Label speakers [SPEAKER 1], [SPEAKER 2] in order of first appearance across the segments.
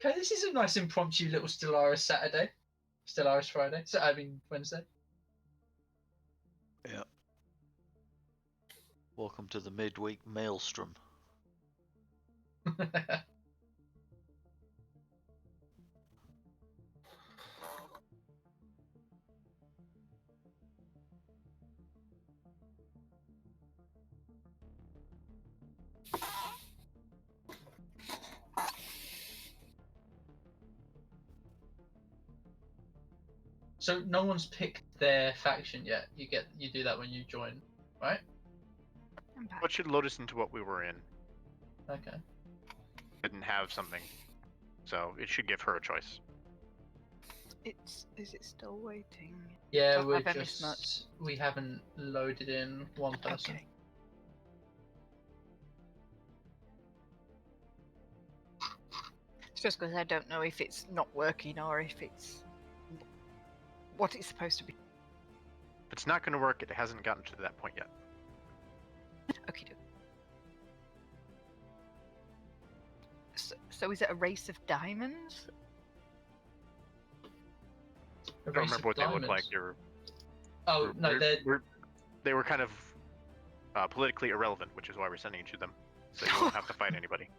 [SPEAKER 1] Okay, this is a nice impromptu little Stellaris Saturday. Stellaris Friday. So I mean Wednesday.
[SPEAKER 2] Yeah. Welcome to the Midweek Maelstrom.
[SPEAKER 1] So no one's picked their faction yet. You do that when you join, right?
[SPEAKER 3] I'm back.
[SPEAKER 4] What should load us into what we were in?
[SPEAKER 1] Okay.
[SPEAKER 4] Didn't have something, so it should give her a choice.
[SPEAKER 3] Is it still waiting?
[SPEAKER 1] Yeah,
[SPEAKER 3] Don't
[SPEAKER 1] we're
[SPEAKER 3] have any
[SPEAKER 1] just we haven't loaded in one person.
[SPEAKER 3] Okay. It's just because I don't know if it's not working or if it's what it's supposed to be.
[SPEAKER 4] If it's not going to work, it hasn't gotten to that point yet.
[SPEAKER 3] Okay. So is it a race of diamonds?
[SPEAKER 1] A
[SPEAKER 4] I don't
[SPEAKER 1] race
[SPEAKER 4] remember
[SPEAKER 1] of
[SPEAKER 4] what they look
[SPEAKER 1] diamonds.
[SPEAKER 4] like.
[SPEAKER 1] Oh no,
[SPEAKER 4] They were kind of politically irrelevant, which is why we're sending it to them, so you won't have to fight anybody.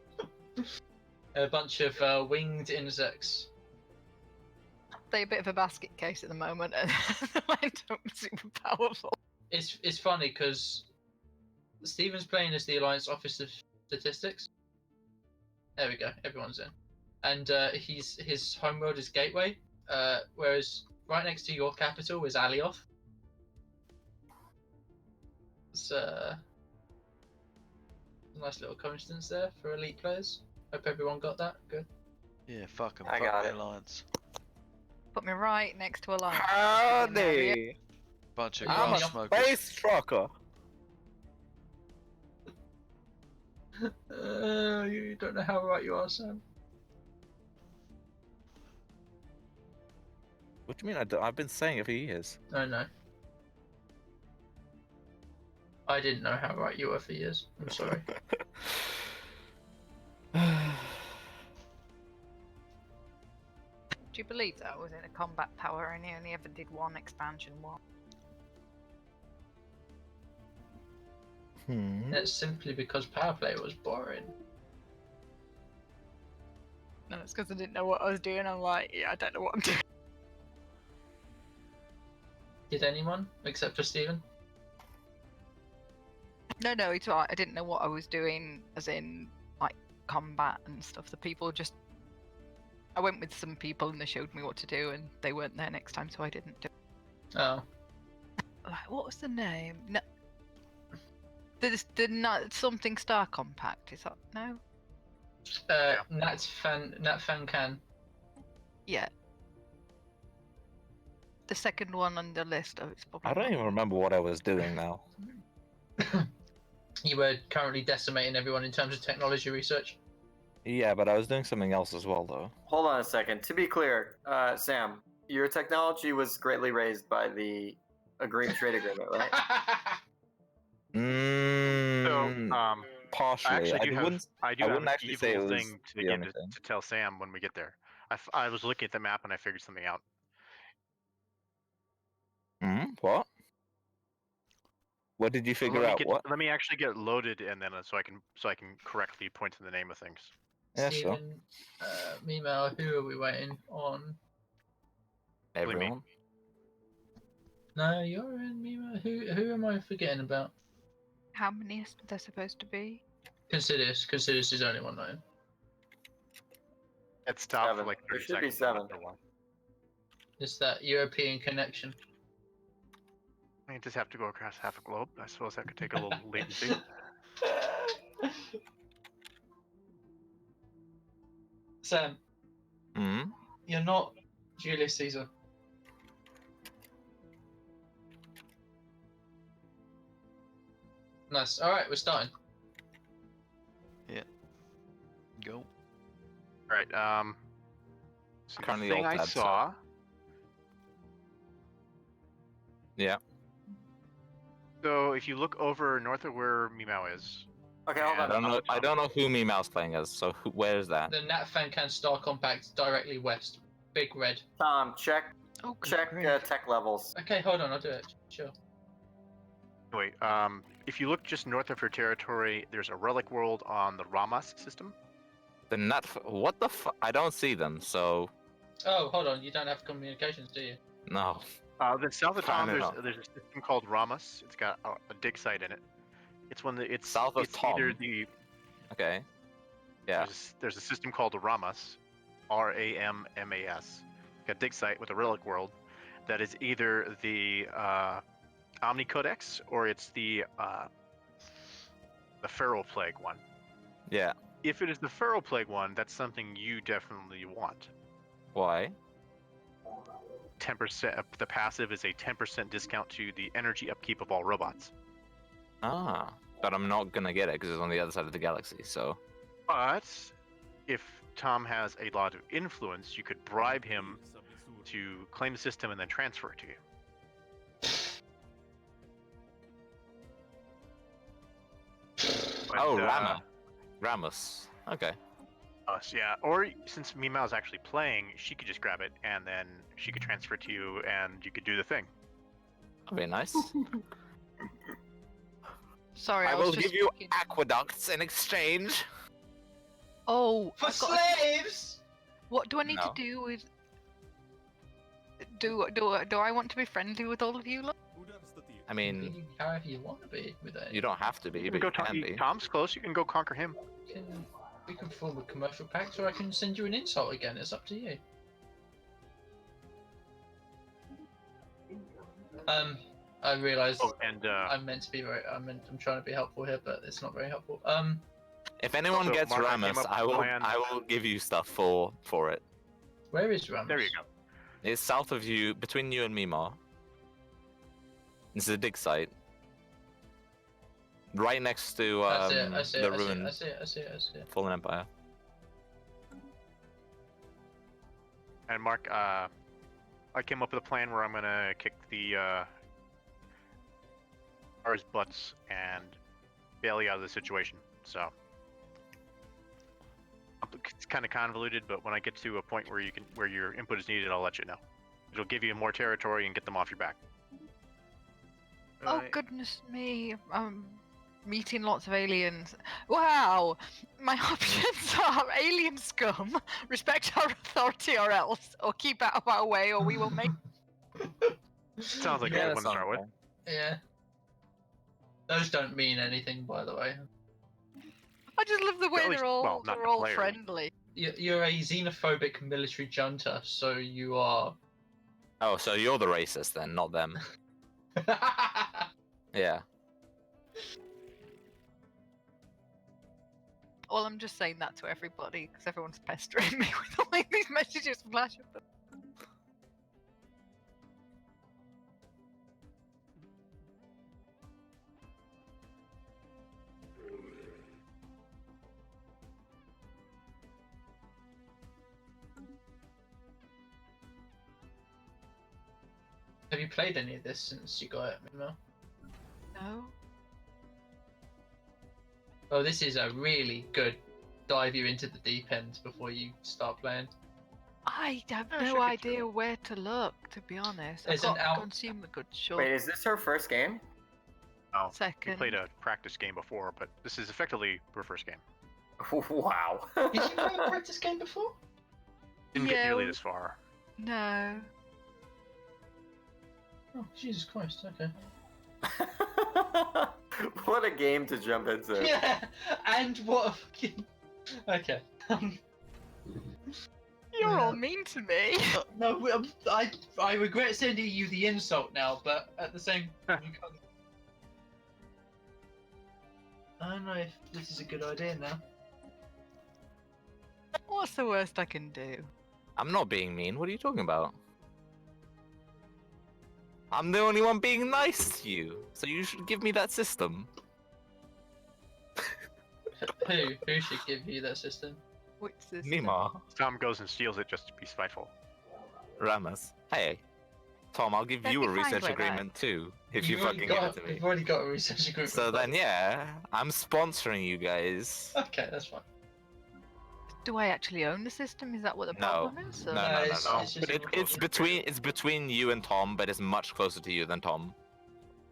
[SPEAKER 1] a bunch of winged insects.
[SPEAKER 3] They're a bit of a basket case at the moment, and they don't super powerful.
[SPEAKER 1] It's funny because Stephen's playing as the Alliance Office of Statistics. There we go, everyone's in, and his homeworld is Gateway, whereas right next to your capital is Alioth. It's a nice little coincidence there for elite players. Hope everyone got that. Good.
[SPEAKER 2] Yeah, fuck 'em.
[SPEAKER 5] I
[SPEAKER 2] Fuck
[SPEAKER 5] got
[SPEAKER 2] the
[SPEAKER 5] it.
[SPEAKER 2] Alliance.
[SPEAKER 3] Put me right next to a line.
[SPEAKER 6] Howdy!
[SPEAKER 2] Bunch of
[SPEAKER 6] I'm a
[SPEAKER 2] grass smokers.
[SPEAKER 6] space trucker.
[SPEAKER 1] You don't know how right you are, Sam.
[SPEAKER 6] What do you mean? I've been saying it for years.
[SPEAKER 1] No. I didn't know how right you were for years. I'm sorry.
[SPEAKER 3] Do you believe that was in a combat power and he only ever did one expansion one?
[SPEAKER 1] That's simply because power play was boring.
[SPEAKER 3] No, it's because I didn't know what I was doing. I'm like, yeah, I don't know what I'm doing.
[SPEAKER 1] Did anyone except for Stephen?
[SPEAKER 3] No, it's alright. I didn't know what I was doing, as in like combat and stuff. The people just. I went with some people and they showed me what to do, and they weren't there next time, so I didn't do it.
[SPEAKER 1] Oh.
[SPEAKER 3] Like, what was the name? No. Something Star Compact, is that no?
[SPEAKER 1] Nat Fan Can.
[SPEAKER 3] Yeah. The second one on the list. Oh, it's probably.
[SPEAKER 6] I don't
[SPEAKER 3] not.
[SPEAKER 6] even remember what I was doing now.
[SPEAKER 1] You were currently decimating everyone in terms of technology research.
[SPEAKER 6] Yeah, but I was doing something else as well, though.
[SPEAKER 5] Hold on a second. To be clear, Sam, your technology was greatly raised by the trade agreement, right?
[SPEAKER 6] Mm, partially.
[SPEAKER 4] I actually do
[SPEAKER 6] wouldn't
[SPEAKER 4] have
[SPEAKER 6] wouldn't
[SPEAKER 4] an
[SPEAKER 6] actually say
[SPEAKER 4] evil
[SPEAKER 6] it was
[SPEAKER 4] thing to
[SPEAKER 6] the
[SPEAKER 4] get
[SPEAKER 6] only
[SPEAKER 4] to,
[SPEAKER 6] thing.
[SPEAKER 4] to tell Sam when we get there. I was looking at the map and I figured something out.
[SPEAKER 6] What? What did you figure out? What?
[SPEAKER 4] Let me actually get loaded, and then so I can correctly point to the name of things.
[SPEAKER 6] Yeah, sure.
[SPEAKER 1] Stephen, Mimo, who are we waiting on?
[SPEAKER 6] Everyone.
[SPEAKER 1] No, you're in Mimo. Who am I forgetting about?
[SPEAKER 3] How many is there supposed to be?
[SPEAKER 1] Considers is only one known.
[SPEAKER 4] It stopped for
[SPEAKER 5] 7.
[SPEAKER 4] like 30
[SPEAKER 5] There should be
[SPEAKER 4] seconds.
[SPEAKER 5] 7.
[SPEAKER 4] after one.
[SPEAKER 1] It's that European connection.
[SPEAKER 4] I just have to go across half a globe. I suppose that could take a little latency.
[SPEAKER 1] Sam, you're not Julius Caesar. Nice. All right, we're starting.
[SPEAKER 2] Go.
[SPEAKER 4] Right. So the
[SPEAKER 6] Currently
[SPEAKER 4] thing
[SPEAKER 6] all
[SPEAKER 4] I
[SPEAKER 6] tabs
[SPEAKER 4] saw.
[SPEAKER 6] Yeah.
[SPEAKER 4] So if you look over north of where Mimao is,
[SPEAKER 5] Okay, hold
[SPEAKER 6] I
[SPEAKER 5] on.
[SPEAKER 6] don't know. I don't know who Meow's playing as. So where is that?
[SPEAKER 1] The Nat Fancan Star Compact directly west. Big red.
[SPEAKER 5] Tom, check
[SPEAKER 3] Oh, good
[SPEAKER 5] check
[SPEAKER 3] grief.
[SPEAKER 5] tech levels.
[SPEAKER 1] Okay, hold on, I'll do it. Sure.
[SPEAKER 4] Wait, if you look just north of your territory, there's a relic world on the Ramas system.
[SPEAKER 6] The nut. What the I don't see them. So
[SPEAKER 1] Oh, hold on, you don't have communications, do you?
[SPEAKER 6] no.
[SPEAKER 4] Then south of Tom,
[SPEAKER 6] Find it out.
[SPEAKER 4] there's a system called Ramas. It's got a dig site in it. It's one that it's
[SPEAKER 6] South of
[SPEAKER 4] it's either
[SPEAKER 6] Tom?
[SPEAKER 4] the
[SPEAKER 6] Okay. Yeah.
[SPEAKER 4] there's a system called the Ramas, Rammas. Got a dig site with a relic world that is either the Omni Codex or it's the Feral Plague one.
[SPEAKER 6] Yeah.
[SPEAKER 4] If it is the Feral Plague one, that's something you definitely want.
[SPEAKER 6] Why?
[SPEAKER 4] 10%. The passive is a 10% discount to the energy upkeep of all robots.
[SPEAKER 6] Ah. But I'm not gonna get it because it's on the other side of the galaxy. So.
[SPEAKER 4] But if Tom has a lot of influence, you could bribe him to claim the system and then transfer it to you. But,
[SPEAKER 6] Oh, Ramos. Okay.
[SPEAKER 4] Yeah. Or since Mimao is actually playing, she could just grab it and then she could transfer it to you and you could do the thing.
[SPEAKER 6] That'd be nice.
[SPEAKER 3] Sorry,
[SPEAKER 6] I
[SPEAKER 3] was
[SPEAKER 6] will
[SPEAKER 3] just
[SPEAKER 6] give you
[SPEAKER 3] thinking-
[SPEAKER 6] aqueducts in exchange.
[SPEAKER 3] Oh,
[SPEAKER 1] For
[SPEAKER 3] I've got a-
[SPEAKER 1] slaves!
[SPEAKER 3] What do I need
[SPEAKER 6] No.
[SPEAKER 3] to do with? Do I want to be friendly with all of you? Lot?
[SPEAKER 6] I mean,
[SPEAKER 1] You however you want to be with it.
[SPEAKER 6] you don't have to be,
[SPEAKER 4] You
[SPEAKER 6] but
[SPEAKER 4] can
[SPEAKER 6] you
[SPEAKER 4] go
[SPEAKER 6] can be.
[SPEAKER 4] Tom's close. You can go conquer him.
[SPEAKER 1] We can form a commercial pact, or I can send you an insult again. It's up to you. I realised
[SPEAKER 4] Oh, and
[SPEAKER 1] I'm meant to be very. I'm trying to be helpful here, but it's not very helpful.
[SPEAKER 6] If anyone
[SPEAKER 4] So,
[SPEAKER 6] gets
[SPEAKER 4] Mark, I came
[SPEAKER 6] Ramos,
[SPEAKER 4] up with
[SPEAKER 6] I
[SPEAKER 4] a
[SPEAKER 6] will.
[SPEAKER 4] plan.
[SPEAKER 6] I will give you stuff for it.
[SPEAKER 1] Where is Ramos?
[SPEAKER 4] there you go.
[SPEAKER 6] It's south of you, between you and Mimar. This is a dig site. Right next to
[SPEAKER 1] I see it. I see
[SPEAKER 6] the
[SPEAKER 1] it. I see it.
[SPEAKER 6] ruined
[SPEAKER 1] I see it. I see it. I see it.
[SPEAKER 6] Fallen Empire.
[SPEAKER 4] And Mark, I came up with a plan where I'm gonna kick the ours butts and bail you out of the situation. So it's kind of convoluted, but when I get to a point where where your input is needed, I'll let you know. It'll give you more territory and get them off your back.
[SPEAKER 3] Oh goodness me! Meeting lots of aliens. Wow! My options are alien scum, respect our authority or else, or keep out of our way or we will make.
[SPEAKER 4] Sounds like a
[SPEAKER 1] Yeah,
[SPEAKER 4] good one to start with.
[SPEAKER 1] Yeah. Those don't mean anything, by the way.
[SPEAKER 3] I just love the way
[SPEAKER 4] At least-
[SPEAKER 3] they're all
[SPEAKER 4] well, not
[SPEAKER 3] they're
[SPEAKER 4] the
[SPEAKER 3] all
[SPEAKER 4] players.
[SPEAKER 3] friendly.
[SPEAKER 1] You're a xenophobic military junta, so you are.
[SPEAKER 6] Oh, so you're the racist then, not them. Yeah.
[SPEAKER 3] Well, I'm just saying that to everybody because everyone's pestering me with all these messages flashing.
[SPEAKER 1] Have you played any of this since you got it, Mimo?
[SPEAKER 3] No.
[SPEAKER 1] Oh, this is a really good dive you into the deep end before you start playing.
[SPEAKER 3] I have
[SPEAKER 4] Yeah, should
[SPEAKER 3] no
[SPEAKER 4] get
[SPEAKER 3] idea
[SPEAKER 4] through.
[SPEAKER 3] where to look, to be honest.
[SPEAKER 1] There's
[SPEAKER 3] I've
[SPEAKER 1] an
[SPEAKER 3] got
[SPEAKER 1] out-
[SPEAKER 3] consumer goods shop.
[SPEAKER 5] Wait, is this her first game?
[SPEAKER 4] Oh, we
[SPEAKER 3] Second.
[SPEAKER 4] played a practice game before, but this is effectively her first game.
[SPEAKER 5] Wow.
[SPEAKER 1] Did you play a practice game before?
[SPEAKER 4] Didn't get
[SPEAKER 3] Yeah,
[SPEAKER 4] nearly
[SPEAKER 3] we-
[SPEAKER 4] this far.
[SPEAKER 3] No.
[SPEAKER 1] Oh, Jesus Christ, okay.
[SPEAKER 5] What a game to jump into.
[SPEAKER 1] Yeah, and what a fucking. Okay.
[SPEAKER 3] You're all mean to me.
[SPEAKER 1] No, I regret sending you the insult now, but at the same time, I don't know if this is a good idea now.
[SPEAKER 3] What's the worst I can do?
[SPEAKER 6] I'm not being mean. What are you talking about? I'm the only one being nice to you, so you should give me that system.
[SPEAKER 1] Who should give you that system?
[SPEAKER 3] Which system?
[SPEAKER 6] Mima.
[SPEAKER 4] Tom goes and steals it just to be spiteful.
[SPEAKER 6] Ramos. Hey. Tom, I'll give
[SPEAKER 3] Don't
[SPEAKER 6] you
[SPEAKER 3] be
[SPEAKER 6] a
[SPEAKER 3] kind
[SPEAKER 6] research
[SPEAKER 3] like that.
[SPEAKER 6] agreement too, if you
[SPEAKER 1] You've already
[SPEAKER 6] fucking give
[SPEAKER 1] got,
[SPEAKER 6] it to me.
[SPEAKER 1] You've already got a research agreement.
[SPEAKER 6] So then, yeah, I'm sponsoring you guys.
[SPEAKER 1] Okay, that's fine.
[SPEAKER 3] Do I actually own the system? Is that what the
[SPEAKER 6] No.
[SPEAKER 3] problem is? Or-
[SPEAKER 6] No,
[SPEAKER 1] No,
[SPEAKER 6] no, no,
[SPEAKER 1] it's-
[SPEAKER 6] no.
[SPEAKER 1] it's just
[SPEAKER 6] But it's between you and Tom, but it's much closer to you than Tom.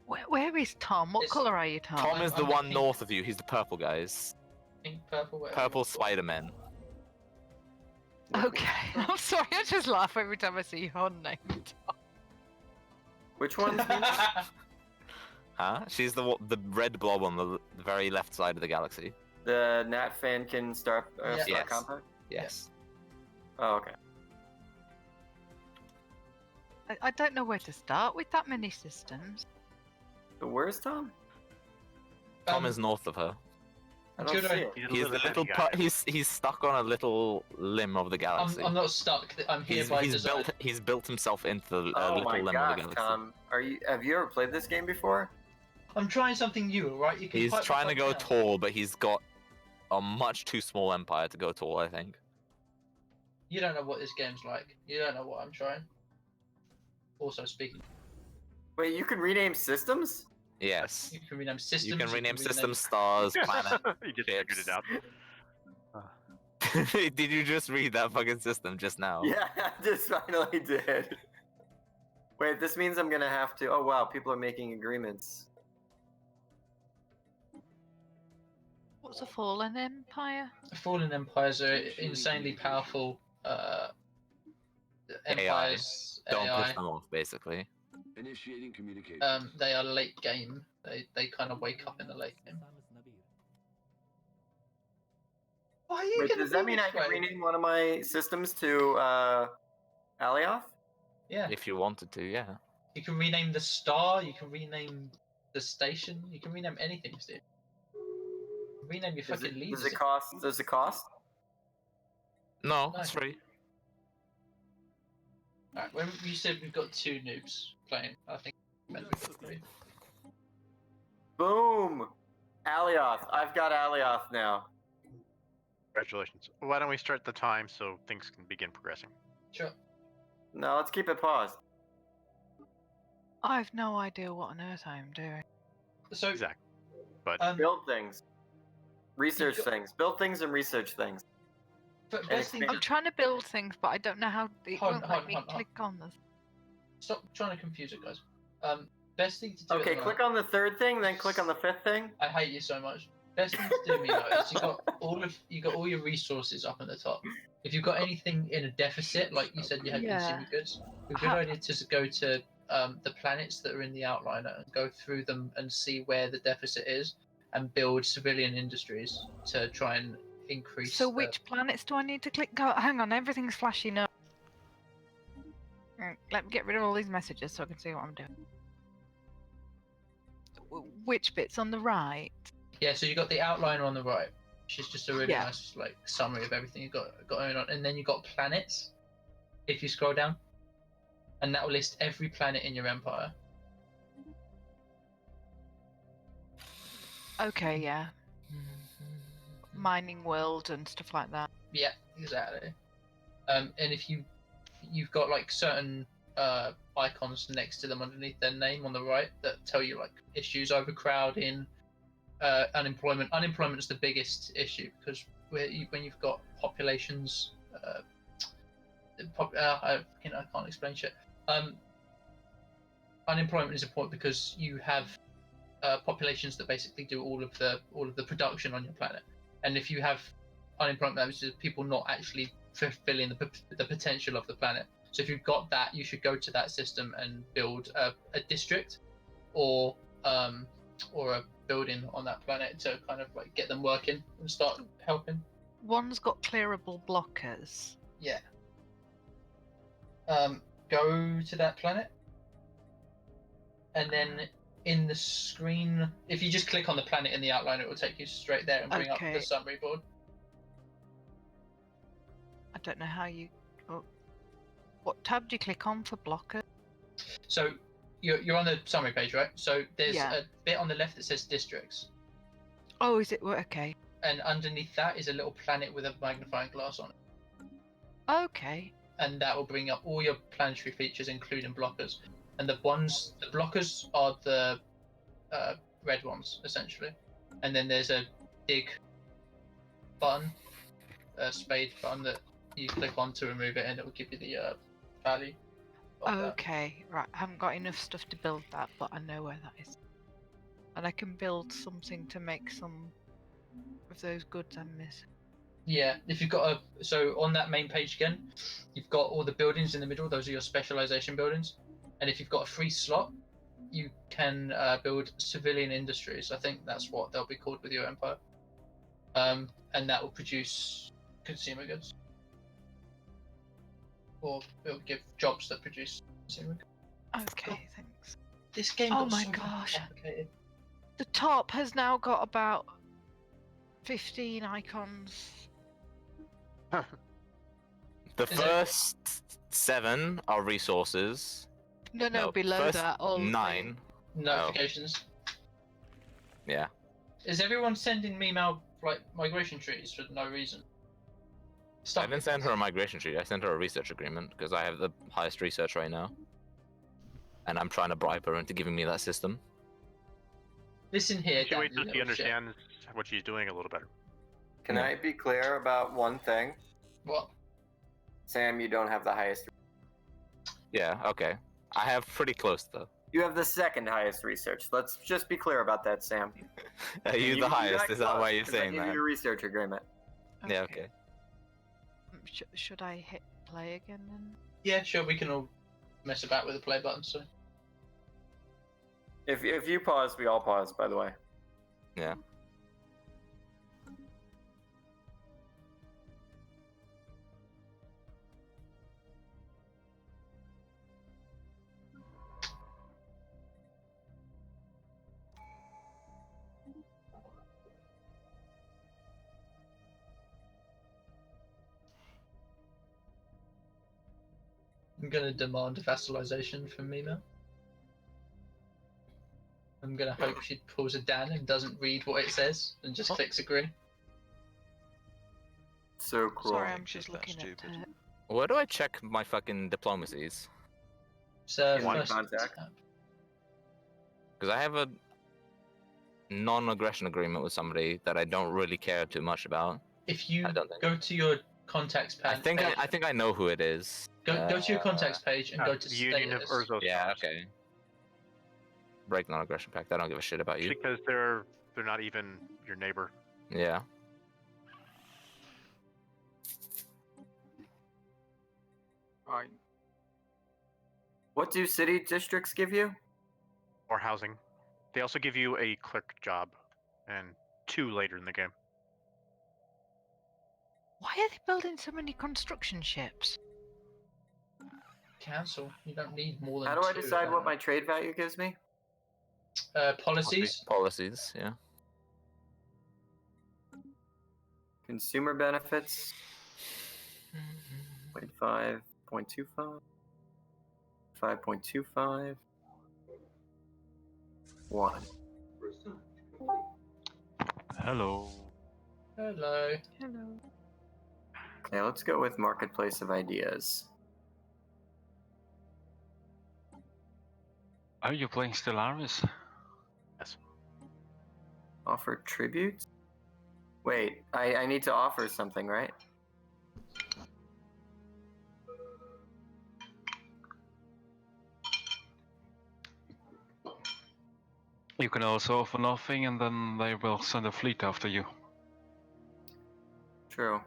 [SPEAKER 3] Where is Tom? What
[SPEAKER 1] It's-
[SPEAKER 3] colour are you, Tom?
[SPEAKER 6] Tom is the
[SPEAKER 1] I'm the
[SPEAKER 6] one
[SPEAKER 1] pink.
[SPEAKER 6] north of you. He's the purple guys.
[SPEAKER 1] Pink, purple, whatever.
[SPEAKER 6] Purple Spider-Man.
[SPEAKER 3] Okay, I'm sorry. I just laugh every time I see your name.
[SPEAKER 5] Which one's me?
[SPEAKER 6] Huh? She's the red blob on the very left side of the galaxy.
[SPEAKER 5] The Nat Fankin Star
[SPEAKER 1] Yeah.
[SPEAKER 5] Star
[SPEAKER 6] Yes.
[SPEAKER 5] Compound?
[SPEAKER 6] Yes.
[SPEAKER 5] Oh, okay.
[SPEAKER 3] I don't know where to start with that many systems.
[SPEAKER 5] So where's Tom?
[SPEAKER 6] Tom is north of her.
[SPEAKER 5] I don't
[SPEAKER 1] Good
[SPEAKER 5] see
[SPEAKER 1] idea.
[SPEAKER 5] it.
[SPEAKER 6] He's the little he's stuck on a little limb of the galaxy.
[SPEAKER 1] I'm not stuck. I'm here
[SPEAKER 6] He's,
[SPEAKER 1] by
[SPEAKER 6] he's
[SPEAKER 1] design.
[SPEAKER 6] built himself into the
[SPEAKER 5] Oh
[SPEAKER 6] little
[SPEAKER 5] my
[SPEAKER 6] limb of the
[SPEAKER 5] gosh,
[SPEAKER 6] galaxy.
[SPEAKER 5] Tom. Have you ever played this game before?
[SPEAKER 1] I'm trying something new, alright? You can
[SPEAKER 6] He's
[SPEAKER 1] pipe me
[SPEAKER 6] trying to
[SPEAKER 1] up
[SPEAKER 6] go
[SPEAKER 1] now.
[SPEAKER 6] tall, but he's got a much too small empire to go tall, I think.
[SPEAKER 1] You don't know what this game's like. You don't know what I'm trying. Also speaking,
[SPEAKER 5] Wait, you can rename systems?
[SPEAKER 6] Yes.
[SPEAKER 1] you can rename systems.
[SPEAKER 6] You can rename systems, stars, planet.
[SPEAKER 4] You just figured
[SPEAKER 6] ships.
[SPEAKER 4] it out.
[SPEAKER 6] Did you just read that fucking system just now?
[SPEAKER 5] Yeah, I just finally did. Wait, this means I'm gonna have to. Oh wow, people are making agreements.
[SPEAKER 3] What's a fallen empire?
[SPEAKER 1] Fallen empires are insanely powerful empires.
[SPEAKER 6] Don't
[SPEAKER 1] AI.
[SPEAKER 6] piss them off, basically.
[SPEAKER 7] Initiating communication.
[SPEAKER 1] They are late game. They kind of wake up in the late game. Why are you
[SPEAKER 5] Wait,
[SPEAKER 1] gonna
[SPEAKER 5] does that
[SPEAKER 1] do
[SPEAKER 5] mean I
[SPEAKER 1] this
[SPEAKER 5] can
[SPEAKER 1] way?
[SPEAKER 5] rename one of my systems to Alioth?
[SPEAKER 1] Yeah,
[SPEAKER 6] If you wanted to, yeah.
[SPEAKER 1] you can rename the star. You can rename the station. You can rename anything, Steve. Rename your fucking leaders.
[SPEAKER 5] Does it cost? Does it cost?
[SPEAKER 6] No,
[SPEAKER 1] No.
[SPEAKER 6] it's free.
[SPEAKER 1] Alright, when you said we've got 2 noobs playing, I think it meant we've got 3.
[SPEAKER 5] Boom! Alioth. I've got Alioth now.
[SPEAKER 4] Congratulations. Why don't we start the time so things can begin progressing?
[SPEAKER 1] Sure.
[SPEAKER 5] No, let's keep it paused.
[SPEAKER 3] I have no idea what on earth I am doing.
[SPEAKER 1] So,
[SPEAKER 4] Exactly. But
[SPEAKER 5] Build things. Research
[SPEAKER 1] You've got-
[SPEAKER 5] things. Build things and research things.
[SPEAKER 1] but best thing
[SPEAKER 3] I'm
[SPEAKER 1] to
[SPEAKER 3] trying to build things, but I don't know how. It
[SPEAKER 1] Hold
[SPEAKER 3] won't
[SPEAKER 1] on,
[SPEAKER 3] let
[SPEAKER 1] hold
[SPEAKER 3] me
[SPEAKER 1] on, hold on.
[SPEAKER 3] click on this.
[SPEAKER 1] stop trying to confuse it, guys. Best thing to do.
[SPEAKER 5] Okay,
[SPEAKER 1] at the
[SPEAKER 5] click
[SPEAKER 1] moment-
[SPEAKER 5] on the third thing, then click on the fifth thing.
[SPEAKER 1] I hate you so much. Best thing to do, Milo, is you got all your resources up at the top. If you've got anything in a deficit, like you said, you had
[SPEAKER 3] Yeah.
[SPEAKER 1] consumer goods, a good
[SPEAKER 3] How-
[SPEAKER 1] idea to go to the planets that are in the outliner and go through them and see where the deficit is, and build civilian industries to try and increase.
[SPEAKER 3] So
[SPEAKER 1] the-
[SPEAKER 3] which planets do I need to click? Go, hang on, everything's flashing up. Let me get rid of all these messages so I can see what I'm doing. Which bit's on the right?
[SPEAKER 1] Yeah, so you got the outliner on the right, which is just a really
[SPEAKER 3] Yeah.
[SPEAKER 1] nice like summary of everything you got going on, and then you got planets. If you scroll down, and that will list every planet in your empire.
[SPEAKER 3] Okay, yeah. Mining world and stuff like that.
[SPEAKER 1] Yeah, exactly. And if you've got like certain icons next to them underneath their name on the right that tell you like issues, overcrowding, unemployment. Unemployment is the biggest issue because when you've got populations, I can't explain shit. Unemployment is important because you have populations that basically do all of the production on your planet, and if you have unemployment, that means people not actually fulfilling the potential of the planet. So if you've got that, you should go to that system and build a district or a building on that planet to kind of like get them working and start helping.
[SPEAKER 3] One's got clearable blockers.
[SPEAKER 1] Yeah. Go to that planet, and then in the screen, if you just click on the planet in the outline, it will take you straight there and bring up
[SPEAKER 3] Okay.
[SPEAKER 1] the summary board.
[SPEAKER 3] I don't know how you. Oh, what tab do you click on for blocker?
[SPEAKER 1] So you're on the summary page, right? So there's
[SPEAKER 3] Yeah.
[SPEAKER 1] a bit on the left that says districts,
[SPEAKER 3] Oh, is it? Okay.
[SPEAKER 1] and underneath that is a little planet with a magnifying glass on it.
[SPEAKER 3] Okay.
[SPEAKER 1] and that will bring up all your planetary features, including blockers. And the blockers are the red ones essentially. And then there's a dig button, a spade button that you click on to remove it, and it will give you the value. Of that.
[SPEAKER 3] Okay, right. I haven't got enough stuff to build that, but I know where that is. And I can build something to make some of those goods I'm missing.
[SPEAKER 1] Yeah, if you've got so on that main page again, you've got all the buildings in the middle. Those are your specialization buildings. And if you've got a free slot, you can build civilian industries. I think that's what they'll be called with your empire. And that will produce consumer goods. Or it'll give jobs that produce consumer goods.
[SPEAKER 3] Okay, thanks.
[SPEAKER 1] This game
[SPEAKER 3] Oh
[SPEAKER 1] got
[SPEAKER 3] my
[SPEAKER 1] so
[SPEAKER 3] gosh.
[SPEAKER 1] complicated.
[SPEAKER 3] The top has now got about 15 icons.
[SPEAKER 6] The
[SPEAKER 1] Is it-
[SPEAKER 6] first 7 are resources.
[SPEAKER 3] No,
[SPEAKER 6] No,
[SPEAKER 3] below
[SPEAKER 6] first
[SPEAKER 3] that. All the-
[SPEAKER 6] 9.
[SPEAKER 1] Notifications.
[SPEAKER 6] Yeah.
[SPEAKER 1] Is everyone sending me migration trees for no reason?
[SPEAKER 6] I
[SPEAKER 1] Stop
[SPEAKER 6] didn't
[SPEAKER 1] it.
[SPEAKER 6] send her a migration tree. I sent her a research agreement because I have the highest research right now. And I'm trying to bribe her into giving me that system.
[SPEAKER 1] Listen here,
[SPEAKER 4] She waits
[SPEAKER 1] Dan,
[SPEAKER 4] till
[SPEAKER 1] you
[SPEAKER 4] she
[SPEAKER 1] little shit.
[SPEAKER 4] understands what she's doing a little better.
[SPEAKER 5] Can
[SPEAKER 6] Yeah.
[SPEAKER 5] I be clear about one thing?
[SPEAKER 1] What?
[SPEAKER 5] Sam, you don't have the highest.
[SPEAKER 6] Yeah, okay. I have pretty close though.
[SPEAKER 5] You have the second highest research. Let's just be clear about that, Sam.
[SPEAKER 6] Are you the highest? Is that
[SPEAKER 5] close,
[SPEAKER 6] why you're
[SPEAKER 5] 'cause I
[SPEAKER 6] saying
[SPEAKER 5] gave you
[SPEAKER 6] that?
[SPEAKER 5] your research agreement.
[SPEAKER 6] Yeah, okay.
[SPEAKER 3] Should I hit play again then?
[SPEAKER 1] Yeah, sure, we can all mess about with the play button, so.
[SPEAKER 5] If you pause, we all pause, by the way.
[SPEAKER 6] Yeah.
[SPEAKER 1] I'm gonna demand vassalization from Mima. I'm gonna hope she pulls a Dan and doesn't read what it says and just clicks agree.
[SPEAKER 5] So cruel.
[SPEAKER 3] Sorry, I'm
[SPEAKER 2] She's
[SPEAKER 3] just
[SPEAKER 2] that
[SPEAKER 3] looking at
[SPEAKER 2] stupid.
[SPEAKER 6] Where do I check my fucking diplomacies?
[SPEAKER 1] So
[SPEAKER 5] One
[SPEAKER 1] first
[SPEAKER 5] contact.
[SPEAKER 1] tab.
[SPEAKER 6] Because I have a non-aggression agreement with somebody that I don't really care too much about.
[SPEAKER 1] If you
[SPEAKER 6] I don't think-
[SPEAKER 1] go to your contacts page,
[SPEAKER 6] I think I know who it is.
[SPEAKER 1] go to your contacts page and go to
[SPEAKER 4] the Union of
[SPEAKER 1] status.
[SPEAKER 4] Urzo
[SPEAKER 6] Yeah,
[SPEAKER 4] Stars.
[SPEAKER 6] okay. Break non-aggression pact. I don't give a shit about you.
[SPEAKER 4] Because they're not even your neighbor.
[SPEAKER 6] Yeah.
[SPEAKER 3] Right.
[SPEAKER 5] What do city districts give you?
[SPEAKER 4] Or housing. They also give you a clerk job, and 2 later in the game.
[SPEAKER 3] Why are they building so many construction ships?
[SPEAKER 1] Cancel. You don't need more than
[SPEAKER 5] How do I
[SPEAKER 1] 2 of
[SPEAKER 5] decide what
[SPEAKER 1] them.
[SPEAKER 5] my trade value gives me?
[SPEAKER 1] Policies?
[SPEAKER 6] Policies, yeah.
[SPEAKER 5] Consumer benefits. 0.5, 0.25, 5.25, 1.
[SPEAKER 4] Hello.
[SPEAKER 1] Hello.
[SPEAKER 3] Hello.
[SPEAKER 5] Okay, let's go with marketplace of ideas.
[SPEAKER 8] Are you playing Stellaris?
[SPEAKER 4] Yes.
[SPEAKER 5] Offer tribute? Wait, I need to offer something, right?
[SPEAKER 8] You can also offer nothing and then they will send a fleet after you.
[SPEAKER 5] True.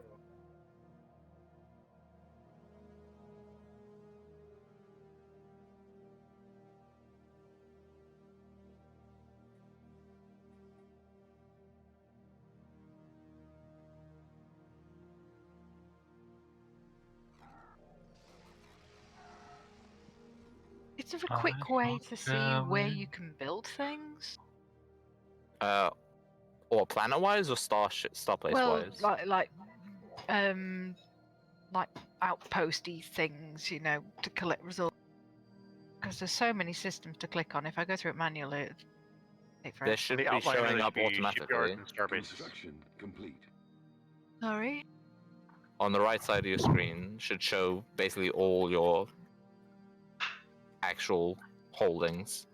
[SPEAKER 3] Is there a quick way to see where
[SPEAKER 8] going.
[SPEAKER 3] you can build things?
[SPEAKER 6] Or planet-wise or star
[SPEAKER 3] Well,
[SPEAKER 6] place-wise?
[SPEAKER 3] like outposty things, you know, to collect results. Because there's so many systems to click on. If I go through it manually, it take forever.
[SPEAKER 6] They should
[SPEAKER 4] The
[SPEAKER 6] be
[SPEAKER 4] outline
[SPEAKER 6] showing
[SPEAKER 4] really
[SPEAKER 6] up
[SPEAKER 4] should be shipyards
[SPEAKER 6] automatically.
[SPEAKER 4] and star bases.
[SPEAKER 7] Construction complete.
[SPEAKER 3] Sorry.
[SPEAKER 6] on the right side of your screen should show basically all your actual holdings.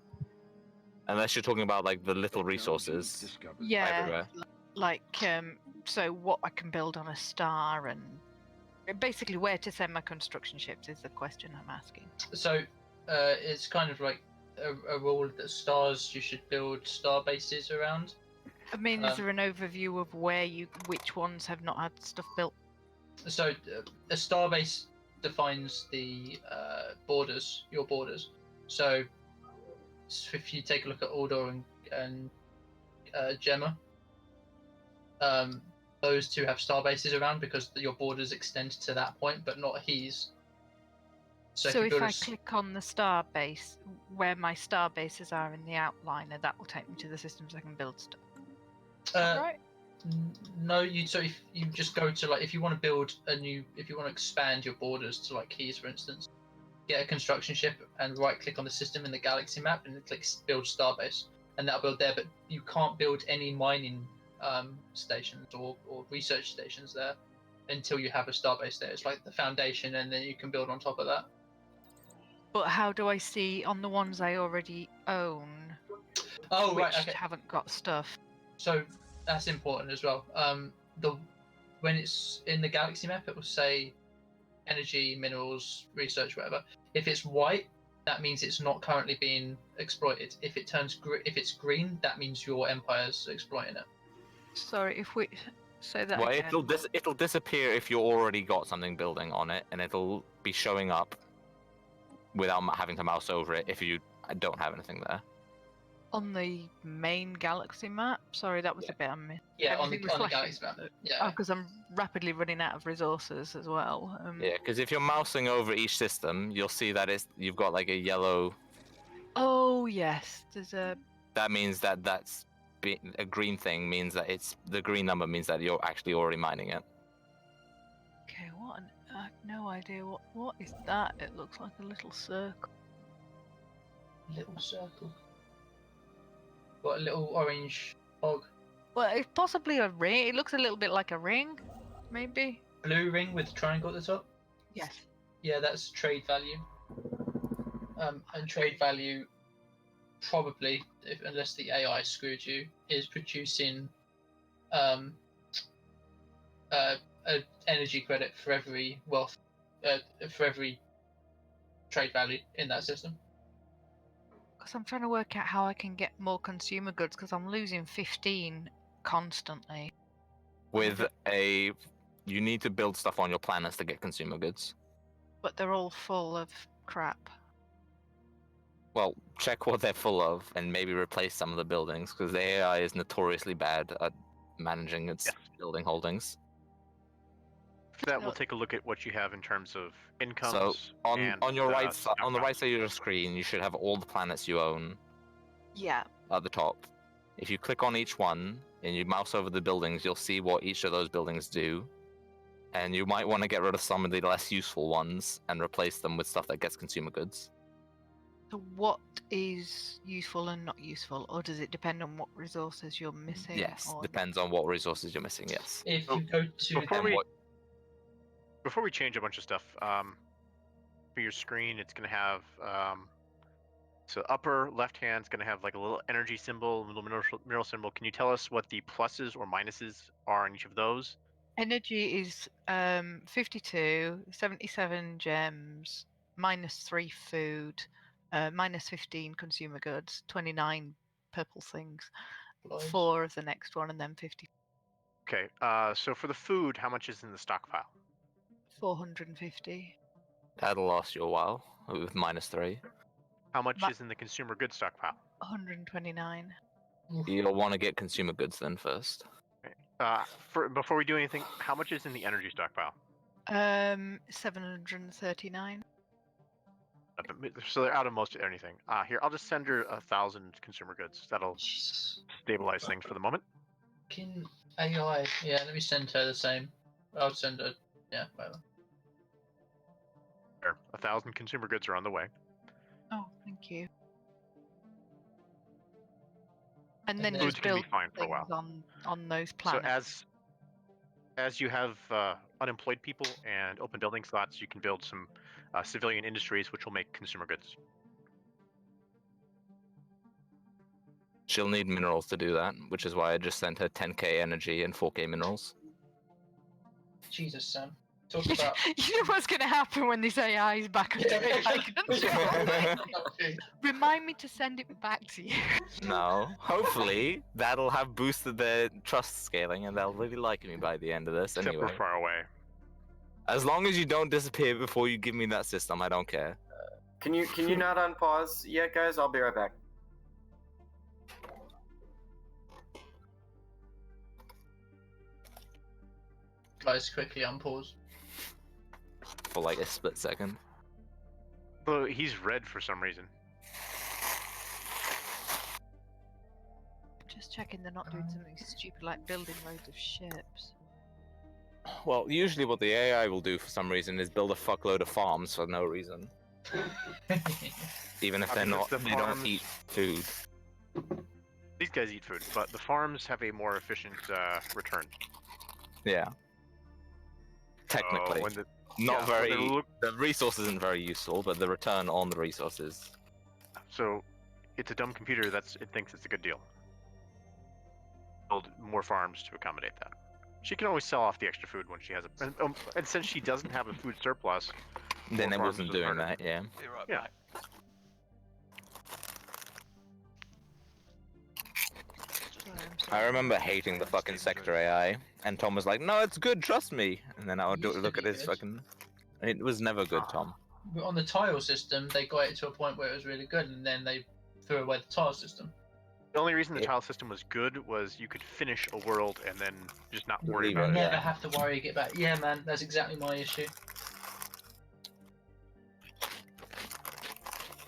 [SPEAKER 6] Unless you're talking about like the little resources
[SPEAKER 7] Discovered.
[SPEAKER 3] Yeah,
[SPEAKER 6] everywhere.
[SPEAKER 3] like so what I can build on a star and basically where to send my construction ships is the question I'm asking.
[SPEAKER 1] So it's kind of like a rule that stars you should build star bases around.
[SPEAKER 3] I mean, is there an overview of which ones have not had stuff built?
[SPEAKER 1] So a star base defines the borders, your borders. So if you take a look at Aldor and Gemma, those two have star bases around because your borders extend to that point, but not He's.
[SPEAKER 3] So if I click on the star base, where my star bases are in the outliner, that will take me to the systems I can build stuff. Right?
[SPEAKER 1] No, so if you just go to like if you want to build if you want to expand your borders to like Keys, for instance, get a construction ship and right click on the system in the galaxy map and then click build starbase, and that'll build there. But you can't build any mining stations or research stations there until you have a starbase there. It's like the foundation, and then you can build on top of that.
[SPEAKER 3] But how do I see on the ones I already own?
[SPEAKER 1] Oh,
[SPEAKER 3] which
[SPEAKER 1] right, okay.
[SPEAKER 3] haven't got stuff.
[SPEAKER 1] So that's important as well. When it's in the galaxy map, it will say energy, minerals, research, whatever. If it's white, that means it's not currently being exploited. If it turns if it's green, that means your empire's exploiting it.
[SPEAKER 3] Sorry, if we say that
[SPEAKER 6] Well,
[SPEAKER 3] again.
[SPEAKER 6] it'll disappear if you already got something building on it, and it'll be showing up without having to mouse over it if you don't have anything there.
[SPEAKER 3] On the main galaxy map? Sorry, that was a bit I missed.
[SPEAKER 1] Yeah, on the
[SPEAKER 3] Everything was
[SPEAKER 1] galaxy
[SPEAKER 3] flashing.
[SPEAKER 1] map. Yeah.
[SPEAKER 3] Oh, because I'm rapidly running out of resources as well.
[SPEAKER 6] Yeah, because if you're mousing over each system, you'll see that you've got like a yellow.
[SPEAKER 3] Oh yes, there's a.
[SPEAKER 6] That means that's a green thing means that the green number means that you're actually already mining it.
[SPEAKER 3] Okay, I have no idea what is that. It looks like a little circle.
[SPEAKER 1] Little circle. Got a little orange hog.
[SPEAKER 3] Well, it's possibly a ring. It looks a little bit like a ring, maybe.
[SPEAKER 1] Blue ring with a triangle at the top.
[SPEAKER 3] Yes.
[SPEAKER 1] Yeah, that's trade value. And trade value, probably, unless the AI screwed you, is producing an energy credit for every for every trade value in that system.
[SPEAKER 3] Because I'm trying to work out how I can get more consumer goods because I'm losing 15 constantly.
[SPEAKER 6] You need to build stuff on your planets to get consumer goods.
[SPEAKER 3] But they're all full of crap.
[SPEAKER 6] Well, check what they're full of and maybe replace some of the buildings because the AI is notoriously bad at managing its building holdings.
[SPEAKER 4] For that, we'll take a look at what you have in terms of incomes.
[SPEAKER 6] So on your
[SPEAKER 4] and,
[SPEAKER 6] right
[SPEAKER 4] stock
[SPEAKER 6] on the right
[SPEAKER 4] values.
[SPEAKER 6] side of your screen, you should have all the planets you own
[SPEAKER 3] Yeah.
[SPEAKER 6] at the top. If you click on each one and you mouse over the buildings, you'll see what each of those buildings do. And you might want to get rid of some of the less useful ones and replace them with stuff that gets consumer goods.
[SPEAKER 3] So what is useful and not useful, or does it depend on what resources you're missing?
[SPEAKER 6] Yes,
[SPEAKER 3] or...
[SPEAKER 6] depends on what resources you're missing, yes.
[SPEAKER 1] If you go to
[SPEAKER 4] Before we change a bunch of stuff, for your screen, it's going to have so upper left hand is going to have like a little energy symbol, a little mineral symbol. Can you tell us what the pluses or minuses are on each of those?
[SPEAKER 3] Energy is 52, 77 gems, -3 food, -15 consumer goods, 29 purple things, 4 of the next one, and then 50.
[SPEAKER 4] Okay, so for the food, how much is in the stockpile?
[SPEAKER 3] 450.
[SPEAKER 6] That'll last you a while with -3.
[SPEAKER 4] How much is in the consumer goods stockpile?
[SPEAKER 3] 129.
[SPEAKER 6] You'll want to get consumer goods then first.
[SPEAKER 4] Before we do anything, how much is in the energy stockpile?
[SPEAKER 3] 739.
[SPEAKER 4] So they're out of most of anything. Here, I'll just send her 1,000 consumer goods. That'll stabilize things for the moment.
[SPEAKER 1] Fucking AI. Yeah, let me send her the same. I'll send her. Yeah, whatever.
[SPEAKER 4] There, 1,000 consumer goods are on the way.
[SPEAKER 3] Oh, thank you. And then
[SPEAKER 1] then
[SPEAKER 3] just
[SPEAKER 4] Food's gonna be
[SPEAKER 3] build
[SPEAKER 4] fine for a while.
[SPEAKER 3] things on those planets.
[SPEAKER 4] as you have unemployed people and open building slots, you can build some civilian industries, which will make consumer goods.
[SPEAKER 6] She'll need minerals to do that, which is why I just sent her 10k energy and 4k minerals.
[SPEAKER 1] Jesus, Sam. Talk about.
[SPEAKER 3] You know what's going to happen when this AI is back under AI control? Remind me to send it back to you.
[SPEAKER 6] No, hopefully that'll have boosted their trust scaling and they'll really like me by the end of this
[SPEAKER 4] Except
[SPEAKER 6] anyway.
[SPEAKER 4] we're far away.
[SPEAKER 6] As long as you don't disappear before you give me that system, I don't care.
[SPEAKER 5] Can you not unpause yet, guys? I'll be right back.
[SPEAKER 1] Guys, quickly unpause.
[SPEAKER 6] For like a split second.
[SPEAKER 4] But he's red for some reason.
[SPEAKER 3] Just checking they're not doing something stupid like building loads of ships.
[SPEAKER 6] Well, usually what the AI will do for some reason is build a fuckload of farms for no reason. Even if they're
[SPEAKER 4] Because
[SPEAKER 6] not,
[SPEAKER 4] the
[SPEAKER 6] they don't
[SPEAKER 4] farms-
[SPEAKER 6] eat food.
[SPEAKER 4] These guys eat food, but the farms have a more efficient return.
[SPEAKER 6] Yeah.
[SPEAKER 4] So
[SPEAKER 6] Technically.
[SPEAKER 4] when the,
[SPEAKER 6] Not
[SPEAKER 4] yeah,
[SPEAKER 6] very.
[SPEAKER 4] when they look-
[SPEAKER 6] The resource isn't very useful, but the return on the resource is.
[SPEAKER 4] so it's a dumb computer it thinks it's a good deal. Build more farms to accommodate that. She can always sell off the extra food when she has and since she doesn't have a food surplus,
[SPEAKER 6] Then
[SPEAKER 4] more
[SPEAKER 6] it
[SPEAKER 4] farms
[SPEAKER 6] wasn't
[SPEAKER 4] was
[SPEAKER 6] doing
[SPEAKER 4] harder.
[SPEAKER 6] that, yeah.
[SPEAKER 2] Be right
[SPEAKER 4] Yeah.
[SPEAKER 2] back.
[SPEAKER 6] I remember hating the fucking sector AI, and Tom was like, "No, it's good, trust me." And then I would
[SPEAKER 1] Used to
[SPEAKER 6] look at
[SPEAKER 1] be
[SPEAKER 6] his
[SPEAKER 1] good.
[SPEAKER 6] fucking. It was never good, Tom.
[SPEAKER 1] But on the tile system, they got it to a point where it was really good, and then they threw away the tile system.
[SPEAKER 4] The only reason the
[SPEAKER 6] It-
[SPEAKER 4] tile system was good was you could finish a world and then just not worry
[SPEAKER 6] Leave
[SPEAKER 4] about
[SPEAKER 6] it,
[SPEAKER 4] it.
[SPEAKER 1] Never
[SPEAKER 6] yeah.
[SPEAKER 1] have to worry to get back. Yeah, man, that's exactly my issue.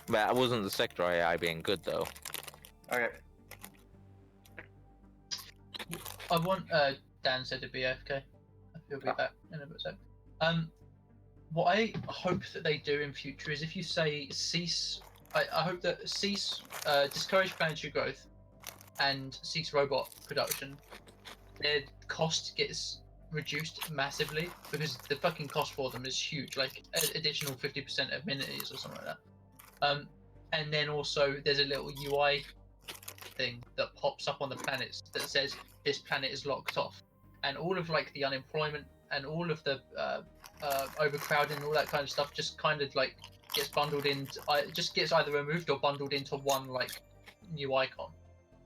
[SPEAKER 6] But that wasn't the sector AI being good though.
[SPEAKER 5] Okay.
[SPEAKER 1] I want. Dan said to be AFK. He'll be back in a bit. What I hope that they do in future is if you say cease. I hope that cease, discourage planetary growth, and cease robot production. Their cost gets reduced massively because the fucking cost for them is huge, like additional 50% amenities or something like that. And then also there's a little UI thing that pops up on the planets that says this planet is locked off, and all of like the unemployment and all of the overcrowding and all that kind of stuff just kind of like gets bundled in. Just gets either removed or bundled into one like new icon.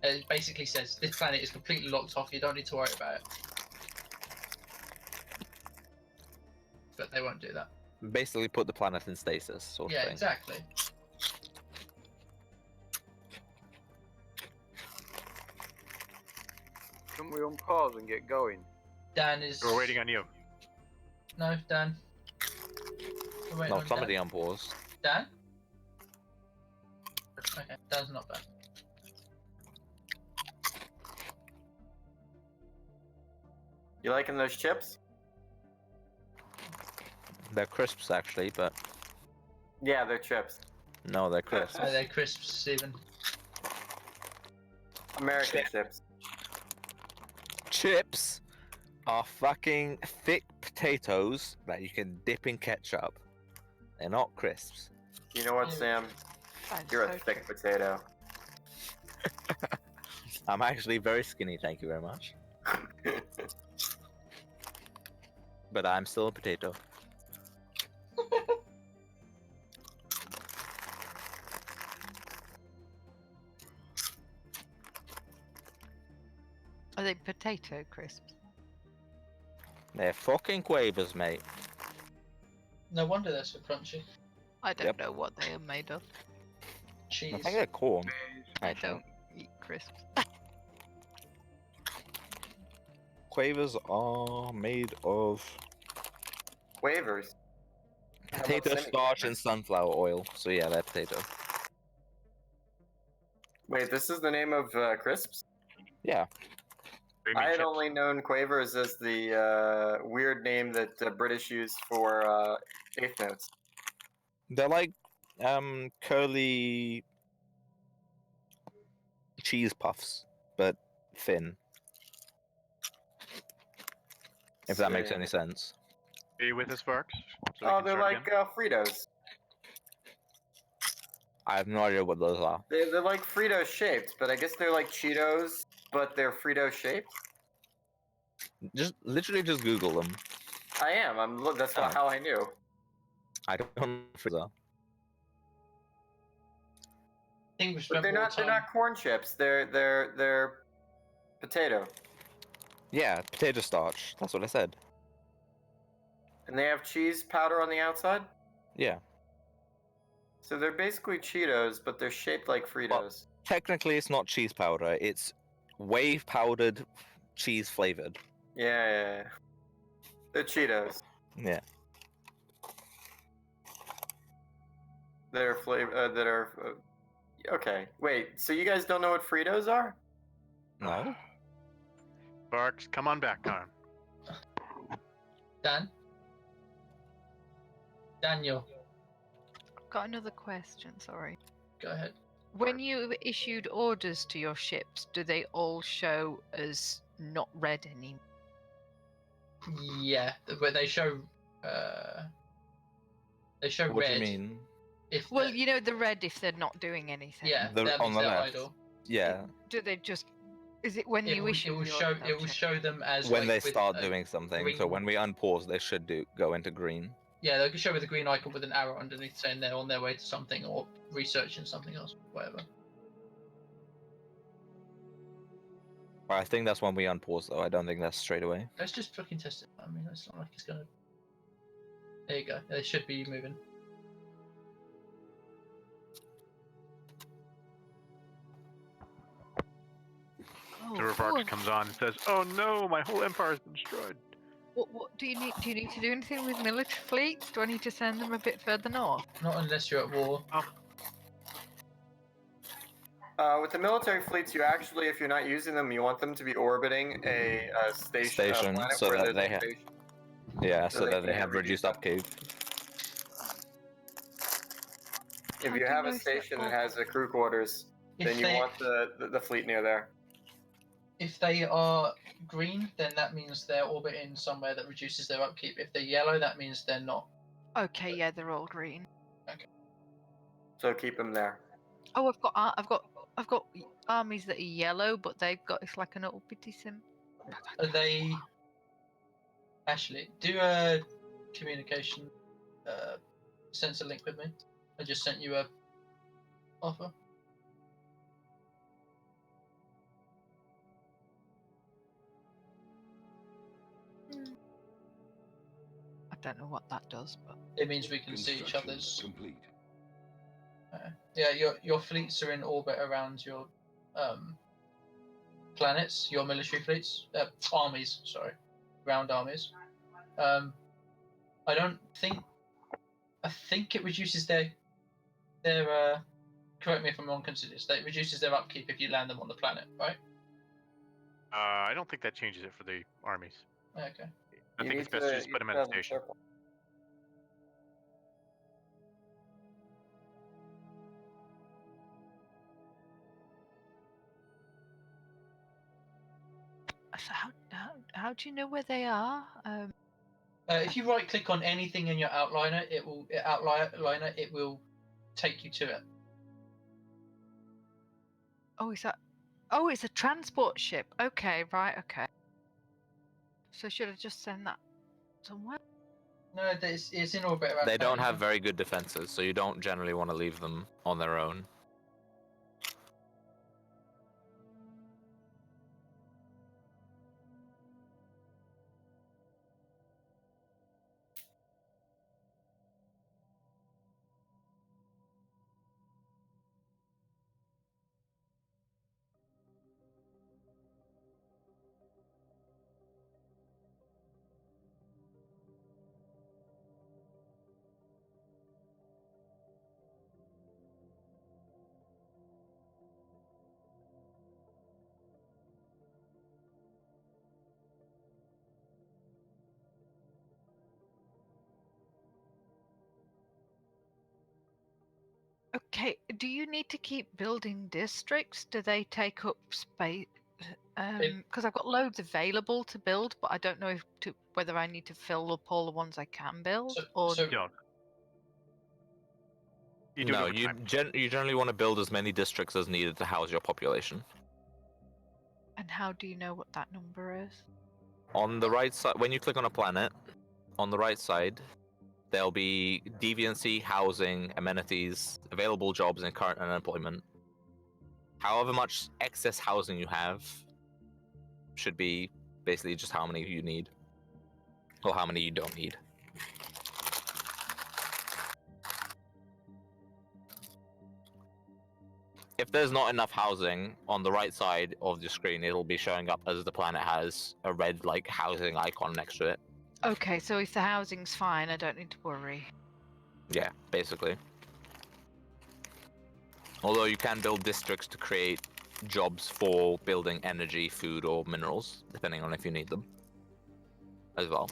[SPEAKER 1] It basically says this planet is completely locked off. You don't need to worry about it. But they won't do that.
[SPEAKER 6] Basically, put the planet in stasis, sort of
[SPEAKER 1] Yeah,
[SPEAKER 6] thing.
[SPEAKER 1] exactly.
[SPEAKER 9] Can we unpause and get going?
[SPEAKER 1] Dan is.
[SPEAKER 4] We're waiting on you.
[SPEAKER 1] No, Dan. We're waiting
[SPEAKER 6] No,
[SPEAKER 1] on
[SPEAKER 6] somebody on pause.
[SPEAKER 1] Dan. Okay, Dan's not bad.
[SPEAKER 5] You liking those chips?
[SPEAKER 6] They're crisps actually, but
[SPEAKER 5] Yeah, they're chips.
[SPEAKER 6] no, they're crisps.
[SPEAKER 1] They're crisps, Stephen.
[SPEAKER 5] American chips.
[SPEAKER 6] Chips are fucking thick potatoes that you can dip in ketchup. They're not crisps.
[SPEAKER 5] You know what, Sam?
[SPEAKER 3] That's
[SPEAKER 5] You're a
[SPEAKER 3] so
[SPEAKER 5] thick
[SPEAKER 3] true.
[SPEAKER 5] potato.
[SPEAKER 6] I'm actually very skinny, thank you very much. But I'm still a potato.
[SPEAKER 3] Are they potato crisps?
[SPEAKER 6] They're fucking quavers, mate.
[SPEAKER 1] No wonder they're so crunchy.
[SPEAKER 3] I don't
[SPEAKER 6] Yep.
[SPEAKER 3] know what they are made of.
[SPEAKER 1] Cheese.
[SPEAKER 6] I think they're corn.
[SPEAKER 3] I
[SPEAKER 6] actually.
[SPEAKER 3] don't eat crisps.
[SPEAKER 6] Quavers are made of
[SPEAKER 5] Waivers. How about
[SPEAKER 6] potato
[SPEAKER 5] semi-
[SPEAKER 6] starch and sunflower oil. So yeah, they're potato.
[SPEAKER 5] Wait, this is the name of crisps?
[SPEAKER 6] Yeah.
[SPEAKER 4] They mean
[SPEAKER 5] I had
[SPEAKER 4] chips.
[SPEAKER 5] only known quavers as the weird name that British use for eighth notes.
[SPEAKER 6] They're like curly cheese puffs, but thin. If that makes
[SPEAKER 5] see.
[SPEAKER 6] any sense.
[SPEAKER 4] Are you with us, Sparks? So we
[SPEAKER 5] Oh,
[SPEAKER 4] can
[SPEAKER 5] they're
[SPEAKER 4] start
[SPEAKER 5] like
[SPEAKER 4] again?
[SPEAKER 5] Fritos.
[SPEAKER 6] I have no idea what those are.
[SPEAKER 5] They're like Frito shaped, but I guess they're like Cheetos, but they're Frito shaped.
[SPEAKER 6] Just literally just Google them.
[SPEAKER 5] I am. That's
[SPEAKER 6] Oh.
[SPEAKER 5] how I knew.
[SPEAKER 6] I don't know what those are.
[SPEAKER 1] I think we
[SPEAKER 5] But
[SPEAKER 1] spent
[SPEAKER 5] they're
[SPEAKER 1] more
[SPEAKER 5] not. They're
[SPEAKER 1] time.
[SPEAKER 5] not corn chips. They're potato,
[SPEAKER 6] Yeah, potato starch. That's what I said.
[SPEAKER 5] and they have cheese powder on the outside.
[SPEAKER 6] Yeah.
[SPEAKER 5] So they're basically Cheetos, but they're shaped like Fritos.
[SPEAKER 6] Technically, it's not cheese powder. It's whey powdered cheese flavored.
[SPEAKER 5] Yeah. They're Cheetos.
[SPEAKER 6] Yeah.
[SPEAKER 5] That are flavor. That are. Okay. Wait. So you guys don't know what Fritos are?
[SPEAKER 6] No.
[SPEAKER 4] Sparks, come on back, Karen.
[SPEAKER 1] Daniel,
[SPEAKER 3] Got another question, sorry.
[SPEAKER 1] go ahead.
[SPEAKER 3] When you issued orders to your ships, do they all show as not red anymore?
[SPEAKER 1] Yeah, but they show. They show
[SPEAKER 6] What
[SPEAKER 1] red.
[SPEAKER 6] do you mean?
[SPEAKER 1] If
[SPEAKER 3] Well,
[SPEAKER 1] they're-
[SPEAKER 3] you know the red if they're not doing anything.
[SPEAKER 1] yeah,
[SPEAKER 6] The-
[SPEAKER 1] that
[SPEAKER 6] on
[SPEAKER 1] means
[SPEAKER 6] the
[SPEAKER 1] they're
[SPEAKER 6] left.
[SPEAKER 1] idle.
[SPEAKER 6] Yeah.
[SPEAKER 3] Do they just? Is it when you issue
[SPEAKER 1] It will
[SPEAKER 3] the
[SPEAKER 1] show.
[SPEAKER 3] order,
[SPEAKER 1] It will
[SPEAKER 3] they'll
[SPEAKER 1] show them as
[SPEAKER 6] When
[SPEAKER 1] like,
[SPEAKER 6] they
[SPEAKER 1] with
[SPEAKER 6] start
[SPEAKER 1] a
[SPEAKER 6] doing something.
[SPEAKER 1] green-
[SPEAKER 6] So when we unpause, they should go into green.
[SPEAKER 1] Yeah, they'll show with a green icon with an arrow underneath saying they're on their way to something or researching something else, whatever.
[SPEAKER 6] But I think that's when we unpause, though. I don't think that's straight away.
[SPEAKER 1] Let's just fucking test it. I mean, it's not like it's gonna. There you go. They should be moving.
[SPEAKER 3] Oh,
[SPEAKER 4] So Sparks comes on and says, "Oh no, my whole empire's been destroyed."
[SPEAKER 3] What do you need? Do you need to do anything with military fleets? Do I need to send them a bit further north?
[SPEAKER 1] Not unless you're at war.
[SPEAKER 5] With the military fleets, you actually, if you're not using them, you want them to be orbiting a
[SPEAKER 6] Station,
[SPEAKER 5] planet
[SPEAKER 6] so
[SPEAKER 5] where
[SPEAKER 6] that
[SPEAKER 5] there's
[SPEAKER 6] they
[SPEAKER 5] a
[SPEAKER 6] ha-
[SPEAKER 5] station.
[SPEAKER 6] Yeah,
[SPEAKER 5] So
[SPEAKER 6] so
[SPEAKER 5] they
[SPEAKER 6] that they
[SPEAKER 5] can
[SPEAKER 6] have reduced upkeep.
[SPEAKER 5] If
[SPEAKER 3] How
[SPEAKER 5] you
[SPEAKER 3] do
[SPEAKER 5] have
[SPEAKER 3] know
[SPEAKER 5] a
[SPEAKER 3] if they're
[SPEAKER 5] station that
[SPEAKER 3] all-
[SPEAKER 5] has a crew quarters,
[SPEAKER 1] If
[SPEAKER 5] then you
[SPEAKER 1] they
[SPEAKER 5] want the fleet near there.
[SPEAKER 1] if they are green, then that means they're orbiting somewhere that reduces their upkeep. If they're yellow, that means they're not.
[SPEAKER 3] Okay, yeah, they're all green.
[SPEAKER 5] So keep them there.
[SPEAKER 3] Oh, I've got armies that are yellow, but they've got it's like an little bitty sim.
[SPEAKER 1] Are they? Actually, do a communication sensor link with me. I just sent you a offer.
[SPEAKER 3] I don't know what that does, but
[SPEAKER 1] It means we can see each
[SPEAKER 7] Construction
[SPEAKER 1] other's.
[SPEAKER 7] complete.
[SPEAKER 1] Yeah, your fleets are in orbit around your planets, your military fleets, armies. Sorry, ground armies. I don't think. I think it reduces their. Correct me if I'm wrong. Consider this. It reduces their upkeep if you land them on the planet, right?
[SPEAKER 4] I don't think that changes it for the armies.
[SPEAKER 1] Okay.
[SPEAKER 4] I think it's best to just put them at a station.
[SPEAKER 3] so how do you know where they are?
[SPEAKER 1] If you right click on anything in your outliner, it will take you to it.
[SPEAKER 3] Oh, is that? Oh, it's a transport ship. Okay, right. Okay. So should I just send that somewhere?
[SPEAKER 1] No, it's in orbit around.
[SPEAKER 6] They don't
[SPEAKER 1] planet,
[SPEAKER 6] have
[SPEAKER 1] yeah.
[SPEAKER 6] very good defenses, so you don't generally want to leave them on their own.
[SPEAKER 3] Okay. Do you need to keep building districts? Do they take up space? Because I've got loads available to build, but I don't know whether I need to fill up all the ones I can build, or
[SPEAKER 4] You don't. You do it
[SPEAKER 6] No,
[SPEAKER 4] over
[SPEAKER 6] you
[SPEAKER 4] time.
[SPEAKER 6] you generally want to build as many districts as needed to house your population.
[SPEAKER 3] and how do you know what that number is?
[SPEAKER 6] On the right side, when you click on a planet, on the right side, there'll be deviancy, housing, amenities, available jobs, and current unemployment. However much excess housing you have should be basically just how many you need, or how many you don't need. If there's not enough housing on the right side of the screen, it'll be showing up as the planet has a red like housing icon next to it.
[SPEAKER 3] Okay, so if the housing's fine, I don't need to worry.
[SPEAKER 6] Yeah, basically. Although you can build districts to create jobs for building energy, food, or minerals, depending on if you need them as well.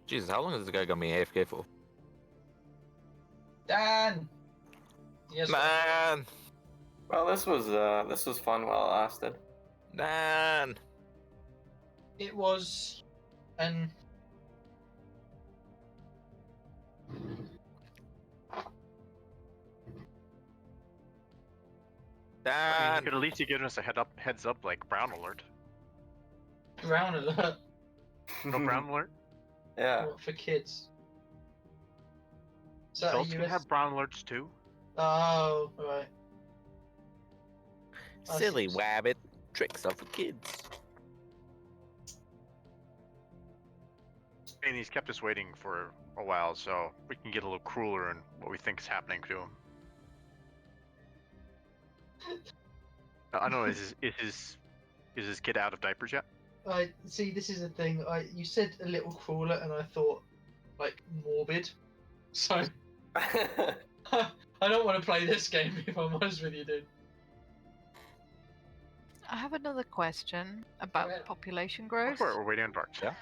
[SPEAKER 6] Jesus, how long is this guy gonna be AFK for?
[SPEAKER 1] Dan. Yes.
[SPEAKER 6] Man!
[SPEAKER 5] Well, this was fun while it lasted.
[SPEAKER 6] Man!
[SPEAKER 1] It was, and
[SPEAKER 4] I mean,
[SPEAKER 6] Dan!
[SPEAKER 4] you could at least have given us a heads up, like brown alert.
[SPEAKER 1] brown alert
[SPEAKER 4] No brown alert.
[SPEAKER 5] Yeah.
[SPEAKER 1] for kids. So
[SPEAKER 4] Adults can have brown alerts too.
[SPEAKER 1] Oh, right. I
[SPEAKER 6] Silly
[SPEAKER 1] see.
[SPEAKER 6] wabbit. Tricks are for kids.
[SPEAKER 4] And he's kept us waiting for a while, so we can get a little crueler in what we think is happening to him. I don't know. Is his kid out of diapers yet?
[SPEAKER 1] I see. This is the thing. You said a little crueler, and I thought like morbid. So I don't want to play this game if I'm honest with you, dude.
[SPEAKER 3] I have another question about
[SPEAKER 1] ahead.
[SPEAKER 3] population growth.
[SPEAKER 4] We're waiting on Bart.
[SPEAKER 6] Yeah.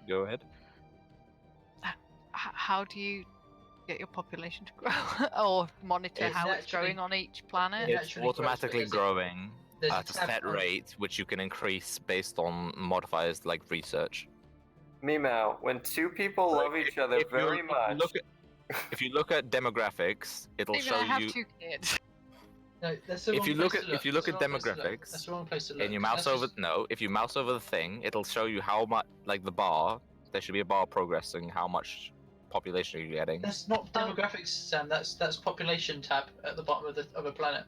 [SPEAKER 6] Go ahead.
[SPEAKER 3] How do you get your population to grow, or monitor
[SPEAKER 1] It
[SPEAKER 3] how it's
[SPEAKER 1] naturally-
[SPEAKER 3] growing on each planet?
[SPEAKER 1] It
[SPEAKER 6] It's
[SPEAKER 1] naturally grows
[SPEAKER 6] automatically
[SPEAKER 1] because
[SPEAKER 6] growing
[SPEAKER 1] there's a
[SPEAKER 6] at a
[SPEAKER 1] tab
[SPEAKER 6] set
[SPEAKER 1] on-
[SPEAKER 6] rate, which you can increase based on modifiers like research.
[SPEAKER 5] Meow. When two people love each other
[SPEAKER 6] If you-
[SPEAKER 5] very
[SPEAKER 6] if you
[SPEAKER 5] much.
[SPEAKER 6] look at- If you look at demographics, it'll
[SPEAKER 3] Even
[SPEAKER 6] show
[SPEAKER 3] I have
[SPEAKER 6] you.
[SPEAKER 3] 2 kids.
[SPEAKER 1] No, that's the
[SPEAKER 6] If
[SPEAKER 1] wrong
[SPEAKER 6] you look
[SPEAKER 1] place
[SPEAKER 6] at
[SPEAKER 1] to
[SPEAKER 6] if you look
[SPEAKER 1] That's
[SPEAKER 6] at
[SPEAKER 1] the wrong place to look.
[SPEAKER 6] demographics,
[SPEAKER 1] That's the wrong place to look.
[SPEAKER 6] and you mouse
[SPEAKER 1] That's
[SPEAKER 6] over
[SPEAKER 1] just-
[SPEAKER 6] if you mouse over the thing, it'll show you how much, like the bar. There should be a bar progressing how much population you're getting.
[SPEAKER 1] That's not demographics, Sam. That's population tab at the bottom of a planet.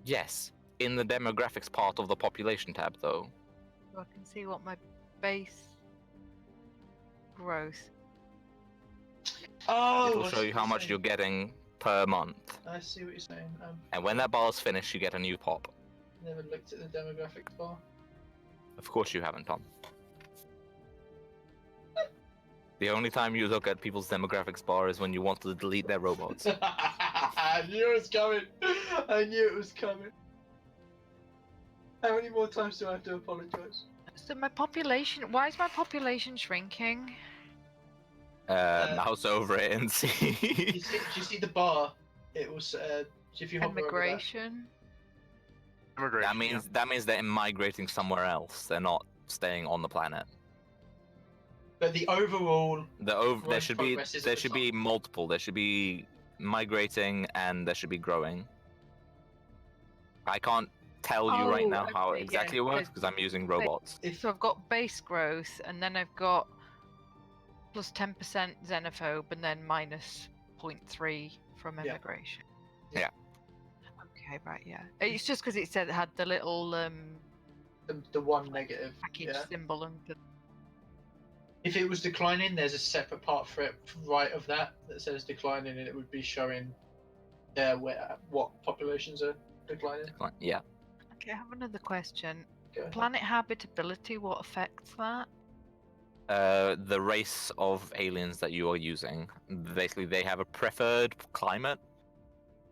[SPEAKER 6] Yes, in the demographics part of the population tab, though.
[SPEAKER 3] So I can see what my base growth.
[SPEAKER 1] Oh,
[SPEAKER 6] It'll
[SPEAKER 1] I
[SPEAKER 6] show
[SPEAKER 1] see
[SPEAKER 6] you
[SPEAKER 1] what
[SPEAKER 6] how
[SPEAKER 1] you're
[SPEAKER 6] much
[SPEAKER 1] saying.
[SPEAKER 6] you're getting per month,
[SPEAKER 1] I see what you're saying.
[SPEAKER 6] and when that bar's finished, you get a new pop.
[SPEAKER 1] Never looked at the demographics bar.
[SPEAKER 6] Of course, you haven't, Tom. The only time you look at people's demographics bar is when you want to delete their robots.
[SPEAKER 1] I knew it was coming. I knew it was coming. How many more times do I have to apologize?
[SPEAKER 3] So my population. Why is my population shrinking?
[SPEAKER 6] Mouse over it and see.
[SPEAKER 1] Do you see the bar? It was if you hover over that.
[SPEAKER 3] Immigration.
[SPEAKER 4] Immigration.
[SPEAKER 6] That means they're migrating somewhere else. They're not staying on the planet.
[SPEAKER 1] But the overall,
[SPEAKER 6] There
[SPEAKER 1] Growth
[SPEAKER 6] should be
[SPEAKER 1] progress is at the top.
[SPEAKER 6] multiple. There should be migrating and there should be growing. I can't tell you right
[SPEAKER 3] Oh,
[SPEAKER 6] now how
[SPEAKER 3] okay,
[SPEAKER 6] exactly
[SPEAKER 3] yeah,
[SPEAKER 6] it works
[SPEAKER 3] there's-
[SPEAKER 6] because I'm using robots.
[SPEAKER 1] if
[SPEAKER 3] So I've got base growth, and then I've got plus 10% xenophobe, and then minus 0.3 from
[SPEAKER 1] Yeah.
[SPEAKER 3] immigration.
[SPEAKER 6] Yeah.
[SPEAKER 3] Okay, right, yeah. It's just because it said it had the little
[SPEAKER 1] the one negative,
[SPEAKER 3] package
[SPEAKER 1] yeah.
[SPEAKER 3] symbol and the
[SPEAKER 1] If it was declining, there's a separate part for it right of that says declining, and it would be showing there what populations are declining.
[SPEAKER 6] Yeah.
[SPEAKER 3] Okay, I have another question.
[SPEAKER 1] Go ahead.
[SPEAKER 3] Planet habitability, what affects that?
[SPEAKER 6] the race of aliens that you are using. Basically, they have a preferred climate,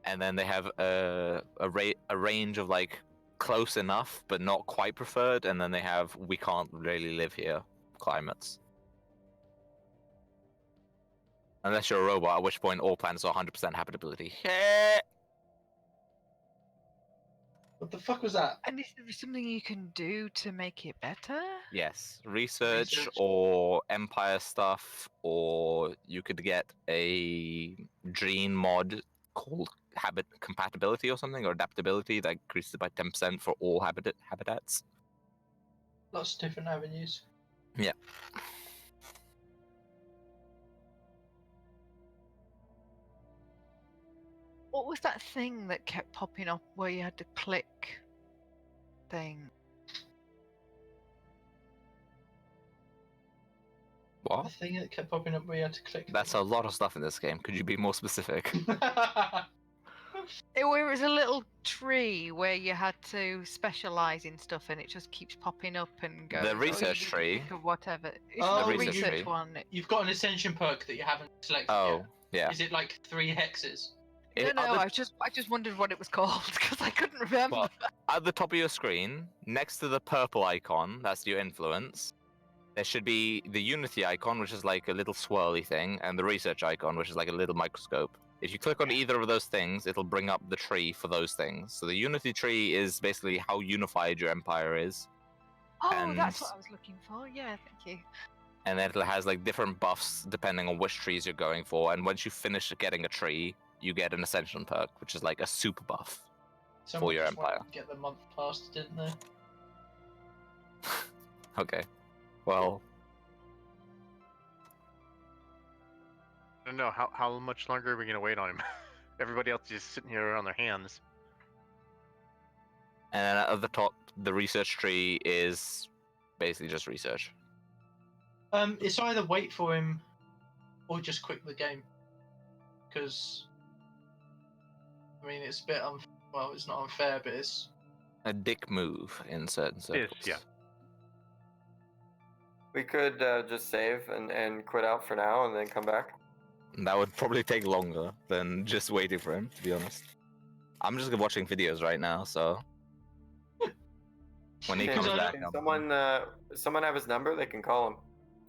[SPEAKER 6] and then they have a range of like close enough but not quite preferred, and then they have we can't really live here climates. Unless you're a robot, at which point all planets are 100% habitability.
[SPEAKER 1] What the fuck was that?
[SPEAKER 3] And is there something you can do to make it better?
[SPEAKER 6] Yes, research
[SPEAKER 1] Research.
[SPEAKER 6] or Empire stuff, or you could get a gene mod called habit compatibility or something, or adaptability that increases it by 10% for all habitats.
[SPEAKER 1] Lots of different avenues.
[SPEAKER 6] Yeah.
[SPEAKER 3] What was that thing that kept popping up where you had to click thing?
[SPEAKER 1] The
[SPEAKER 6] What?
[SPEAKER 1] thing that kept popping up where you had to click.
[SPEAKER 6] That's a lot of stuff in this game. Could you be more specific?
[SPEAKER 3] It was a little tree where you had to specialize in stuff, and it just keeps popping up and goes.
[SPEAKER 6] The
[SPEAKER 3] "Oh, you
[SPEAKER 6] research
[SPEAKER 3] need to
[SPEAKER 6] tree.
[SPEAKER 3] think of whatever. It's
[SPEAKER 1] Oh,
[SPEAKER 3] not
[SPEAKER 6] the
[SPEAKER 3] the
[SPEAKER 6] research
[SPEAKER 3] research
[SPEAKER 6] tree.
[SPEAKER 3] one.
[SPEAKER 1] You've got an ascension perk that you haven't selected
[SPEAKER 6] Oh,
[SPEAKER 1] yet.
[SPEAKER 6] yeah.
[SPEAKER 1] Is it like 3 hexes?
[SPEAKER 3] No, I just wondered what it was called because I couldn't remember.
[SPEAKER 6] Well, at the top of your screen, next to the purple icon, that's your influence, there should be the Unity icon, which is like a little swirly thing, and the research icon, which is like a little microscope. If you click on either of those things, it'll bring up the tree for those things. So the Unity tree is basically how unified your empire is.
[SPEAKER 3] Oh, that's
[SPEAKER 6] and-
[SPEAKER 3] what I was looking for. Yeah, thank you.
[SPEAKER 6] And then it has like different buffs depending on which trees you're going for. And once you finish getting a tree, you get an ascension perk, which is like a super buff.
[SPEAKER 1] Someone
[SPEAKER 6] your
[SPEAKER 1] just wanted
[SPEAKER 6] empire.
[SPEAKER 1] to get the month passed, didn't they?
[SPEAKER 6] Okay. Well,
[SPEAKER 4] I don't know how much longer are we gonna wait on him? Everybody else is just sitting here on their hands.
[SPEAKER 6] and then at the top, the research tree is basically just research.
[SPEAKER 1] It's either wait for him or just quit the game. Because, I mean, it's a bit well, it's not unfair, but it's
[SPEAKER 6] A dick move in certain circles.
[SPEAKER 4] yeah.
[SPEAKER 5] We could just save and quit out for now and then come back.
[SPEAKER 6] That would probably take longer than just waiting for him, to be honest. I'm just watching videos right now, so when he
[SPEAKER 5] Can-
[SPEAKER 6] comes
[SPEAKER 1] Because I
[SPEAKER 6] back,
[SPEAKER 5] can
[SPEAKER 6] I'm-
[SPEAKER 5] someone have his number? They can call him.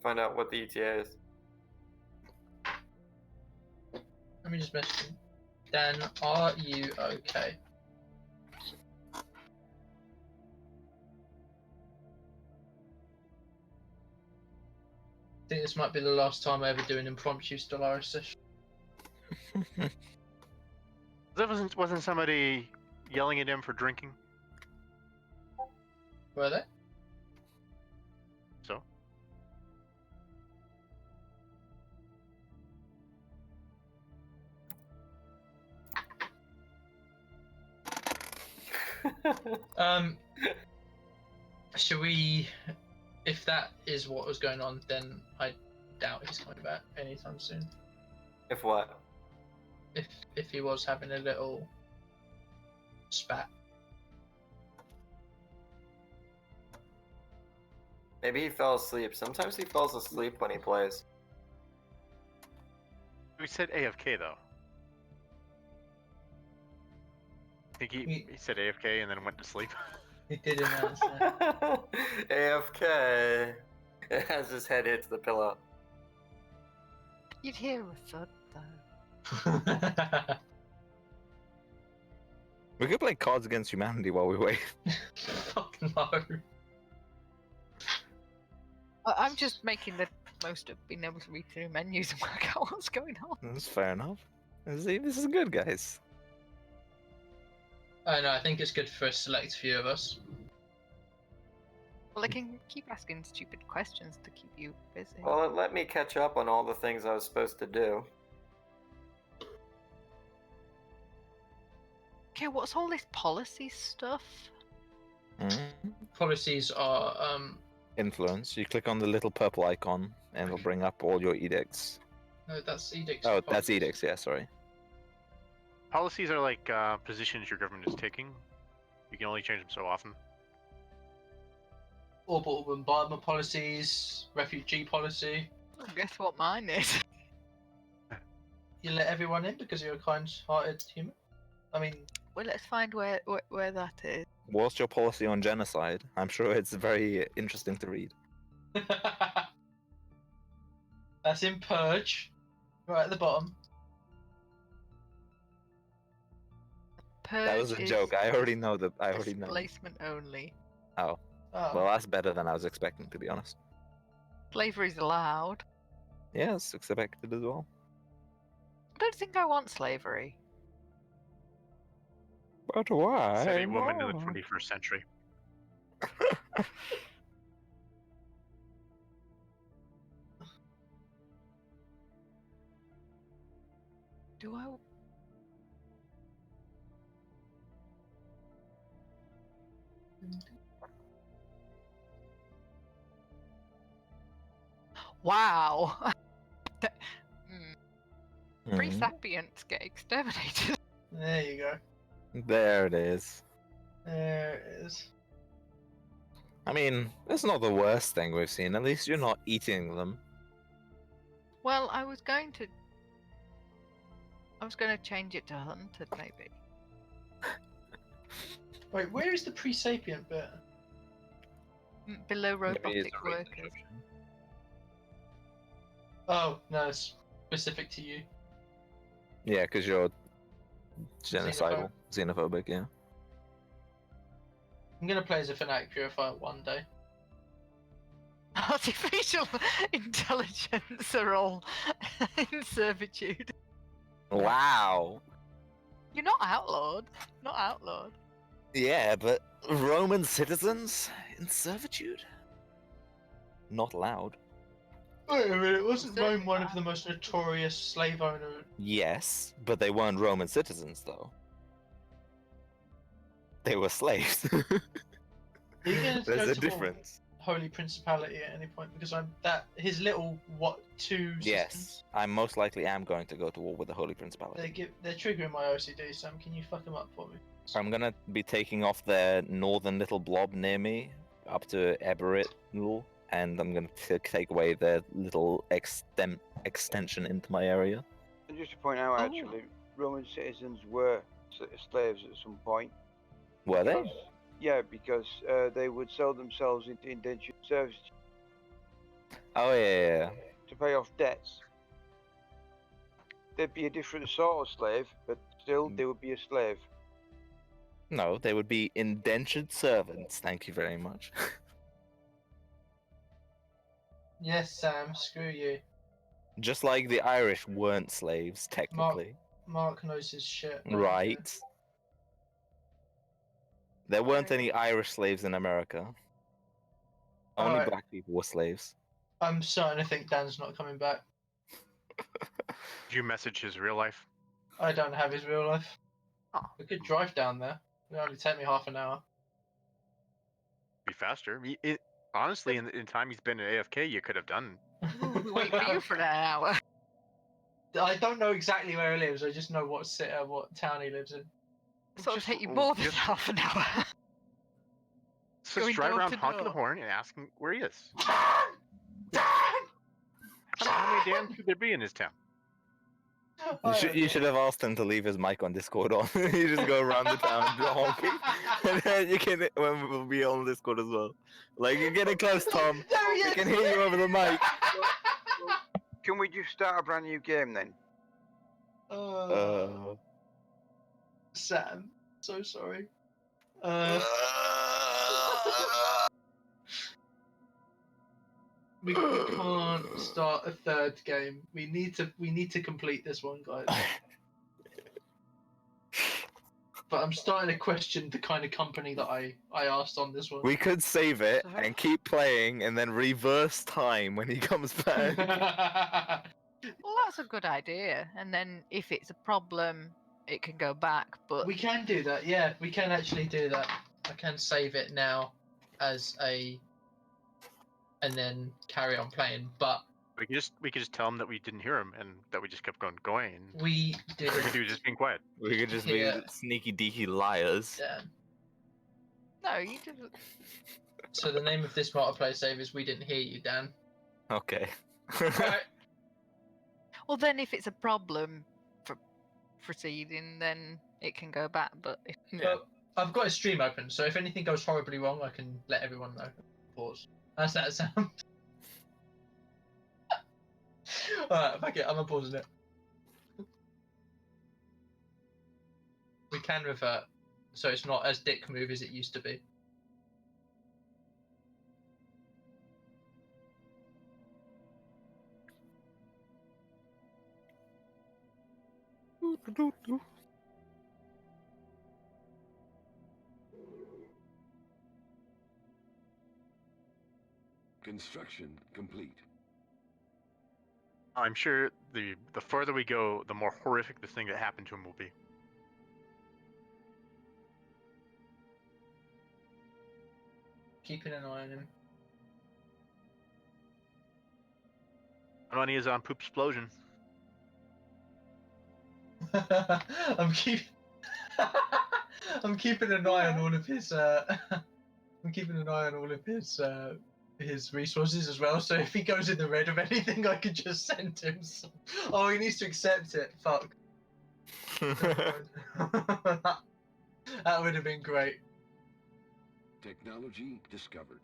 [SPEAKER 5] Find out what the ETA is.
[SPEAKER 1] Let me just message him. Dan, are you okay? I think this might be the last time I ever do an impromptu Stellaris session.
[SPEAKER 4] Wasn't somebody yelling at him for drinking?
[SPEAKER 1] Were they?
[SPEAKER 4] So
[SPEAKER 1] Should we? If that is what was going on, then I doubt he's coming back anytime soon.
[SPEAKER 5] If what?
[SPEAKER 1] If he was having a little spat.
[SPEAKER 5] Maybe he fell asleep. Sometimes he falls asleep when he plays.
[SPEAKER 4] we said AFK though. I think he said AFK and then went to sleep.
[SPEAKER 1] He did announce that.
[SPEAKER 5] AFK. As his head hits the pillow.
[SPEAKER 3] You'd hear a thud though.
[SPEAKER 6] we could play Cards Against Humanity while we wait.
[SPEAKER 1] Fuck no.
[SPEAKER 3] I'm just making the most of being able to read through menus and work out what's going on.
[SPEAKER 6] That's fair enough. See, this is good, guys.
[SPEAKER 1] I know. I think it's good for a select few of us.
[SPEAKER 3] Well, I can keep asking stupid questions to keep you busy.
[SPEAKER 5] Well, it let me catch up on all the things I was supposed to do.
[SPEAKER 3] Okay, what's all this policy stuff?
[SPEAKER 1] Policies are
[SPEAKER 6] Influence. You click on the little purple icon, and it'll bring up all your edicts.
[SPEAKER 1] no, that's edicts.
[SPEAKER 6] Oh,
[SPEAKER 1] and
[SPEAKER 6] that's
[SPEAKER 1] policies.
[SPEAKER 6] edicts. Yeah, sorry.
[SPEAKER 4] Policies are like positions your government is taking. You can only change them so often.
[SPEAKER 1] orbital bombardment policies, refugee policy.
[SPEAKER 3] Guess what mine is?
[SPEAKER 1] You let everyone in because you're a kind-hearted human. I mean,
[SPEAKER 3] Well, let's find where that is.
[SPEAKER 6] What's your policy on genocide? I'm sure it's very interesting to read.
[SPEAKER 1] that's in Purge, right at the bottom.
[SPEAKER 3] Purge
[SPEAKER 6] That was a
[SPEAKER 3] is
[SPEAKER 6] joke. I already know that. I already know.
[SPEAKER 3] displacement only.
[SPEAKER 6] Oh,
[SPEAKER 1] Oh.
[SPEAKER 6] well, that's better than I was expecting, to be honest.
[SPEAKER 3] Slavery's allowed.
[SPEAKER 6] Yes, expected as well.
[SPEAKER 3] I don't think I want slavery.
[SPEAKER 6] But why?
[SPEAKER 4] City woman in the 21st century.
[SPEAKER 3] Do I? Wow. Pre-sapients get exterminated.
[SPEAKER 1] There you go.
[SPEAKER 6] There it is.
[SPEAKER 1] There it is.
[SPEAKER 6] I mean, it's not the worst thing we've seen. At least you're not eating them.
[SPEAKER 3] Well, I was going to change it to hunted, maybe.
[SPEAKER 1] Wait, where is the pre-sapient bit?
[SPEAKER 3] Below
[SPEAKER 6] Maybe it's
[SPEAKER 3] robotic
[SPEAKER 6] a reading
[SPEAKER 3] workers.
[SPEAKER 6] description.
[SPEAKER 1] Oh, no, it's specific to you.
[SPEAKER 6] Yeah, because you're genocidal, xenophobic, yeah.
[SPEAKER 1] I'm gonna play as a fanatic purifier one day.
[SPEAKER 3] Artificial intelligence are all in servitude.
[SPEAKER 6] Wow.
[SPEAKER 3] You're not outlawed. Not outlawed.
[SPEAKER 6] Yeah, but Roman citizens in servitude? Not allowed.
[SPEAKER 1] Wait a minute, wasn't
[SPEAKER 3] So-
[SPEAKER 1] Rome one of the most notorious slave owners?
[SPEAKER 6] Yes, but they weren't Roman citizens, though. They were slaves.
[SPEAKER 1] Are you gonna
[SPEAKER 6] There's
[SPEAKER 1] go
[SPEAKER 6] a
[SPEAKER 1] to
[SPEAKER 6] difference.
[SPEAKER 1] Holy Principality at any point? Because I'm that his little two
[SPEAKER 6] Yes,
[SPEAKER 1] systems,
[SPEAKER 6] I most likely am going to go to war with the Holy Principality.
[SPEAKER 1] they're triggering my OCD. Sam, can you fuck them up for me?
[SPEAKER 6] I'm gonna be taking off their northern little blob near me up to Eberit, and I'm gonna take away their little extension into my area.
[SPEAKER 9] And just to point out,
[SPEAKER 3] Oh.
[SPEAKER 9] actually, Roman citizens were slaves at some point.
[SPEAKER 6] Were they?
[SPEAKER 9] Because- Yeah, because they would sell themselves into indentured service
[SPEAKER 6] Oh yeah.
[SPEAKER 9] to pay off debts. They'd be a different sort of slave, but still, they would be a slave.
[SPEAKER 6] No, they would be indentured servants. Thank you very much.
[SPEAKER 1] Yes, Sam. Screw you.
[SPEAKER 6] Just like the Irish weren't slaves, technically.
[SPEAKER 1] Mark knows his shit.
[SPEAKER 6] Right. There weren't any Irish slaves in America. Only
[SPEAKER 1] Alright.
[SPEAKER 6] black people were slaves.
[SPEAKER 1] I'm starting to think Dan's not coming back.
[SPEAKER 4] Did you message his real life?
[SPEAKER 1] I don't have his real life.
[SPEAKER 3] Oh.
[SPEAKER 1] We could drive down there. It would only take me half an hour.
[SPEAKER 4] Be faster. Honestly, in time he's been at AFK, you could have done.
[SPEAKER 3] We wait for you for an hour.
[SPEAKER 1] I don't know exactly where he lives. I just know what town he lives in.
[SPEAKER 3] So it'll
[SPEAKER 4] Just-
[SPEAKER 3] take you more than
[SPEAKER 4] just-
[SPEAKER 3] half an hour.
[SPEAKER 4] So
[SPEAKER 3] Going
[SPEAKER 4] just drive
[SPEAKER 3] door
[SPEAKER 4] around
[SPEAKER 3] to
[SPEAKER 4] honking the
[SPEAKER 3] door.
[SPEAKER 4] horn and asking where he is.
[SPEAKER 1] Dan!
[SPEAKER 4] How many Dan could there be in his town?
[SPEAKER 6] You should have asked him to leave his mic on Discord on. You just go around the town honking. And then you can we'll be on Discord as well. Like, you're getting close, Tom.
[SPEAKER 1] There he
[SPEAKER 6] We
[SPEAKER 1] is!
[SPEAKER 6] can hear you over the mic.
[SPEAKER 9] Can we just start a brand new game then?
[SPEAKER 1] Sam, so sorry. We can't start a third game. We need to complete this one, guys. But I'm starting to question the kind of company that I asked on this one.
[SPEAKER 6] We could save it
[SPEAKER 3] Sorry?
[SPEAKER 6] and keep playing and then reverse time when he comes back.
[SPEAKER 3] Well, that's a good idea. And then if it's a problem, it can go back. But
[SPEAKER 1] We can do that, yeah. We can actually do that. I can save it now as and then carry on playing. But
[SPEAKER 4] We could just tell him that we didn't hear him and that we just kept going.
[SPEAKER 1] we did
[SPEAKER 4] We could do just being quiet.
[SPEAKER 6] We could just be
[SPEAKER 1] Yeah.
[SPEAKER 6] sneaky deaky liars.
[SPEAKER 1] Yeah.
[SPEAKER 3] no, you just
[SPEAKER 1] So the name of this multiplayer save is "We Didn't Hear You, Dan."
[SPEAKER 6] Okay.
[SPEAKER 1] Alright.
[SPEAKER 3] Well, then if it's a problem for proceeding, then it can go back. But if
[SPEAKER 1] Well, I've got a stream open, so if anything goes horribly wrong, I can let everyone know. Pause. How's that sound? Alright, fuck it, I'm pausing it. We can revert, so it's not as dick move as it used to be.
[SPEAKER 7] Construction complete.
[SPEAKER 4] I'm sure the further we go, the more horrific the thing that happened to him will be.
[SPEAKER 1] Keeping an eye on him.
[SPEAKER 4] My money is on Poop Explosion.
[SPEAKER 1] I'm keeping an eye on all of his. I'm keeping an eye on all of his resources as well. So if he goes in the red of anything, I could just send him some. Oh, he needs to accept it. Fuck. That would have been great.
[SPEAKER 7] Technology discovered.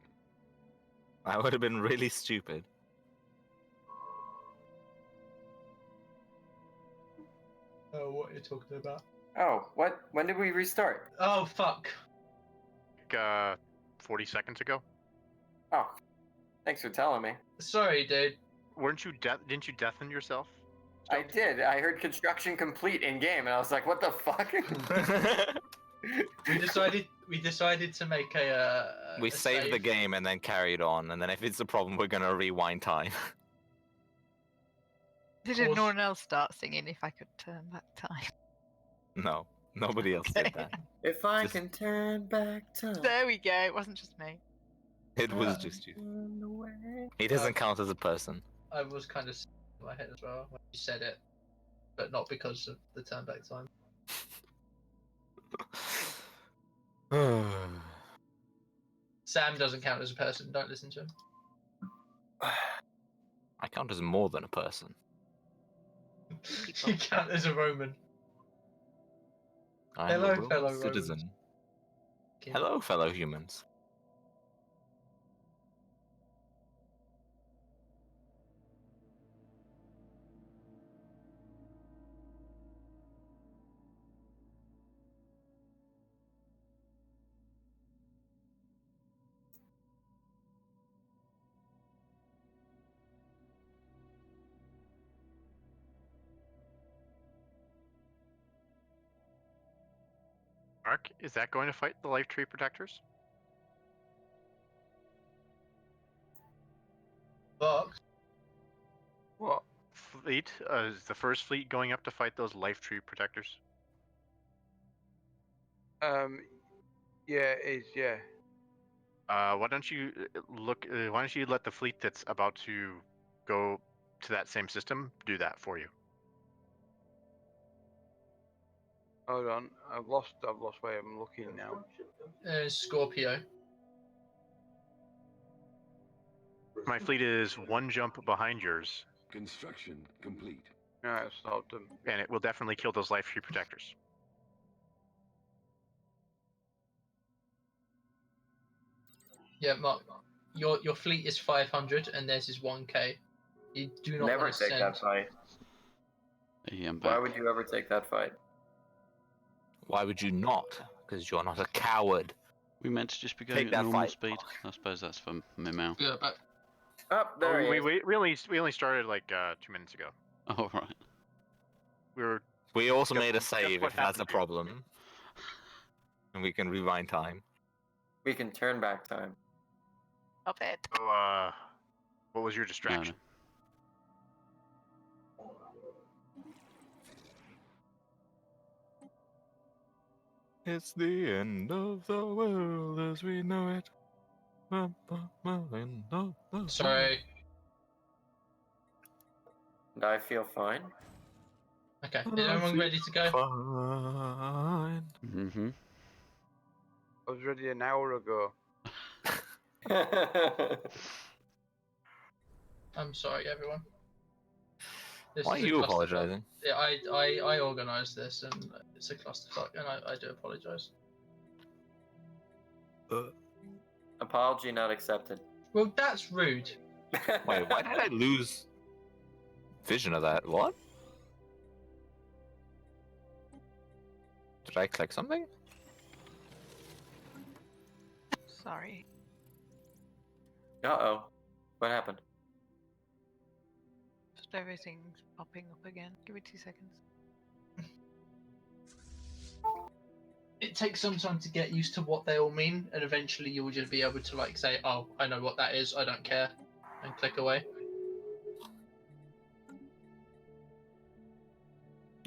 [SPEAKER 6] That would have been really stupid.
[SPEAKER 1] Oh, what are you talking about?
[SPEAKER 5] Oh, what? When did we restart?
[SPEAKER 1] Oh, fuck.
[SPEAKER 4] 40 seconds ago.
[SPEAKER 5] Oh, thanks for telling me.
[SPEAKER 1] Sorry, dude.
[SPEAKER 4] Weren't you didn't you deafen yourself?
[SPEAKER 5] I did. I heard construction complete in game, and I was like, "What the fuck?"
[SPEAKER 1] We decided to make a.
[SPEAKER 6] We
[SPEAKER 1] a
[SPEAKER 6] saved the
[SPEAKER 1] save.
[SPEAKER 6] game and then carried on, and then if it's a problem, we're gonna rewind time.
[SPEAKER 3] did
[SPEAKER 1] course.
[SPEAKER 3] anyone else start singing "If I Could Turn Back Time"?
[SPEAKER 6] No, nobody else did that.
[SPEAKER 5] If I
[SPEAKER 6] Just-
[SPEAKER 5] can turn back time.
[SPEAKER 3] There we go. It wasn't just me.
[SPEAKER 6] It was just you. He doesn't count as a person.
[SPEAKER 1] I was kind of in my head as well when you said it, but not because of the turn back time. Sam doesn't count as a person. Don't listen to him.
[SPEAKER 6] I count as more than a person.
[SPEAKER 1] You count as a Roman.
[SPEAKER 6] I'm
[SPEAKER 1] Hello,
[SPEAKER 6] a Roman
[SPEAKER 1] fellow Romans.
[SPEAKER 6] citizen. Hello, fellow humans.
[SPEAKER 4] Mark, is that going to fight the life tree protectors?
[SPEAKER 1] Box.
[SPEAKER 9] What?
[SPEAKER 4] Fleet is the first fleet going up to fight those life tree protectors?
[SPEAKER 9] Yeah, it is. Yeah.
[SPEAKER 4] Why don't you look? Why don't you let the fleet that's about to go to that same system do that for you?
[SPEAKER 9] Hold on. I've lost where I'm looking now.
[SPEAKER 1] Scorpio.
[SPEAKER 4] My fleet is one jump behind yours,
[SPEAKER 7] Construction complete.
[SPEAKER 9] No, it's not them.
[SPEAKER 4] and it will definitely kill those life tree protectors.
[SPEAKER 1] Yeah, Mark. Your fleet is 500 and theirs is 1k. You do not
[SPEAKER 5] Never
[SPEAKER 1] want to
[SPEAKER 5] take
[SPEAKER 1] send.
[SPEAKER 5] that fight.
[SPEAKER 2] Yeah, I'm
[SPEAKER 5] Why
[SPEAKER 2] back.
[SPEAKER 5] would you ever take that fight?
[SPEAKER 6] Why would you not? Because you're not a coward.
[SPEAKER 2] We meant to just be
[SPEAKER 6] Take
[SPEAKER 2] going at
[SPEAKER 6] that
[SPEAKER 2] normal
[SPEAKER 6] fight.
[SPEAKER 2] speed. I suppose that's for Mimau.
[SPEAKER 1] Yeah, but
[SPEAKER 5] Oh, there he is.
[SPEAKER 4] We only started like 2 minutes ago.
[SPEAKER 2] Oh, right.
[SPEAKER 4] We were
[SPEAKER 6] We also
[SPEAKER 4] Guess-
[SPEAKER 6] made a
[SPEAKER 4] guess
[SPEAKER 6] save
[SPEAKER 4] what
[SPEAKER 6] if that's a
[SPEAKER 4] happened to you?
[SPEAKER 6] problem. And we can rewind time.
[SPEAKER 5] We can turn back time.
[SPEAKER 3] Stop it.
[SPEAKER 4] so, what was your
[SPEAKER 2] No,
[SPEAKER 4] distraction?
[SPEAKER 6] It's the end of the world as we know it.
[SPEAKER 1] sorry.
[SPEAKER 5] And I feel fine.
[SPEAKER 1] Okay, is everyone ready to go?
[SPEAKER 6] Fine.
[SPEAKER 2] Mm-hmm.
[SPEAKER 9] I was ready an hour ago.
[SPEAKER 1] I'm sorry, everyone. This
[SPEAKER 6] Why
[SPEAKER 1] is
[SPEAKER 6] are
[SPEAKER 1] a
[SPEAKER 6] you
[SPEAKER 1] clusterfuck.
[SPEAKER 6] apologizing?
[SPEAKER 1] Yeah, I organised this, and it's a clusterfuck, and I do apologise.
[SPEAKER 5] Apology not accepted.
[SPEAKER 1] Well, that's rude.
[SPEAKER 6] Wait, why did I lose vision of that? What? Did I click something?
[SPEAKER 3] Sorry.
[SPEAKER 5] Uh-oh. What happened?
[SPEAKER 3] Just everything's popping up again. Give me 2 seconds.
[SPEAKER 1] It takes some time to get used to what they all mean, and eventually you'll just be able to like say, "Oh, I know what that is. I don't care," and click away.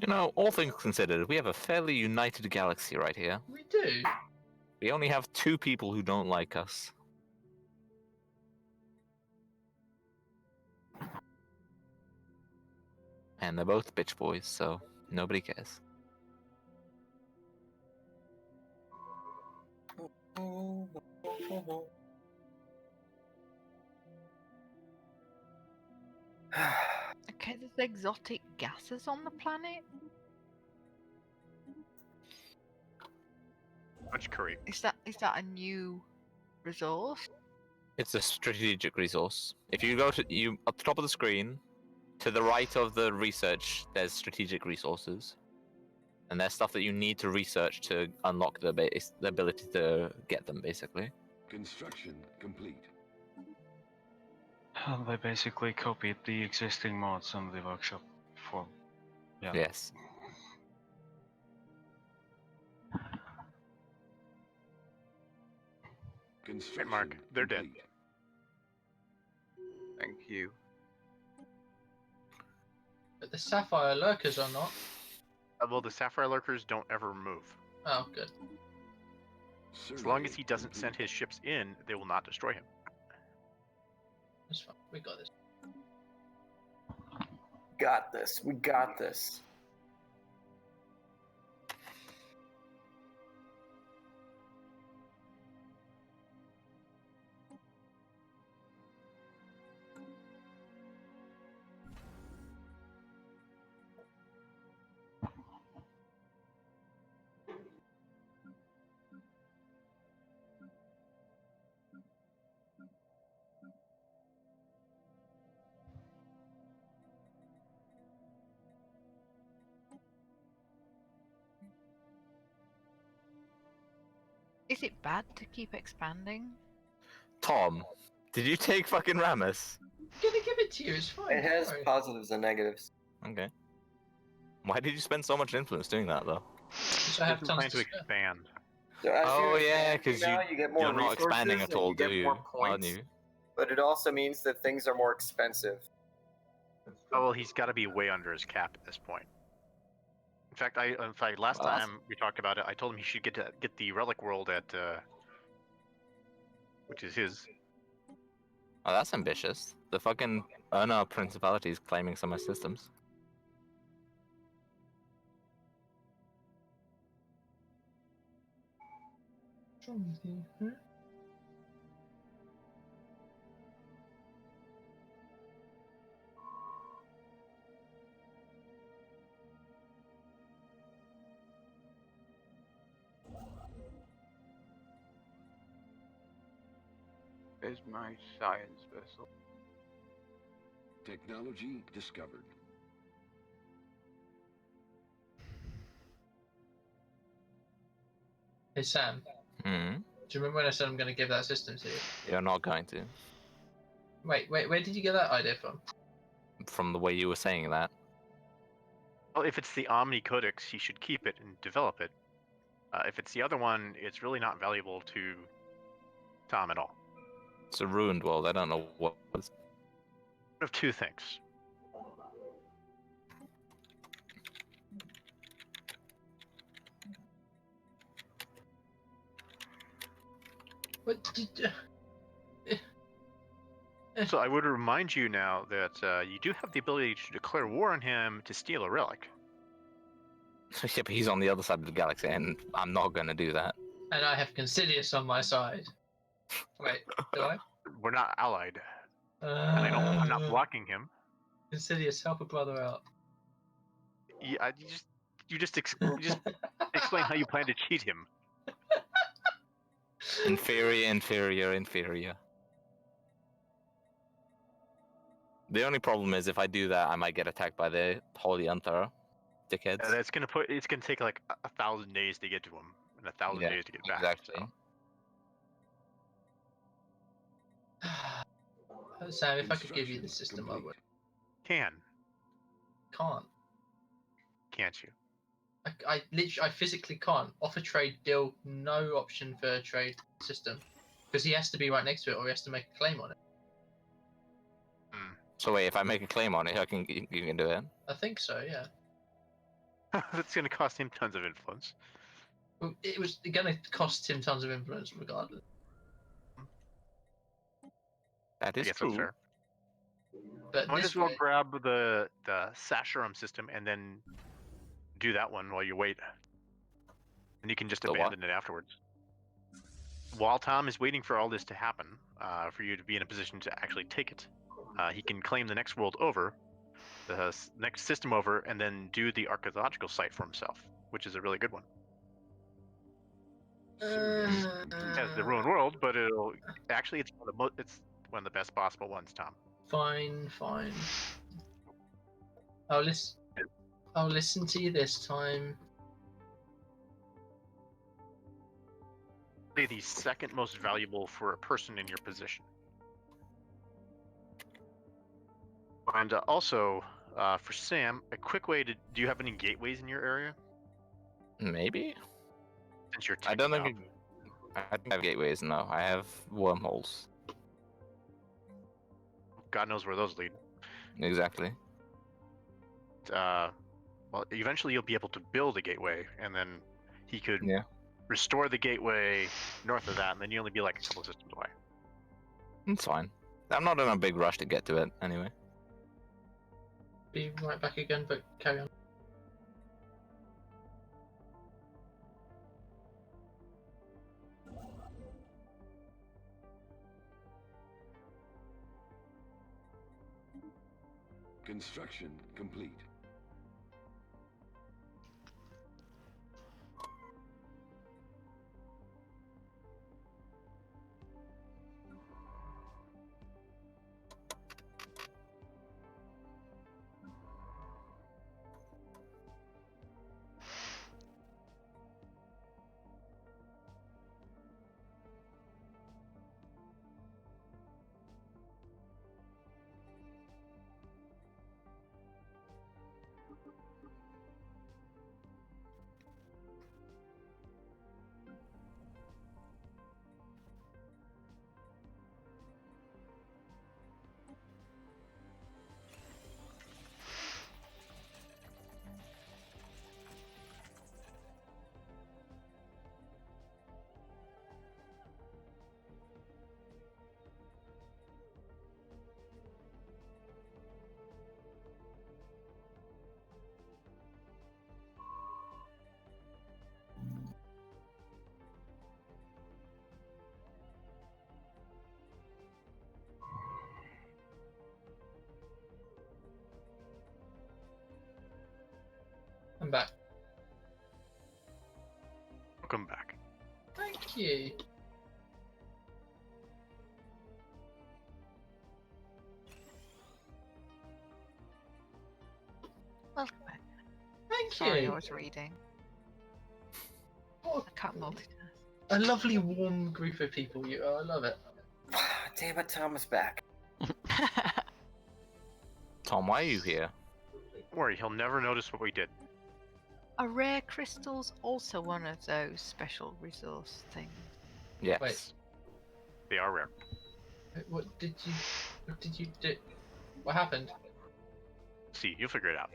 [SPEAKER 6] You know, all things considered, we have a fairly united galaxy right here.
[SPEAKER 1] We do.
[SPEAKER 6] We only have 2 people who don't like us. And they're both bitch boys, so nobody cares.
[SPEAKER 3] Okay, there's exotic gases on the planet.
[SPEAKER 4] Much curry.
[SPEAKER 3] Is that a new resource?
[SPEAKER 6] It's a strategic resource. If you go to up the top of the screen, to the right of the research, there's strategic resources, and there's stuff that you need to research to unlock the ability to get them, basically.
[SPEAKER 7] Construction complete.
[SPEAKER 8] They basically copied the existing mods on the workshop for. Yeah.
[SPEAKER 6] Yes.
[SPEAKER 7] Construction
[SPEAKER 4] Mark, they're dead.
[SPEAKER 7] complete.
[SPEAKER 9] Thank you.
[SPEAKER 1] But the sapphire lurkers are not.
[SPEAKER 4] Well, the Sapphire Lurkers don't ever move.
[SPEAKER 1] Oh, good.
[SPEAKER 4] As long as
[SPEAKER 7] Survey
[SPEAKER 4] he doesn't
[SPEAKER 7] complete.
[SPEAKER 4] send his ships in, they will not destroy him.
[SPEAKER 1] That's fine. We got this.
[SPEAKER 5] Got this. We got this.
[SPEAKER 3] Is it bad to keep expanding?
[SPEAKER 6] Tom, did you take fucking Ramus?
[SPEAKER 1] I'm gonna give it to you. It's fine.
[SPEAKER 5] It has
[SPEAKER 1] don't worry.
[SPEAKER 5] positives and negatives.
[SPEAKER 6] Okay. Why did you spend so much influence doing that, though?
[SPEAKER 1] So I have
[SPEAKER 4] Doesn't
[SPEAKER 1] tons
[SPEAKER 4] plan
[SPEAKER 1] to
[SPEAKER 4] to
[SPEAKER 1] spare.
[SPEAKER 4] expand.
[SPEAKER 5] So as
[SPEAKER 6] Oh,
[SPEAKER 5] you
[SPEAKER 6] yeah,
[SPEAKER 5] expand
[SPEAKER 6] 'cause
[SPEAKER 5] now, you get more
[SPEAKER 6] You're not
[SPEAKER 5] resources
[SPEAKER 6] expanding
[SPEAKER 5] and
[SPEAKER 6] at all,
[SPEAKER 5] you get
[SPEAKER 6] do you?
[SPEAKER 5] more
[SPEAKER 6] Aren't
[SPEAKER 5] points.
[SPEAKER 6] you?
[SPEAKER 5] But it also means that things are more expensive.
[SPEAKER 4] Oh well, he's got to be way under his cap at this point. In fact, last
[SPEAKER 6] Well, that's-
[SPEAKER 4] time we talked about it, I told him he should get the relic world at, which is his.
[SPEAKER 6] Oh, that's ambitious. The fucking Urna Principality is claiming some of my systems.
[SPEAKER 1] What's wrong with you? Huh?
[SPEAKER 9] There's my science vessel.
[SPEAKER 7] Technology discovered.
[SPEAKER 1] Hey Sam,
[SPEAKER 6] Hmm.
[SPEAKER 1] do you remember when I said I'm gonna give that system to you?
[SPEAKER 6] You're not going to.
[SPEAKER 1] Wait, where did you get that idea from?
[SPEAKER 6] From the way you were saying that.
[SPEAKER 4] Well, if it's the Omni Codex, he should keep it and develop it. If it's the other one, it's really not valuable to Tom at all.
[SPEAKER 6] It's a ruined world. I don't know what was.
[SPEAKER 4] One of two things.
[SPEAKER 1] What did?
[SPEAKER 4] So I would remind you now that you do have the ability to declare war on him to steal a relic.
[SPEAKER 6] Yeah, but he's on the other side of the galaxy, and I'm not going to do that.
[SPEAKER 1] And I have Considious on my side. Wait, do I?
[SPEAKER 4] We're not allied, and I'm not blocking him.
[SPEAKER 1] Insidious, help a brother out.
[SPEAKER 4] Yeah, you just explain how you plan to cheat him.
[SPEAKER 6] Inferior. The only problem is if I do that, I might get attacked by the Holy Anther dickheads.
[SPEAKER 4] It's gonna take like 1,000 days to get to him, and 1,000 days to get back.
[SPEAKER 6] Exactly.
[SPEAKER 4] So.
[SPEAKER 1] Sam, if I could give you the system, I would.
[SPEAKER 4] Can't you?
[SPEAKER 1] I literally, I physically can't. Offer trade deal, no option for trade system. Because he has to be right next to it or he has to make a claim on it.
[SPEAKER 6] So wait, if I make a claim on it, you can do it?
[SPEAKER 1] I think so, yeah.
[SPEAKER 4] That's gonna cost him tons of influence.
[SPEAKER 1] Well, it was going to cost him tons of influence regardless.
[SPEAKER 6] That
[SPEAKER 4] I
[SPEAKER 6] is
[SPEAKER 4] guess
[SPEAKER 6] true.
[SPEAKER 4] that's fair.
[SPEAKER 1] But
[SPEAKER 4] Might
[SPEAKER 1] this
[SPEAKER 4] as well
[SPEAKER 1] way,
[SPEAKER 4] grab the Sasharum system and then do that one while you wait. And you can just
[SPEAKER 6] The what?
[SPEAKER 4] abandon it afterwards. While Tom is waiting for all this to happen, for you to be in a position to actually take it, he can claim the next world over, the next system over, and then do the archaeological site for himself, which is a really good one. It has the ruined world, but it'll actually it's one of the best possible ones, Tom.
[SPEAKER 1] fine. I'll listen to you this time.
[SPEAKER 4] The second most valuable for a person in your position. And also, for Sam, a quick way to... Do you have any gateways in your area?
[SPEAKER 6] Maybe?
[SPEAKER 4] Since you're
[SPEAKER 6] I don't
[SPEAKER 4] teching
[SPEAKER 6] think I don't have gateways, no. I have wormholes.
[SPEAKER 4] God knows where those lead.
[SPEAKER 6] Exactly.
[SPEAKER 4] Well, eventually you'll be able to build a gateway, and then he could restore the gateway north of that, and then you only be like a couple systems away.
[SPEAKER 6] It's fine. I'm not in a big rush to get to it, anyway.
[SPEAKER 1] Be right back again, but carry on.
[SPEAKER 7] Construction complete.
[SPEAKER 1] I'm back.
[SPEAKER 4] Welcome back.
[SPEAKER 1] Thank you.
[SPEAKER 3] Welcome back.
[SPEAKER 1] Thank
[SPEAKER 3] Sorry,
[SPEAKER 1] you.
[SPEAKER 3] I was reading.
[SPEAKER 1] What
[SPEAKER 3] I can't multitask.
[SPEAKER 1] a lovely, warm group of people you are. I love it.
[SPEAKER 5] Damn it, Thomas back.
[SPEAKER 6] Tom, why are you here?
[SPEAKER 4] Don't worry, he'll never notice what we did.
[SPEAKER 3] Are rare crystals also one of those special resource things?
[SPEAKER 6] Yes.
[SPEAKER 1] Wait.
[SPEAKER 4] They are rare.
[SPEAKER 1] What did you do? What happened?
[SPEAKER 4] See, you'll figure it out.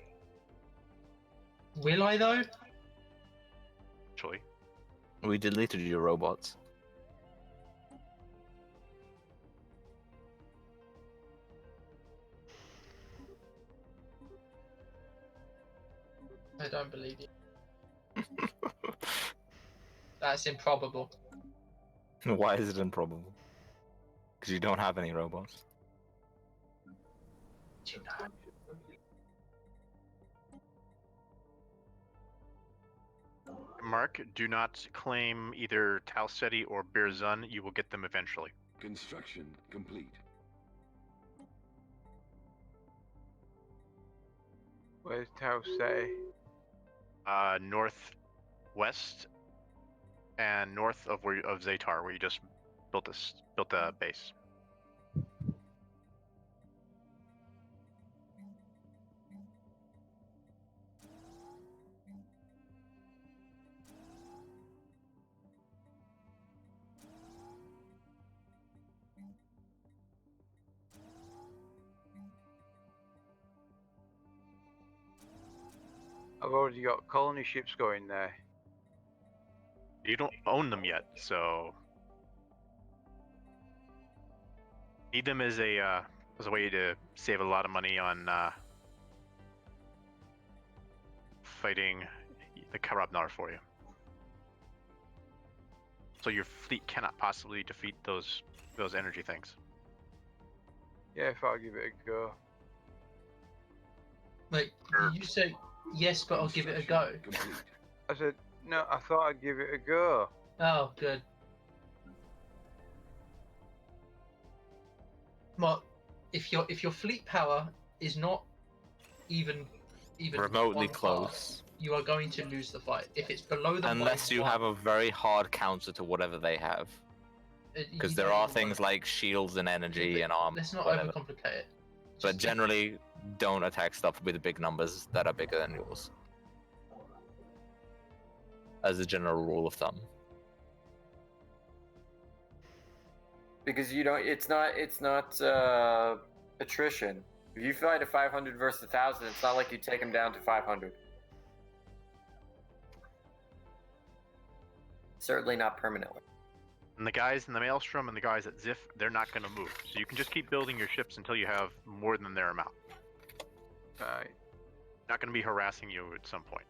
[SPEAKER 1] Will I though?
[SPEAKER 4] Actually,
[SPEAKER 6] We deleted your robots.
[SPEAKER 1] I don't believe you. That's improbable.
[SPEAKER 6] Why is it improbable? Because you don't have any robots.
[SPEAKER 1] Do you know?
[SPEAKER 4] Mark, do not claim either Talseti or Birzun. You will get them eventually.
[SPEAKER 7] Construction complete.
[SPEAKER 9] Where's Tau City?
[SPEAKER 4] Northwest and north of Zatar, where you just built a base.
[SPEAKER 9] I've already got colony ships going there.
[SPEAKER 4] You don't own them yet, so need them as a way to save a lot of money on fighting the Karabnar for you. So your fleet cannot possibly defeat those energy things.
[SPEAKER 9] Yeah, if I give it a go.
[SPEAKER 1] Like, you say yes, but I'll give it a go.
[SPEAKER 7] Complete.
[SPEAKER 9] I said, no, I thought I'd give it a go.
[SPEAKER 1] Oh, good. Well, if your fleet power is not even
[SPEAKER 6] Remotely
[SPEAKER 1] on par,
[SPEAKER 6] close.
[SPEAKER 1] you are going to lose the fight. If it's below the
[SPEAKER 6] Unless you have a very hard counter to whatever they have. Because there are things like shields and energy and armor.
[SPEAKER 1] Let's not
[SPEAKER 6] whatever.
[SPEAKER 1] overcomplicate it.
[SPEAKER 6] But
[SPEAKER 1] Just-
[SPEAKER 6] generally, don't attack stuff with big numbers that are bigger than yours. As a general rule of thumb.
[SPEAKER 5] Because you don't. It's not attrition. If you fight a 500 versus 1,000, it's not like you take them down to 500. Certainly not permanently.
[SPEAKER 4] And the guys in the Maelstrom and the guys at Ziff, they're not going to move. So you can just keep building your ships until you have more than their amount.
[SPEAKER 9] Right.
[SPEAKER 4] Not going to be harassing you at some point.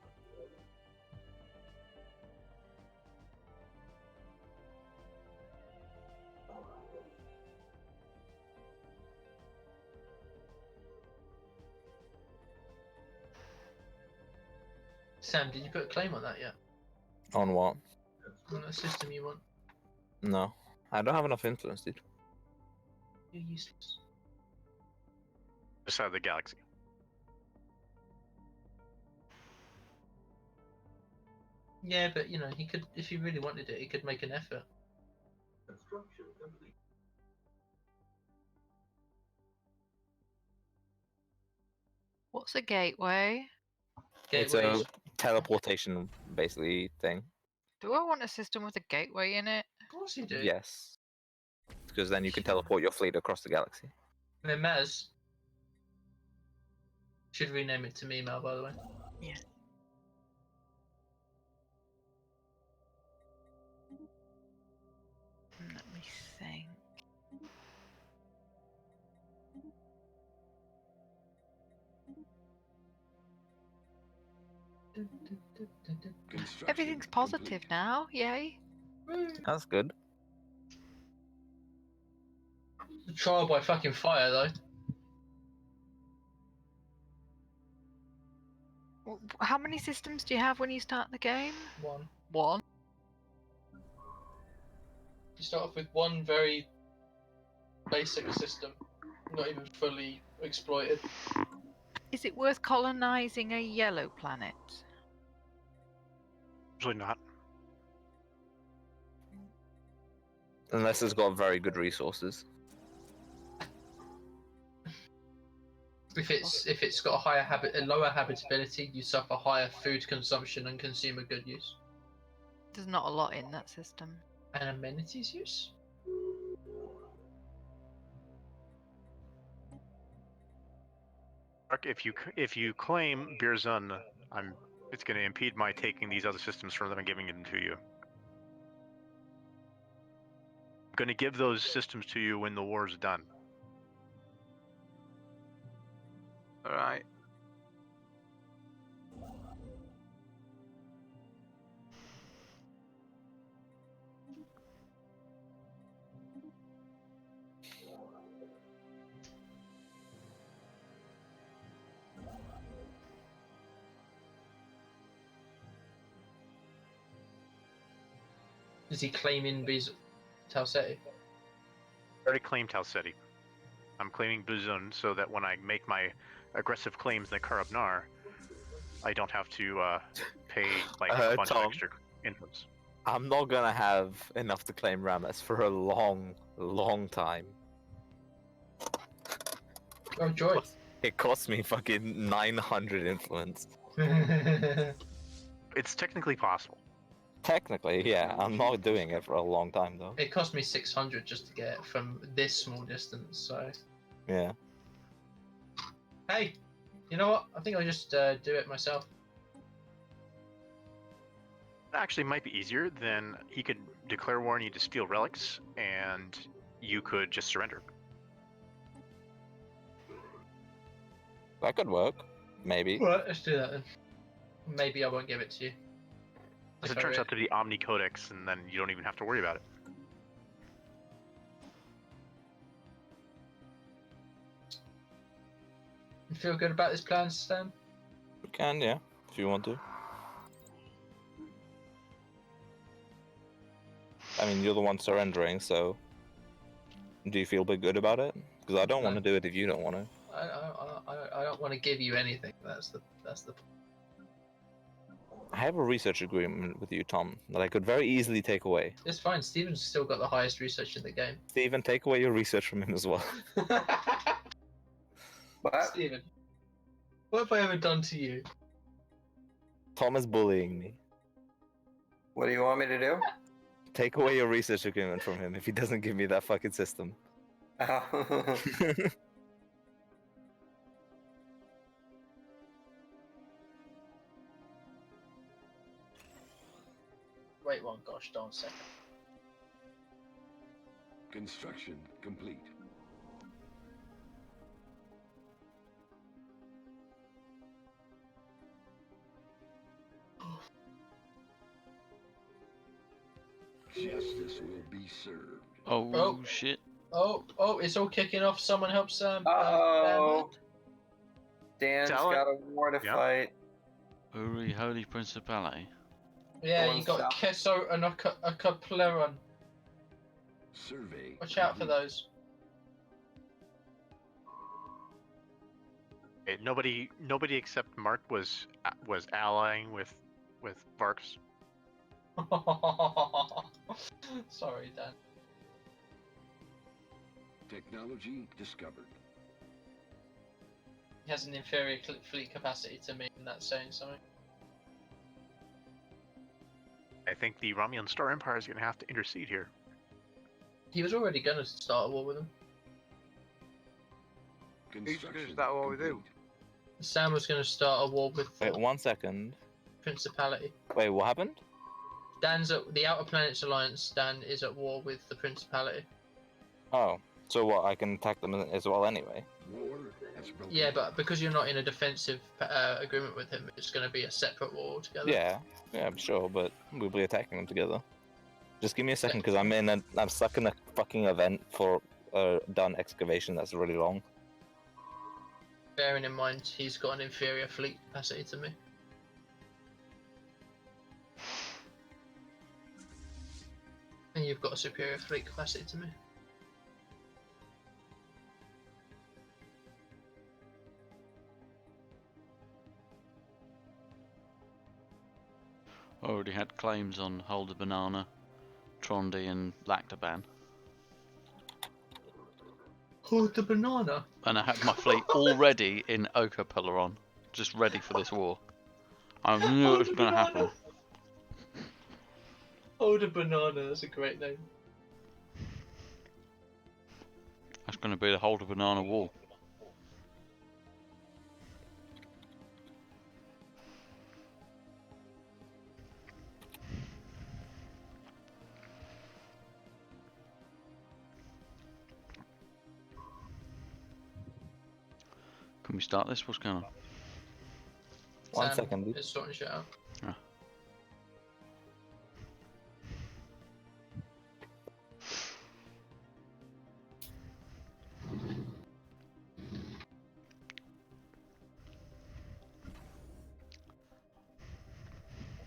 [SPEAKER 1] Sam, did you put a claim on that yet?
[SPEAKER 6] On what?
[SPEAKER 1] On that system you want?
[SPEAKER 6] No. I don't have enough influence, dude.
[SPEAKER 1] You're useless.
[SPEAKER 4] This side of the galaxy.
[SPEAKER 1] Yeah, but you know, he could, if he really wanted it, he could make an effort.
[SPEAKER 7] Construction complete.
[SPEAKER 3] What's a gateway?
[SPEAKER 6] It's
[SPEAKER 1] Gateways.
[SPEAKER 6] a teleportation, basically, thing.
[SPEAKER 3] Do I want a system with a gateway in it?
[SPEAKER 1] Of course you do.
[SPEAKER 6] Yes. Because then you can teleport your fleet across the galaxy.
[SPEAKER 1] And then Maz should rename it to Meemail, by the way.
[SPEAKER 3] Yeah. Let me think.
[SPEAKER 7] Construction
[SPEAKER 3] Everything's positive
[SPEAKER 7] complete.
[SPEAKER 3] now, yay.
[SPEAKER 6] That's good.
[SPEAKER 1] Trial by fucking fire, though.
[SPEAKER 3] How many systems do you have when you start the game?
[SPEAKER 1] One.
[SPEAKER 3] One.
[SPEAKER 1] You start off with one very basic system, not even fully exploited.
[SPEAKER 3] Is it worth colonizing a yellow planet?
[SPEAKER 4] Usually not.
[SPEAKER 6] Unless it's got very good resources.
[SPEAKER 1] If it's got a lower habitability, you suffer higher food consumption and consumer good use.
[SPEAKER 3] There's not a lot in that system.
[SPEAKER 1] And amenities use?
[SPEAKER 4] Mark, if you claim Birzun, it's going to impede my taking these other systems from them and giving them to you. I'm going to give those systems to you when the war's done.
[SPEAKER 9] Alright.
[SPEAKER 1] Is he claiming Talsetti?
[SPEAKER 4] I already claimed Talsetti. I'm claiming Buzun so that when I make my aggressive claims in the Karabnar, I don't have to pay like a bunch of
[SPEAKER 6] Tom.
[SPEAKER 4] extra inputs.
[SPEAKER 6] I'm not gonna have enough to claim Rames for a long, long time.
[SPEAKER 1] Oh, joy.
[SPEAKER 6] It cost me fucking 900 influence.
[SPEAKER 4] It's technically possible.
[SPEAKER 6] Technically, yeah, I'm not doing it for a long time though.
[SPEAKER 1] It cost me 600 just to get from this small distance, so...
[SPEAKER 6] Yeah.
[SPEAKER 1] Hey! You know what? I think I'll just do it myself.
[SPEAKER 4] Actually, might be easier. Then he could declare war on you to steal relics, and you could just surrender.
[SPEAKER 6] That could work. Maybe.
[SPEAKER 1] Alright, let's do that then. Maybe I won't give it to you.
[SPEAKER 4] As it turns out to be Omni Codex, and then you don't even have to worry about it.
[SPEAKER 1] You feel good about this plan, Stan?
[SPEAKER 6] We can, yeah, if you want to. I mean, you're the one surrendering, so... Do you feel a bit good about it? Because I don't want to do it if you don't want to.
[SPEAKER 1] I don't want to give you anything. That's the
[SPEAKER 6] I have a research agreement with you, Tom, that I could very easily take away.
[SPEAKER 1] It's fine. Steven's still got the highest research in the game.
[SPEAKER 6] Steven, take away your research from him as well.
[SPEAKER 5] What?
[SPEAKER 1] Steven, what have I ever done to you?
[SPEAKER 6] Tom is bullying me.
[SPEAKER 5] What do you want me to do?
[SPEAKER 6] Take away your research agreement from him if he doesn't give me that fucking system.
[SPEAKER 1] Wait one gosh darn second.
[SPEAKER 7] Construction complete. Justice will be served.
[SPEAKER 2] Oh, shit.
[SPEAKER 1] Oh, it's all kicking off. Someone help Sam.
[SPEAKER 5] Uh-oh. Dan's
[SPEAKER 4] Tell it.
[SPEAKER 5] got a war to
[SPEAKER 4] Yeah.
[SPEAKER 5] fight.
[SPEAKER 2] Holy Principality.
[SPEAKER 1] Yeah,
[SPEAKER 5] Go
[SPEAKER 1] you
[SPEAKER 5] on,
[SPEAKER 1] got
[SPEAKER 5] Sal.
[SPEAKER 1] Kesso and a Kapleron.
[SPEAKER 7] Survey.
[SPEAKER 1] Watch out for
[SPEAKER 7] complete.
[SPEAKER 1] those.
[SPEAKER 4] Nobody except Mark was allying with Varks.
[SPEAKER 1] Sorry, Dan.
[SPEAKER 7] Technology discovered.
[SPEAKER 1] He has an inferior fleet capacity to me, and that's saying something.
[SPEAKER 4] I think the Romulan Star Empire is going to have to intercede here.
[SPEAKER 1] He was already going to start a war with him.
[SPEAKER 7] Construction
[SPEAKER 9] Is that what we do?
[SPEAKER 7] complete.
[SPEAKER 1] Sam was going to start a war with
[SPEAKER 6] Wait, 1 second.
[SPEAKER 1] Principality.
[SPEAKER 6] Wait, what happened?
[SPEAKER 1] Dan's at the Outer Planets Alliance. Dan is at war with the Principality.
[SPEAKER 6] Oh, so what, I can attack them as well anyway?
[SPEAKER 7] War has broken
[SPEAKER 1] Yeah,
[SPEAKER 7] out.
[SPEAKER 1] but because you're not in a defensive agreement with him, it's going to be a separate war altogether.
[SPEAKER 6] Yeah, I'm sure, but we'll be attacking them together. Just give me a second, because I'm stuck in a fucking event for done excavation that's really long.
[SPEAKER 1] Bearing in mind, he's got an inferior fleet capacity to me. And you've got a superior fleet capacity to me.
[SPEAKER 2] Already had claims on Holder Banana, Trondy, and Lactaban.
[SPEAKER 1] Hold the banana.
[SPEAKER 2] And I had my fleet already in Oka Polaron, just ready for this war. I knew it was going to happen.
[SPEAKER 1] Hold a banana, that's a great name.
[SPEAKER 2] That's going to be the Holder Banana war. Can we start this? What's going on?
[SPEAKER 6] 1
[SPEAKER 1] Sam
[SPEAKER 6] second, dude.
[SPEAKER 1] is sorting shit out.
[SPEAKER 2] Ah.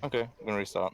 [SPEAKER 6] Okay, I'm gonna restart.